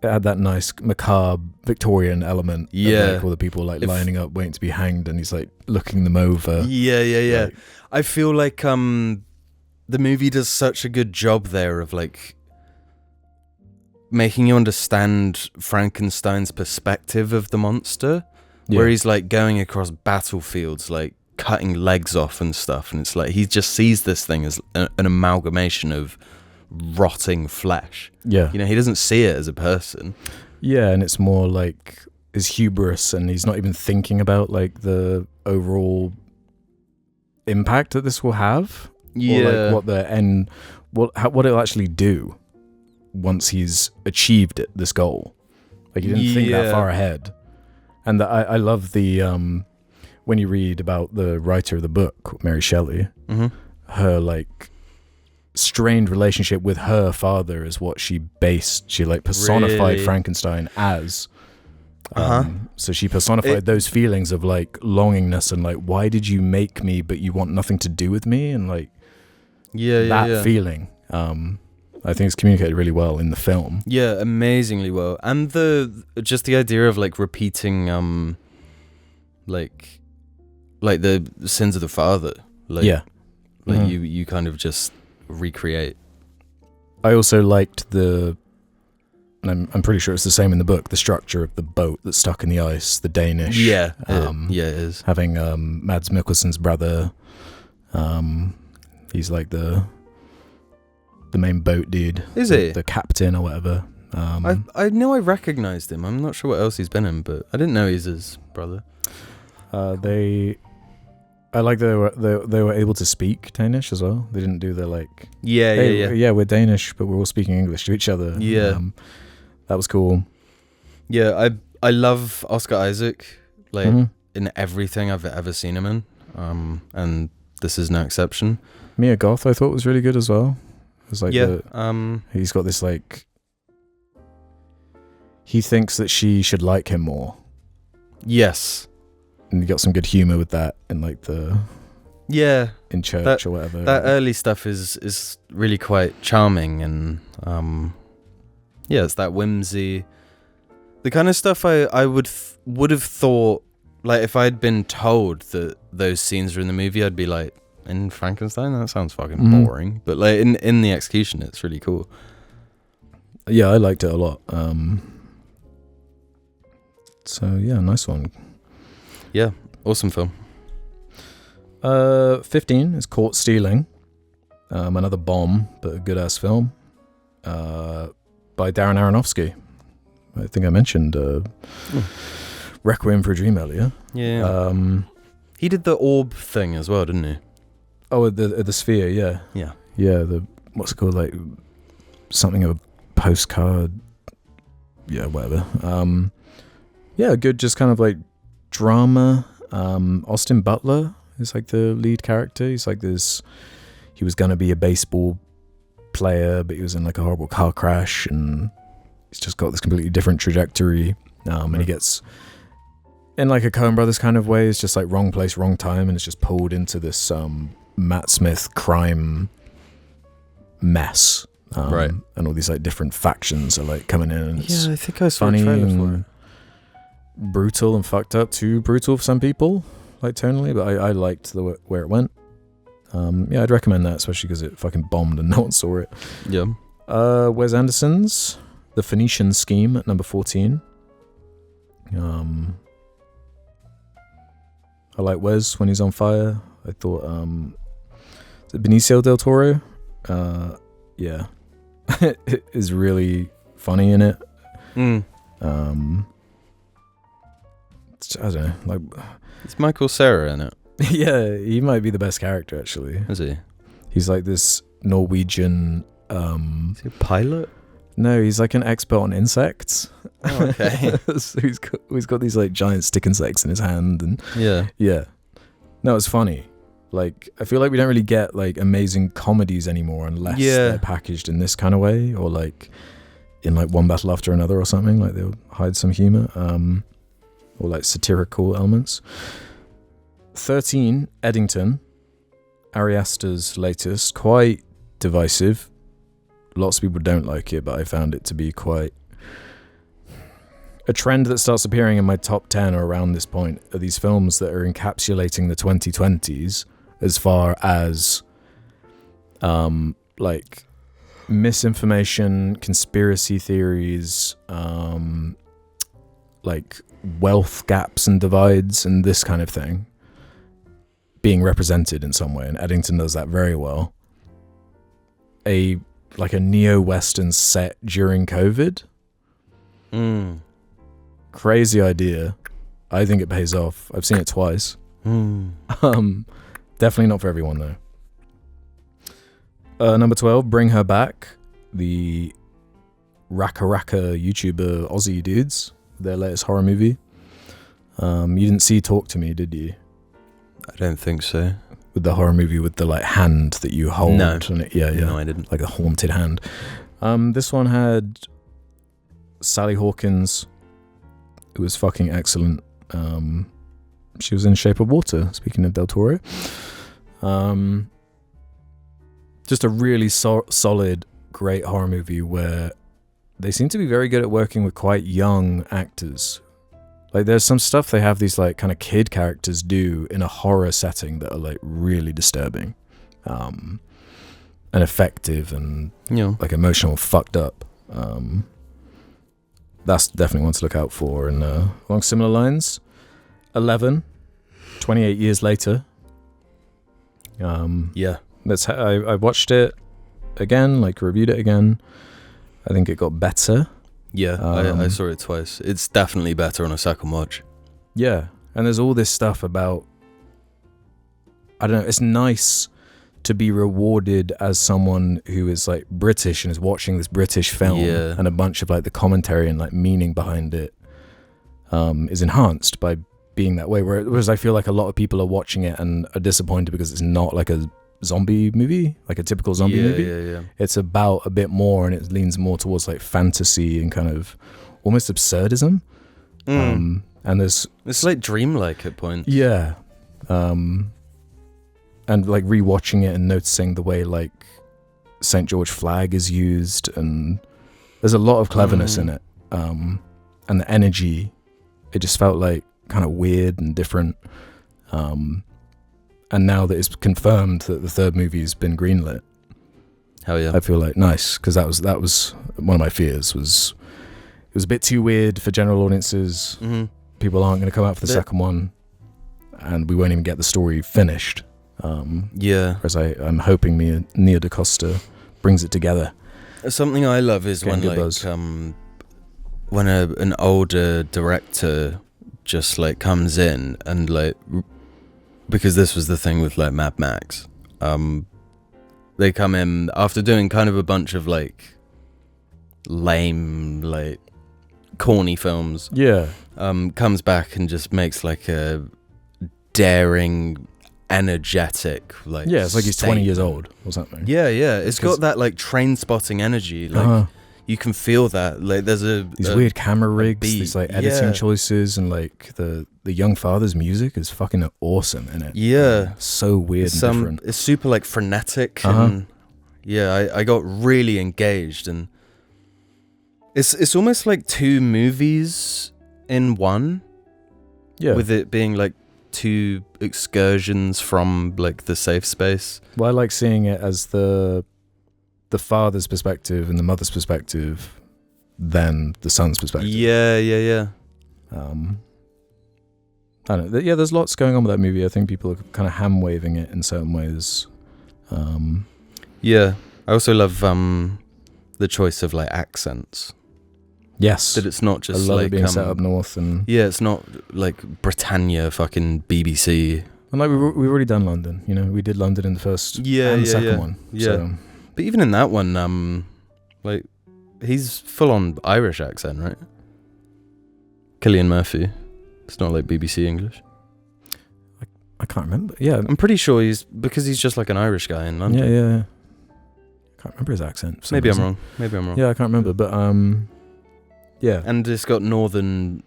it had that nice macabre Victorian element of, like, all the people like lining up waiting to be hanged, and he's like looking them over. Like, I feel like the movie does such a good job there of like making you understand Frankenstein's perspective of the monster, where he's like going across battlefields, like cutting legs off and stuff, and it's like he just sees this thing as an amalgamation of rotting flesh. He doesn't see it as a person. And it's more like his hubris, and he's not even thinking about like the overall impact that this will have, or like what the end, what it'll actually do once he's achieved it, this goal. Like he didn't think that far ahead. And I love the when you read about the writer of the book, Mary Shelley, her like strained relationship with her father is what she like personified Frankenstein as. So she personified those feelings of like longingness and like, why did you make me but you want nothing to do with me, and like that feeling. I think it's communicated really well in the film. Yeah, amazingly well. And the idea of like repeating like the sins of the father. Like, you kind of just recreate. I also liked and I'm pretty sure it's the same in the book, the structure of the boat that's stuck in the ice, the Danish. It is. Having Mads Mikkelsen's brother, he's like the main boat dude. Is he? The captain or whatever. I know I recognized him. I'm not sure what else he's been in, but I didn't know he's his brother. I like they were able to speak Danish as well. They didn't do the like we're Danish but we're all speaking English to each other. That was cool. I love Oscar Isaac, like in everything I've ever seen him in, and this is no exception. Mia Goth I thought was really good as well. It was like he's got this like, he thinks that she should like him more. Yes. And you got some good humor with that in like in church or whatever. That early stuff is really quite charming, and it's that whimsy, the kind of stuff I would have thought, like if I'd been told that those scenes were in the movie, I'd be like, in Frankenstein, that sounds fucking boring. But like in the execution, it's really cool. Yeah, I liked it a lot. So yeah, nice one. Yeah, awesome film. 15 is Caught Stealing. Another bomb, but a good-ass film. By Darren Aronofsky. I think I mentioned Requiem for a Dream earlier. Yeah. He did the orb thing as well, didn't he? Oh, the sphere, yeah. Yeah. Yeah, what's it called? Like, something of a postcard. Yeah, whatever. Yeah, good, just kind of like drama. Austin Butler is like the lead character. He's like this, he was gonna be a baseball player, but he was in like a horrible car crash, and he's just got this completely different trajectory. And he gets, in like a Coen Brothers kind of way, it's just like wrong place, wrong time, and it's just pulled into this Matt Smith crime mess. And all these like different factions are like coming in, and it's I think I saw a trailer for it. Brutal and fucked up, too brutal for some people, like tonally, but I liked where it went. I'd recommend that, especially because it fucking bombed and no one saw it. Yeah. Wes Anderson's The Phoenician Scheme at number 14. I like Wes when he's on fire. I thought Benicio del Toro. is really funny in it. Mm. I don't know, like It's Michael Cera in it. yeah, he might be the best character actually. Is he? He's like this Norwegian. Is he a pilot? No, he's like an expert on insects. Oh, okay. So he's got these like giant stick insects in his hand, and yeah. No, it's funny. Like, I feel like we don't really get like amazing comedies anymore unless they're packaged in this kind of way, or like in like One Battle After Another or something. Like they'll hide some humor, or like satirical elements. 13, Eddington, Ari Aster's latest, quite divisive. Lots of people don't like it, but I found it to be quite a trend that starts appearing in my top 10 or around this point are these films that are encapsulating the 2020s as far as like misinformation, conspiracy theories, like wealth gaps and divides and this kind of thing being represented in some way, and Eddington does that very well. A neo-Western set during COVID. Crazy idea. I think it pays off. I've seen it twice. Definitely not for everyone though. Number 12, Bring Her Back, the Raka YouTuber Aussie dudes, their latest horror movie. You didn't see Talk to Me, did you? I don't think so. With the horror movie with the like hand that you hold. No. And it, yeah. No, I didn't. Like a haunted hand. This one had Sally Hawkins, who was fucking excellent. She was in Shape of Water, speaking of Del Toro. Just a really solid, great horror movie where they seem to be very good at working with quite young actors. Like there's some stuff they have these like kind of kid characters do in a horror setting that are like really disturbing, and effective and like emotional, fucked up. That's definitely one to look out for. And along similar lines, 11, 28 years later. I watched it again, like reviewed it again. I think it got better. Yeah, I saw it twice. It's definitely better on a second watch. Yeah, and there's all this stuff about, I don't know, it's nice to be rewarded as someone who is like British and is watching this British film, and a bunch of like the commentary and like meaning behind it is enhanced by being that way. Whereas I feel like a lot of people are watching it and are disappointed because it's not like a zombie movie, like a typical zombie movie. Yeah. It's about a bit more, and it leans more towards like fantasy and kind of almost absurdism. And it's like dreamlike at points. Yeah. And like rewatching it and noticing the way like St. George flag is used, and there's a lot of cleverness in it. And the energy, it just felt like kind of weird and different. And now that it's confirmed that the third movie has been greenlit, hell yeah, I feel like nice, because that was one of my fears. Was it was a bit too weird for general audiences. People aren't going to come out for the second one, and we won't even get the story finished. Whereas I'm hoping Nia DaCosta brings it together. Something I love is when like when an older director just like comes in and like, because this was the thing with like Mad Max, they come in after doing kind of a bunch of like lame, like corny films. Comes back and just makes like a daring, energetic, like it's like he's 20 years old or something. It's got that like Train Spotting energy, like you can feel that. Like there's these weird camera rigs, these like editing choices, and like the young father's music is fucking awesome in it. So weird and different. It's super like frenetic, and I got really engaged, and it's almost like two movies in one, with it being like two excursions from like the safe space. Well, I like seeing it as the father's perspective and the mother's perspective than the son's perspective. I don't know. There's lots going on with that movie. I think people are kind of hand waving it in certain ways. I also love the choice of like accents. Yes. That it's not just I love like it being set up north and yeah, it's not like Britannia fucking BBC. and like we've already done London. You know, we did London in the first and second one. Yeah. So. But even in that one, like he's full on Irish accent, right? Cillian Murphy. It's not like BBC English. I can't remember. Yeah, I'm pretty sure he's just like an Irish guy in London. Yeah. Can't remember his accent. Maybe I'm wrong. Yeah, I can't remember, but yeah. And it's got Northern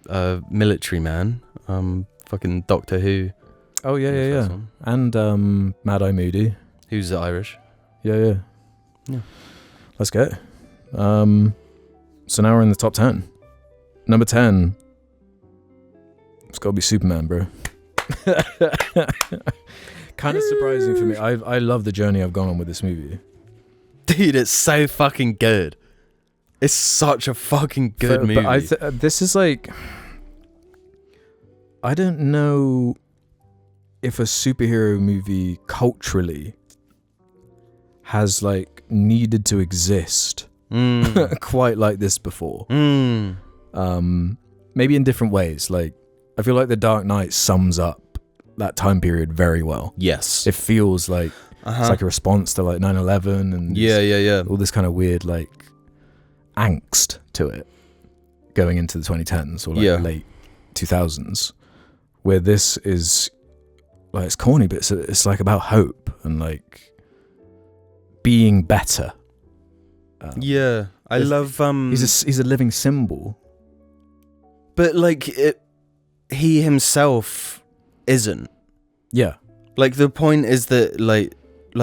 military man, fucking Doctor Who. Oh yeah. And Mad Eye Moody, who's Irish. Yeah. Let's go. So now we're in the top 10. Number 10. It's got to be Superman, bro. Kind of surprising for me. I love the journey I've gone on with this movie. Dude, it's so fucking good. It's such a fucking good movie. But this is like, I don't know if a superhero movie culturally has like needed to exist quite like this before. Maybe in different ways. Like, I feel like The Dark Knight sums up that time period very well. Yes. It feels like it's like a response to like 9/11 and all this kind of weird like angst to it going into the 2010s or like late 2000s, where this is like, it's corny, but it's like about hope and like being better. I love he's a living symbol, but like he himself isn't. Yeah, like the point is that like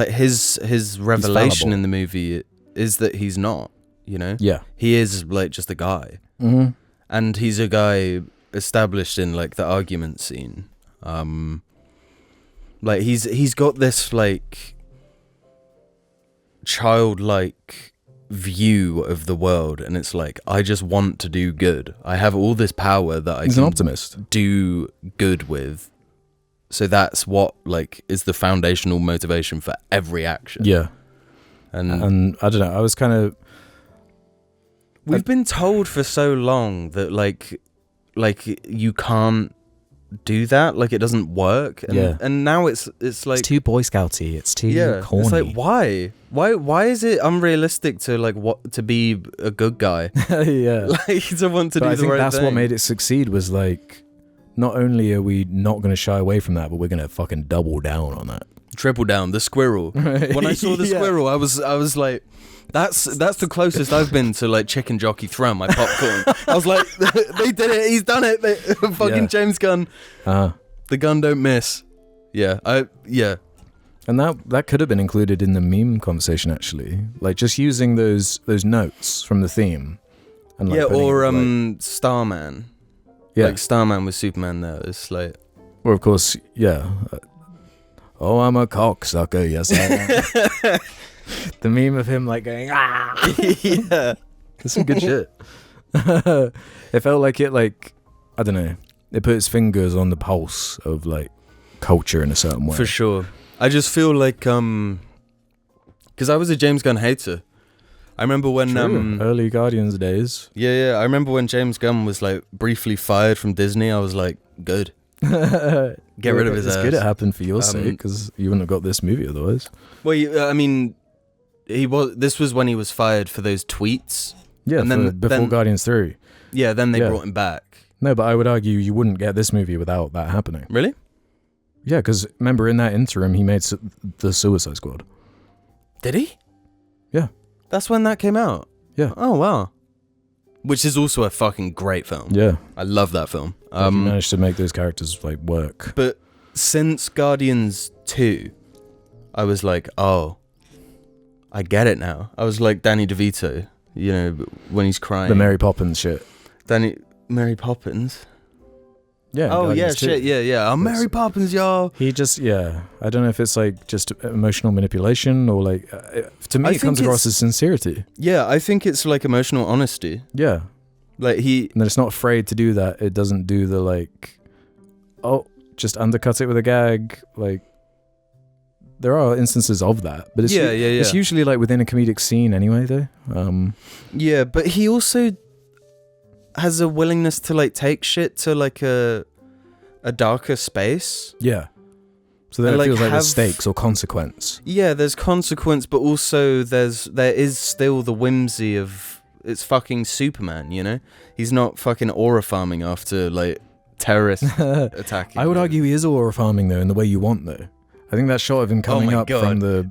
his revelation in the movie is that he's not, you know. Yeah, he is like just a guy, and he's a guy established in like the argument scene. Like he's got this like childlike view of the world, and it's like, I just want to do good. I have all this power that he's an optimist. Do good with. So that's what like is the foundational motivation for every action. Yeah, and I don't know. I was kind of. We've been told for so long that like you can't do that, like it doesn't work, and now it's like it's too Boy Scouty, it's too corny. It's like why is it unrealistic to like what to be a good guy? Like to want to do the right thing. I think that's what made it succeed, was like, not only are we not going to shy away from that, but we're going to fucking double down on that, triple down. The squirrel. When I saw the squirrel, I was like, that's the closest I've been to like chicken jockey throwing my popcorn. I was like, they did it. He's done it. Fucking James Gunn. The gun don't miss. Yeah. And that could have been included in the meme conversation, actually. Like just using those notes from the theme. And like or Starman. Yeah. Like Starman with Superman there. It's like, or of course, oh, I'm a cocksucker. Yes, I am. The meme of him like going, ah. Yeah. That's some good shit. It felt like it, like, I don't know, it put its fingers on the pulse of like culture in a certain way. For sure. I just feel like, because I was a James Gunn hater. I remember when early Guardians days. Yeah. I remember when James Gunn was like briefly fired from Disney. I was like, good. Get rid of his ass. It's good it happened for your sake, because you wouldn't have got this movie otherwise. Well, I mean, this was when he was fired for those tweets. Yeah, and then before Guardians 3. Yeah, then they brought him back. No, but I would argue you wouldn't get this movie without that happening. Really? Yeah, because remember in that interim he made the Suicide Squad. Did he? Yeah. That's when that came out? Yeah. Oh, wow. Which is also a fucking great film. Yeah. I love that film. Like, you managed to make those characters like work. But since Guardians 2, I was like, oh, I get it now. I was like Danny DeVito, you know, when he's crying. The Mary Poppins shit. Mary Poppins? Yeah. Oh, Guardians yeah, 2. shit, yeah. I'm Mary Poppins, y'all. He just, I don't know if it's like just emotional manipulation or like, to me it comes across as sincerity. Yeah, I think it's like emotional honesty. Yeah. Like and then it's not afraid to do that. It doesn't do the like, oh, just undercut it with a gag. Like, there are instances of that, but it's usually like within a comedic scene anyway, though. Yeah, but he also has a willingness to like take shit to like a darker space. Yeah. So then And, it like, feels like have- there's stakes or consequence. Yeah, there's consequence, but also there is still the whimsy of it's fucking Superman, you know? He's not fucking aura farming after like terrorists attacking. I would argue he is aura farming though, in the way you want though. I think that shot of him coming up from the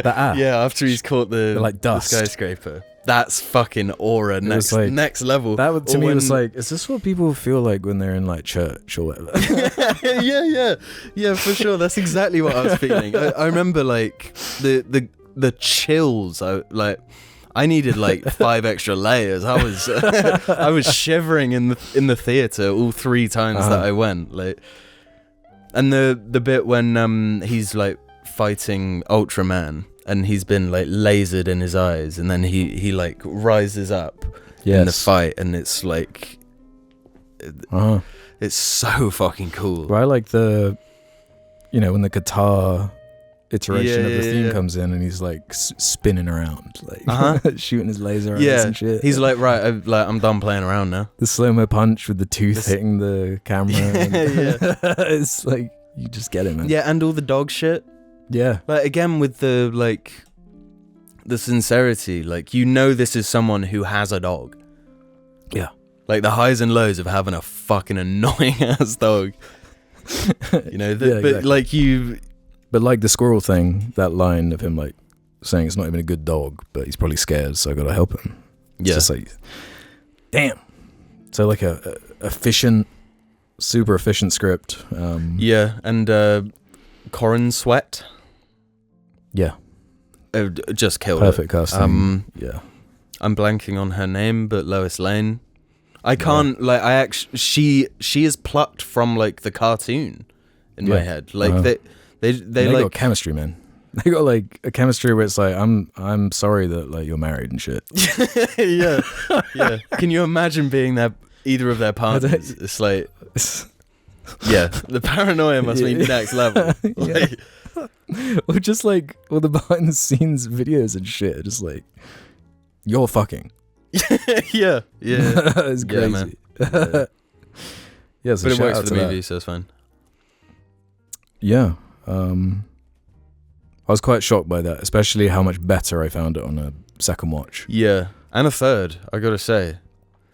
app. Yeah, after he's caught the like dust. the skyscraper. That's fucking aura next level. That would, to me was like, is this what people feel like when they're in like church or whatever? yeah, for sure. That's exactly what I was feeling. I remember like the chills. I needed like 5 extra layers. I was I was shivering in the theater all 3 times that I went. Like, and the bit when he's like fighting Ultraman. And he's been like lasered in his eyes, and then he like rises up in the fight, and it's like, it's so fucking cool. Well, I like the, when the guitar iteration of the theme comes in, and he's like spinning around, like shooting his laser eyes and shit. He's like, right, I'm done playing around now. The slow-mo punch with the tooth hitting the camera. It's like you just get it, man. Yeah, and all the dog shit. Yeah. Like, again, with the sincerity, like, this is someone who has a dog. Yeah. Like, the highs and lows of having a fucking annoying-ass dog. Exactly. But like the squirrel thing, that line of him, like, saying it's not even a good dog, but he's probably scared, so I gotta help him. It's just like, damn. So, like, a efficient, super efficient script. And Corin Sweat. Yeah. Just killed Perfect casting. Yeah. I'm blanking on her name, but Lois Lane. I can't, she is plucked from, like, the cartoon in my head. Like, they like... got chemistry, man. They got, like, a chemistry where it's like, I'm sorry that, like, you're married and shit. Yeah. Can you imagine being either of their partners? It's like... Yeah, the paranoia must be next level. Like, or just like all the behind the scenes videos and shit are just like, you're fucking. yeah It's crazy. Yeah, man. So but it works for the that. movie, so it's fine. Yeah. I was quite shocked by that, especially how much better I found it on a second watch. Yeah, and a third, I gotta say.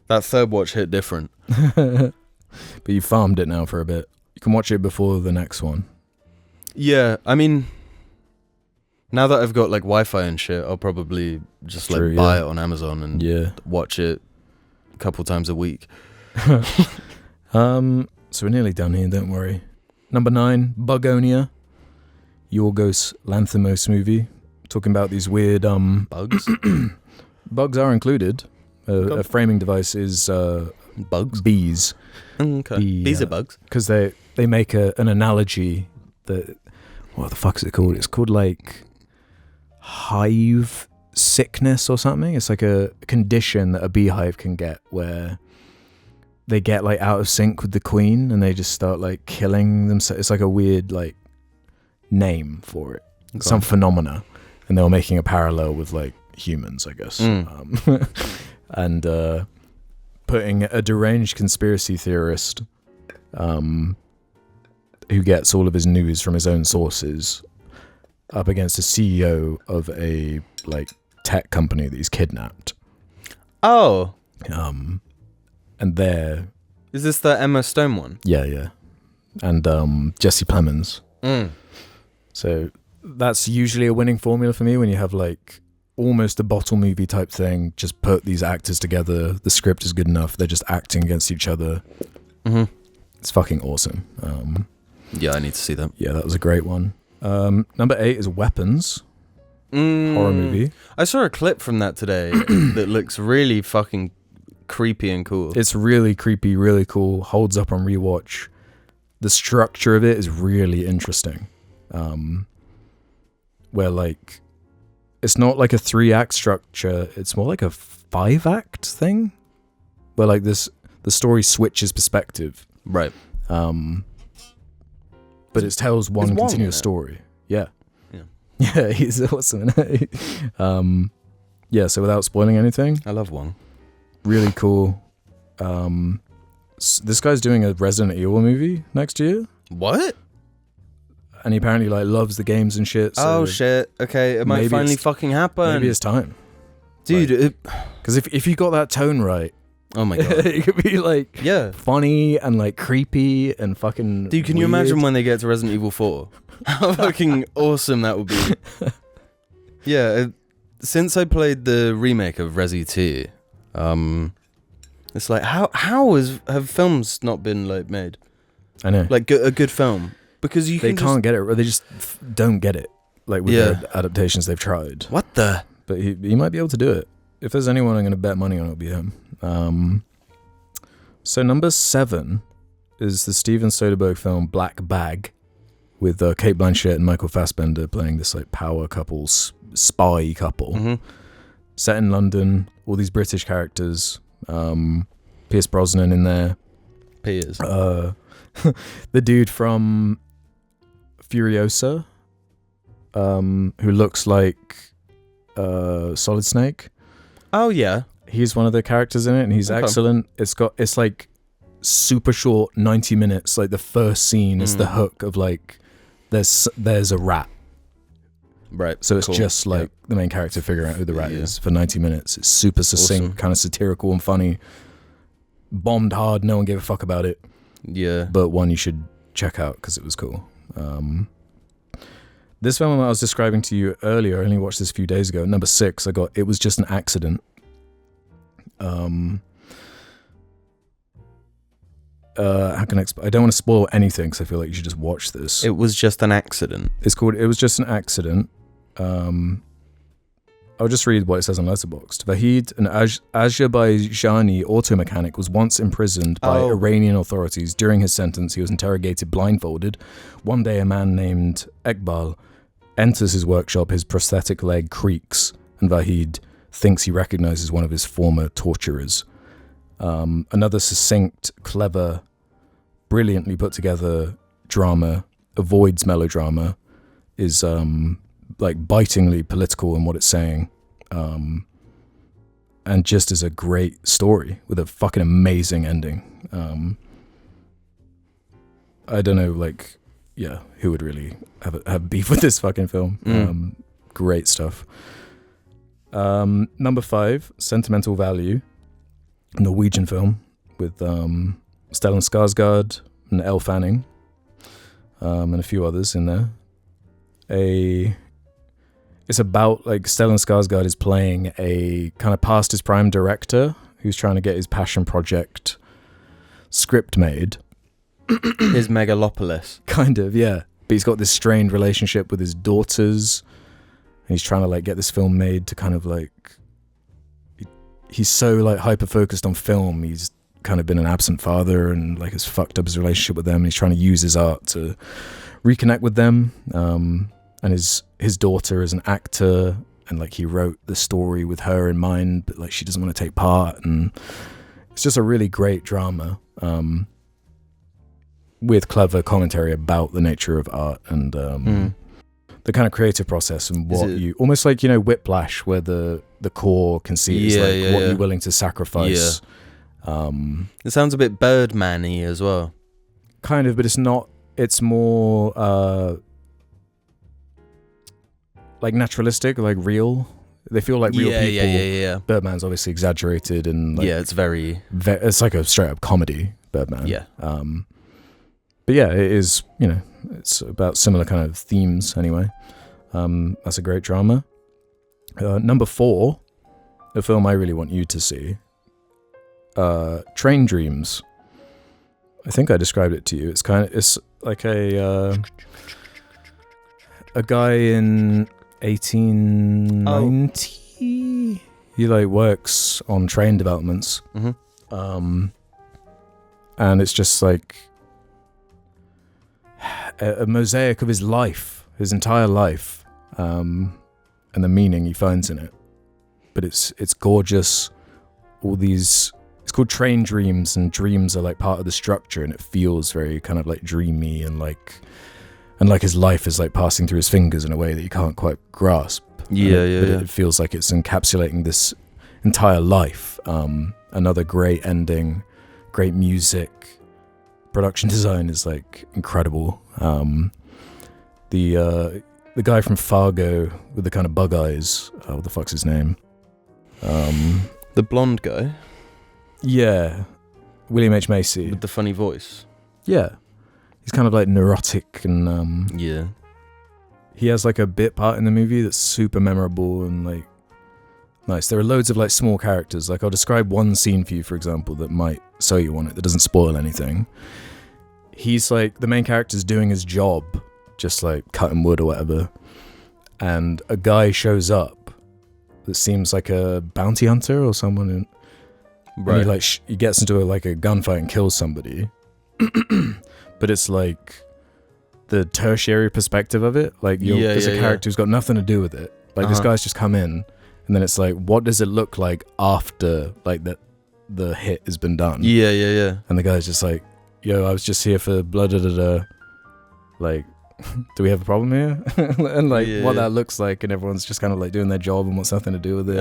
That third watch hit different. But you farmed it now for a bit. You can watch it before the next one. Yeah, I mean, now that I've got like Wi-Fi and shit, I'll probably just buy it on Amazon and watch it a couple times a week. So we're nearly done here, don't worry. Number 9, Bugonia, Yorgos Lanthimos movie. Talking about these weird bugs. Bugs are included. A framing device is bugs. Bees. Okay. Bees are bugs. Because they make an analogy that, what the fuck is it called? It's called like hive sickness or something. It's like a condition that a beehive can get where they get like out of sync with the queen and they just start like killing themselves. It's like a weird like name for it. Okay. Some phenomena. And they were making a parallel with like humans, I guess. And putting a deranged conspiracy theorist who gets all of his news from his own sources up against a CEO of a like tech company that he's kidnapped. Oh. And there... Is this the Emma Stone one? Yeah. And Jesse Plemons. So that's usually a winning formula for me when you have like almost a bottle movie type thing. Just put these actors together. The script is good enough. They're just acting against each other. It's fucking awesome. Yeah, I need to see that. Yeah, that was a great one. Number 8 is Weapons. Horror movie. I saw a clip from that today that looks really fucking creepy and cool. It's really creepy, really cool. Holds up on rewatch. The structure of it is really interesting. Where like it's not like a 3-act structure, it's more like a 5-act thing. Where like the story switches perspective. Right. But it tells one continuous story. Yeah. Yeah, he's awesome. Yeah, so without spoiling anything, I love one. Really cool. This guy's doing a Resident Evil movie next year. What? And he apparently like loves the games and shit. So shit. Okay, it might finally fucking happen. Maybe it's time. Dude, because if you got that tone right, oh my god, it could be like funny and like creepy and fucking dude, can you imagine when they get to Resident Evil 4? How fucking awesome that would be. Yeah, since I played the remake of Resi 2, it's like how have films not been like made? I know, like a good film, because they can't get it, or they just don't get it. Like with the adaptations they've tried. What the? But he might be able to do it. If there's anyone I'm going to bet money on, it'll be him. So number 7 is the Steven Soderbergh film Black Bag, with Cate Blanchett and Michael Fassbender playing this like power couple, spy couple, set in London. All these British characters. Pierce Brosnan in there. Piers. The dude from Furiosa, who looks like Solid Snake. Oh yeah, he's one of the characters in it, and he's excellent. It's like super short, 90 minutes. Like the first scene is the hook of like there's a rat. Right. So it's just like the main character figuring out who the rat is for 90 minutes. It's super succinct, kind of satirical and funny. Bombed hard, no one gave a fuck about it. Yeah. But one you should check out because it was cool. This film I was describing to you earlier, I only watched this a few days ago. Number 6, I got It Was Just an Accident. How can I explain? I don't want to spoil anything because I feel like you should just watch this. It Was Just an Accident. It's called It Was Just an Accident. I'll just read what it says on Letterboxd. Vahid, an Azerbaijani auto mechanic, was once imprisoned by Iranian authorities. During his sentence, he was interrogated blindfolded. One day, a man named Ekbal enters his workshop. His prosthetic leg creaks, and Vahid thinks he recognizes one of his former torturers. Another succinct, clever, brilliantly put together drama, avoids melodrama, is like bitingly political in what it's saying, and just is a great story with a fucking amazing ending. I don't know, like, who would really have beef with this fucking film? Great stuff. Number 5, Sentimental Value, Norwegian film with Stellan Skarsgård and Elle Fanning, and a few others in there. It's about like Stellan Skarsgård is playing a kind of past his prime director who's trying to get his passion project script made. His Megalopolis. Kind of, yeah. But he's got this strained relationship with his daughters. And he's trying to like get this film made to kind of like... He's so like hyper focused on film. He's kind of been an absent father and like has fucked up his relationship with them. And he's trying to use his art to reconnect with them. And his daughter is an actor, and like he wrote the story with her in mind, but like she doesn't want to take part, and it's just a really great drama with clever commentary about the nature of art and the kind of creative process and what you almost like, you know, Whiplash, where the core conceit is like what you're willing to sacrifice. It sounds a bit Birdman-y as well. Kind of, but it's not. It's more like naturalistic, like real. They feel like real people. Yeah. Birdman's obviously exaggerated and like, it's very... it's like a straight up comedy, Birdman. Yeah. But yeah, it is, you know, it's about similar kind of themes anyway. That's a great drama. Number 4, a film I really want you to see. Train Dreams. I think I described it to you. It's like a guy in 1890. He like works on train developments. And it's just like a mosaic of his life, his entire life, and the meaning he finds in it. But it's gorgeous. All these, it's called Train Dreams, and dreams are like part of the structure, and it feels very kind of like dreamy and like and like his life is like passing through his fingers in a way that you can't quite grasp. But it feels like it's encapsulating this entire life. Another great ending, great music, production design is like incredible. The guy from Fargo with the kind of bug eyes, what the fuck's his name? The blonde guy? Yeah, William H. Macy. With the funny voice? Yeah. He's kind of like neurotic and... yeah. He has like a bit part in the movie that's super memorable and like nice. There are loads of like small characters. Like I'll describe one scene for you, for example, that might sell you on it, that doesn't spoil anything. He's like, the main character's doing his job, just like cutting wood or whatever. And a guy shows up that seems like a bounty hunter or someone. And he like, he gets into a gunfight and kills somebody. But it's like the tertiary perspective of it. Like there's a character who's got nothing to do with it. Like this guy's just come in, and then it's like, what does it look like after like the hit has been done? Yeah. And the guy's just like, yo, I was just here for blah da da da. Like, do we have a problem here? And like what that looks like, and everyone's just kind of like doing their job and wants nothing to do with it.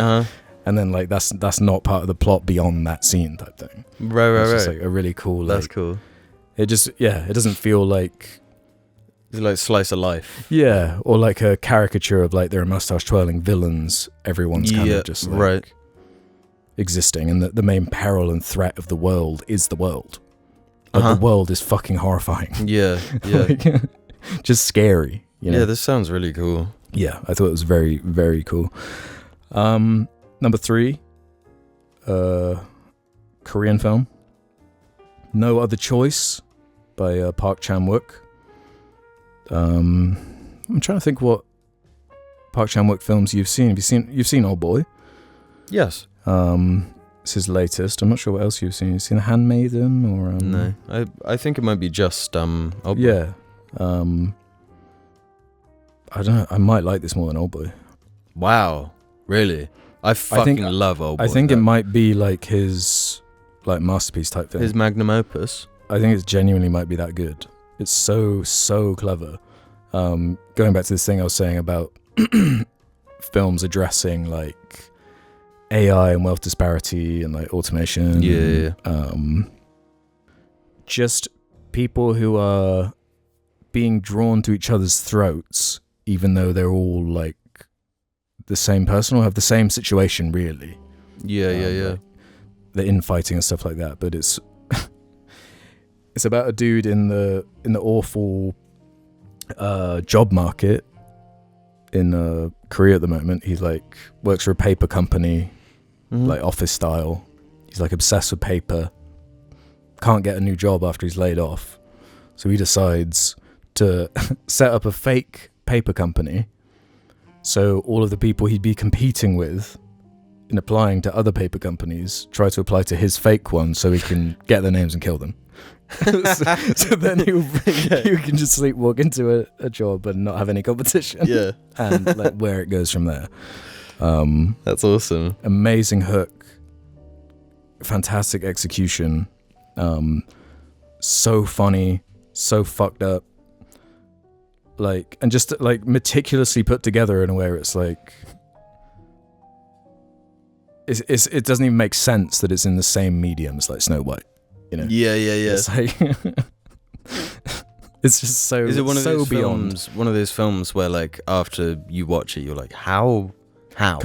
And then like that's not part of the plot beyond that scene type thing. Right. It's just like a really cool. That's cool. It just it doesn't feel like. It's like slice of life. Yeah, or like a caricature of like there are mustache twirling villains. Everyone's kind of just like existing, and the main peril and threat of the world is the world. But the world is fucking horrifying. Yeah. Like, just scary. You know? Yeah, this sounds really cool. Yeah, I thought it was very, very cool. Number 3, Korean film, No Other Choice by Park Chan-wook. I'm trying to think what Park Chan-wook films you've seen. You've seen Old Boy? Yes. It's his latest. I'm not sure what else you've seen. You've seen The Handmaiden or no. I think it might be just Old Boy. Yeah. I don't know. I might like this more than Old Boy. Wow. Really? I fucking love Old Boy. I think it might be like his like masterpiece type thing. His magnum opus. I think it genuinely might be that good. It's so clever. Going back to this thing I was saying about films addressing like AI and wealth disparity and like automation. Yeah. Just people who are being drawn to each other's throats, even though they're all like the same person or have the same situation, really. Yeah. Like the infighting and stuff like that. But it's it's about a dude in the awful job market in Korea at the moment. He like works for a paper company, like office style. He's like obsessed with paper. Can't get a new job after he's laid off, so he decides to set up a fake paper company. So all of the people he'd be competing with in applying to other paper companies try to apply to his fake one, so he can get their names and kill them. so then you can just sleepwalk into a job and not have any competition. Yeah. And like where it goes from there. That's awesome. Amazing hook, fantastic execution, so funny, so fucked up, like, and just like meticulously put together in a way where it's like it doesn't even make sense that it's in the same medium as like Snow White. You know? Yeah. It's like it's just so. Is it one of so those beyond films? One of those films where like after you watch it, you're like, how?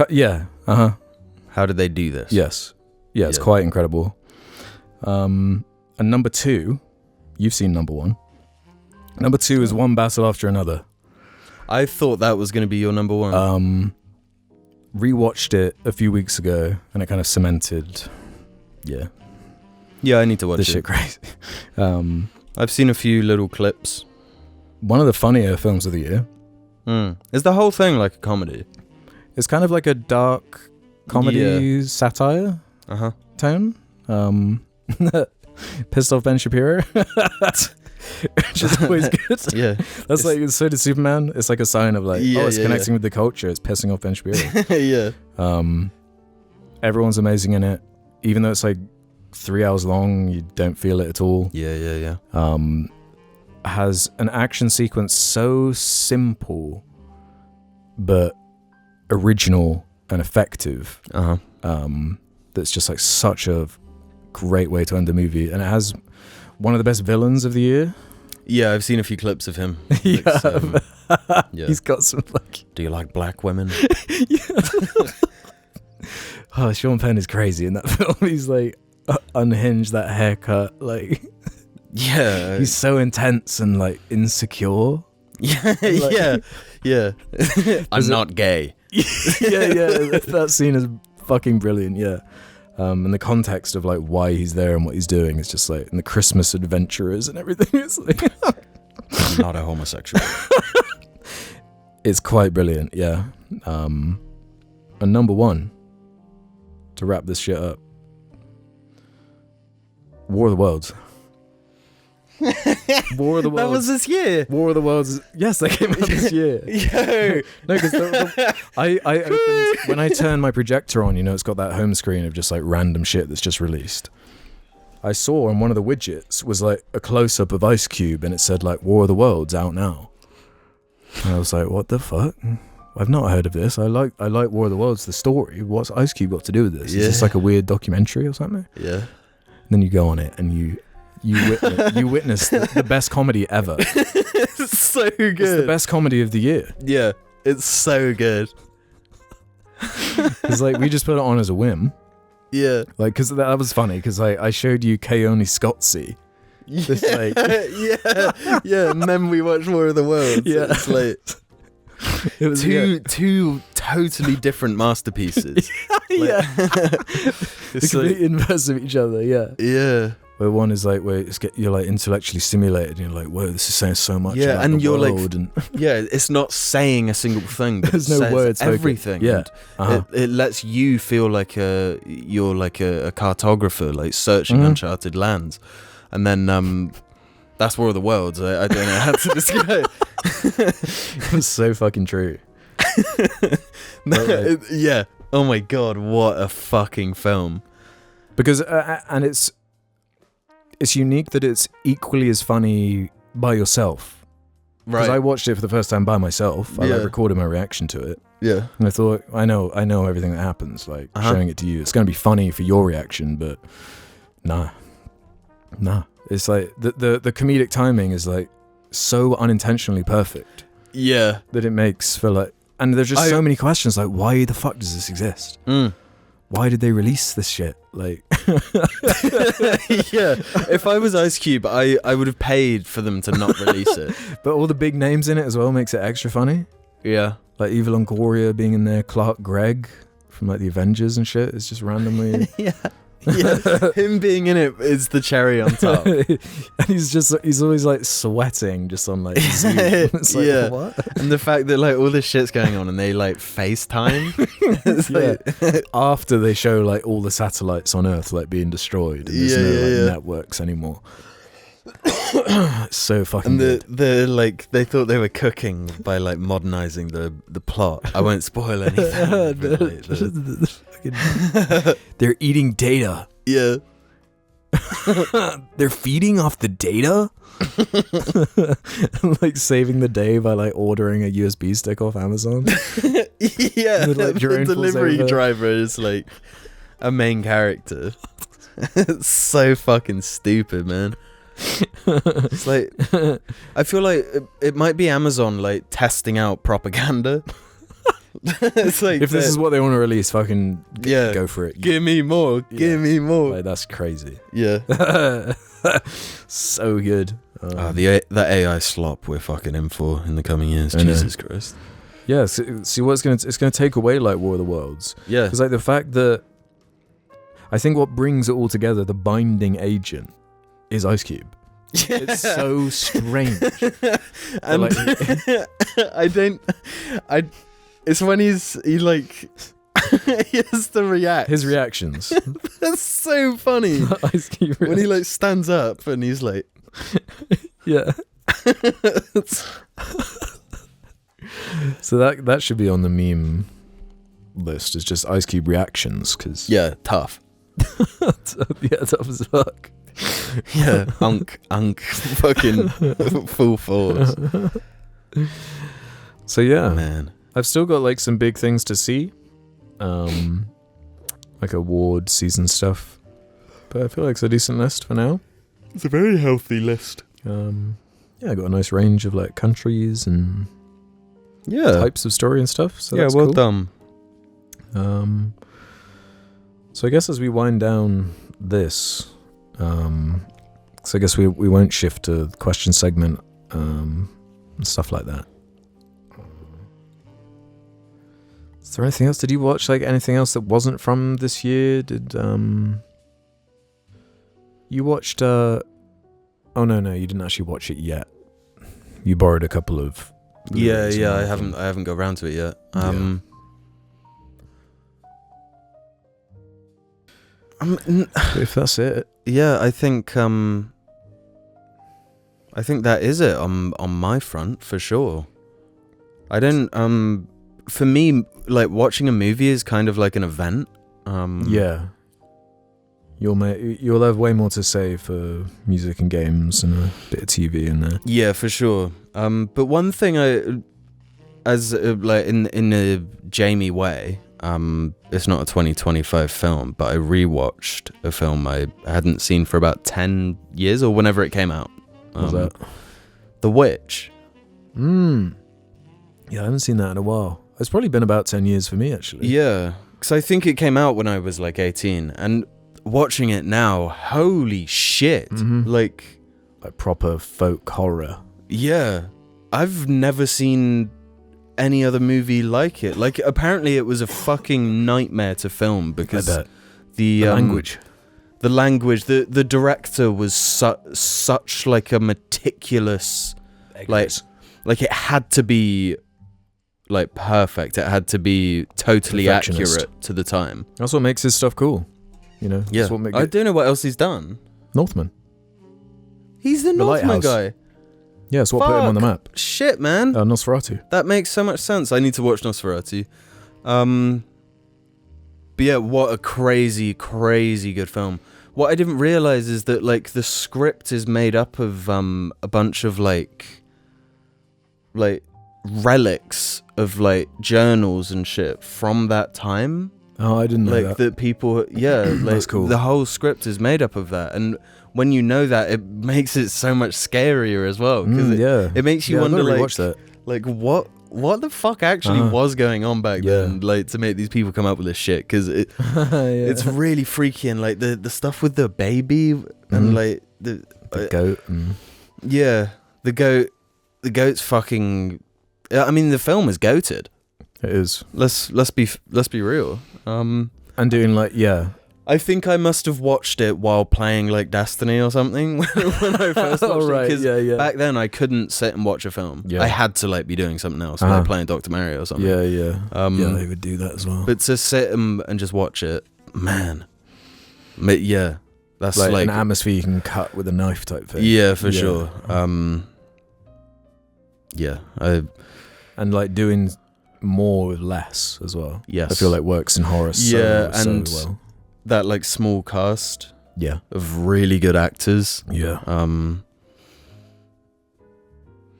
Yeah. How did they do this? Yes. Yeah, it's quite incredible. And number 2, you've seen number 1. Number 2 is One Battle After Another. I thought that was going to be your number 1. Rewatched it a few weeks ago, and it kind of cemented. Yeah. Yeah, I need to watch this it. Shit crazy. I've seen a few little clips. One of the funnier films of the year. Is the whole thing like a comedy? It's kind of like a dark comedy satire tone. Pissed Off Ben Shapiro. Which is always good. Yeah. That's like, so did Superman. It's like a sign of like, it's connecting with the culture. It's pissing off Ben Shapiro. Yeah. Everyone's amazing in it. Even though it's like 3 hours long, you don't feel it at all. Yeah. has an action sequence so simple but original and effective. That's just like such a great way to end the movie, and it has one of the best villains of the year. Yeah, I've seen a few clips of him. Yeah. He's got some like... Do you like black women? Oh, Sean Penn is crazy in that film. He's like unhinged, that haircut, like... Yeah. He's so intense and like insecure. Yeah, like, yeah. I'm not gay. yeah. That scene is fucking brilliant, yeah. And the context of like why he's there and what he's doing is just like, and the Christmas adventurers and everything. It's like... I'm not a homosexual. It's quite brilliant, yeah. And number one, to wrap this shit up, War of the Worlds. War of the Worlds. That was this year. War of the Worlds. Yes, that came out this year. Yo. No, because I opened, when I turn my projector on, it's got that home screen of just like random shit that's just released. I saw on one of the widgets was like a close up of Ice Cube, and it said like War of the Worlds out now. And I was like, what the fuck? I've not heard of this. I like War of the Worlds, the story. What's Ice Cube got to do with this? Is this like a weird documentary or something? Yeah. And then you go on it and you witness the best comedy ever. It's so good. It's the best comedy of the year. Yeah, it's so good. It's like we just put it on as a whim. Yeah. Like, because that was funny, because I showed you Keone Scotsy. Yeah, yeah, and then we watched War of the Worlds. Yeah. It's like it was two totally different masterpieces. Yeah. It's the complete inverse of each other, yeah. Yeah. Where one is like, where you're like intellectually stimulated, and you're like, whoa, this is saying so much. Yeah, about and the you're world, like, yeah, it's not saying a single thing, but there's it no says words spoken. everything. Yeah, it lets you feel like you're like a cartographer, like searching uncharted lands, and then that's War of the Worlds. I don't know how to describe. It's so fucking true. Yeah. Oh my god, what a fucking film! Because and it's unique that it's equally as funny by yourself. Because I watched it for the first time by myself. I like recorded my reaction to it. Yeah. And I thought, I know everything that happens. Like showing it to you, it's going to be funny for your reaction, but nah. It's like the comedic timing is like so unintentionally perfect. Yeah. That it makes for like, and there's just so many questions like, why the fuck does this exist? Why did they release this shit? Like, yeah. If I was Ice Cube, I would have paid for them to not release it. But all the big names in it as well makes it extra funny. Yeah. Like Eva Longoria being in there, Clark Gregg from like the Avengers and shit. It's just randomly. Yeah. Him being in it is the cherry on top. And he's always like sweating just on like Zoom. It's like, what? And the fact that like all this shit's going on and they like FaceTime. Like, after they show like all the satellites on Earth like being destroyed and there's no networks anymore. It's so fucking good. The like they thought they were cooking by like modernizing the plot. I won't spoil anything. They're eating data. Yeah. They're feeding off the data. Like saving the day by like ordering a USB stick off Amazon. Yeah. Like, the delivery driver is like a main character. It's so fucking stupid, man. It's like I feel like it might be Amazon like testing out propaganda. It's like if this is what they want to release, fucking go for it. Give me more. Give me more. Like, that's crazy. Yeah. So good. That AI slop we're fucking in for in the coming years. Jesus Christ. Yeah. See what it's gonna take away like War of the Worlds. Yeah. Because like the fact that I think what brings it all together, the binding agent, is Ice Cube. It's so strange. And like, it's when he like he has to react. His reactions. That's so funny. Ice Cube when he like stands up and he's like, yeah. So that should be on the meme list. Is just Ice Cube reactions, because tough. Yeah, tough as fuck. Yeah, unk, fucking full force. So yeah, Man. I've still got like some big things to see, like award season stuff. But I feel like it's a decent list for now. It's a very healthy list. Yeah, I got a nice range of like countries and types of story and stuff. So that's well cool. done. So I guess as we wind down this, so I guess we won't shift to the question segment and stuff like that. Is there anything else? Did you watch like anything else that wasn't from this year? Did you watched? Oh no, you didn't actually watch it yet. You borrowed a couple of. Yeah. I haven't got around to it yet. If that's it. Yeah, I think that is it on my front for sure. I don't for me, like watching a movie is kind of like an event. Yeah. You'll have way more to say for music and games and a bit of TV in there. Yeah, for sure. But one thing like in a Jamie way, it's not a 2025 film, but I rewatched a film I hadn't seen for about 10 years or whenever it came out. What was that? The Witch. Yeah, I haven't seen that in a while. It's probably been about 10 years for me, actually. Yeah, because I think it came out when I was like 18, and watching it now, holy shit. Like proper folk horror. Yeah, I've never seen any other movie like it. Like, apparently it was a fucking nightmare to film because the language. The language, the director was such like a meticulous, like it had to be like perfect. It had to be totally accurate to the time. That's what makes his stuff cool. You know? Yeah. I don't know what else he's done. Northman. He's the Northman guy. Yeah, it's what put him on the map. Shit, man. Nosferatu. That makes so much sense. I need to watch Nosferatu. But yeah, what a crazy, crazy good film. What I didn't realize is that like the script is made up of a bunch of like relics of like journals and shit from that time. Oh, I didn't know like that people, like that's cool. The whole script is made up of that, and when you know that, it makes it so much scarier as well. Because it makes you wonder, like what the fuck actually was going on back then, like to make these people come up with this shit. Because it's really freaky, and like the stuff with the baby and like the goat. The goat's fucking. I mean, the film is goated. It is. Let's be real. And doing like I think I must have watched it while playing like Destiny or something when I first watched it. Because back then I couldn't sit and watch a film. Yeah. I had to like be doing something else, like playing Dr. Mario or something. Yeah, they would do that as well. But to sit and just watch it, man. Yeah, that's like an atmosphere you can cut with a knife type thing. Yeah, for sure. And like doing more with less as well. Yes, I feel like works in horror so well. That like small cast of really good actors. Yeah. And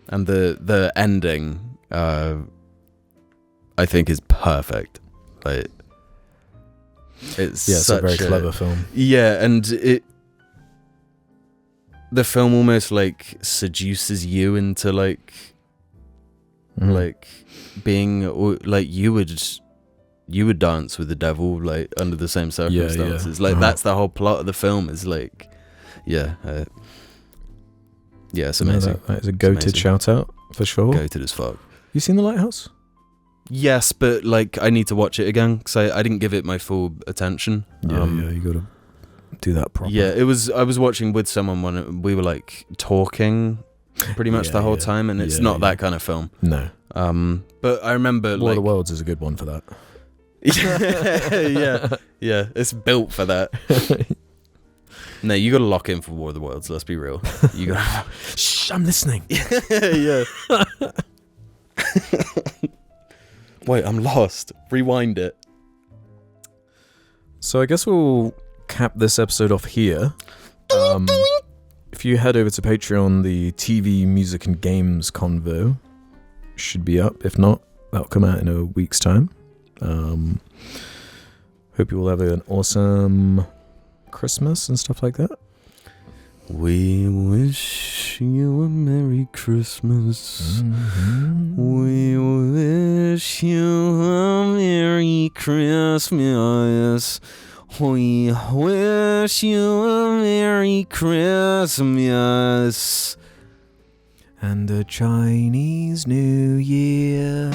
the ending I think is perfect. Like it's it's a very clever film. Yeah, and the film almost like seduces you into like like being like you would dance with the devil like under the same circumstances. Like that's the whole plot of the film is like it's amazing. That is a goated shout out for sure. Goated as fuck. You seen The Lighthouse? Yes, but like I need to watch it again because I didn't give it my full attention. You gotta do that properly. Yeah, I was watching with someone when we were like talking pretty much the whole time, and it's not that kind of film. No. But I remember War of the Worlds is a good one for that. yeah, it's built for that. No, you gotta lock in for War of the Worlds, let's be real. You gotta shh, I'm listening. Yeah. Wait, I'm lost. Rewind it. So I guess we'll cap this episode off here. If you head over to Patreon, the TV, music, and games convo should be up. If not, that'll come out in a week's time. Hope you all have an awesome Christmas and stuff like that. We wish you a Merry Christmas. Mm-hmm. We wish you a Merry Christmas. We wish you a Merry Christmas. And a Chinese New Year.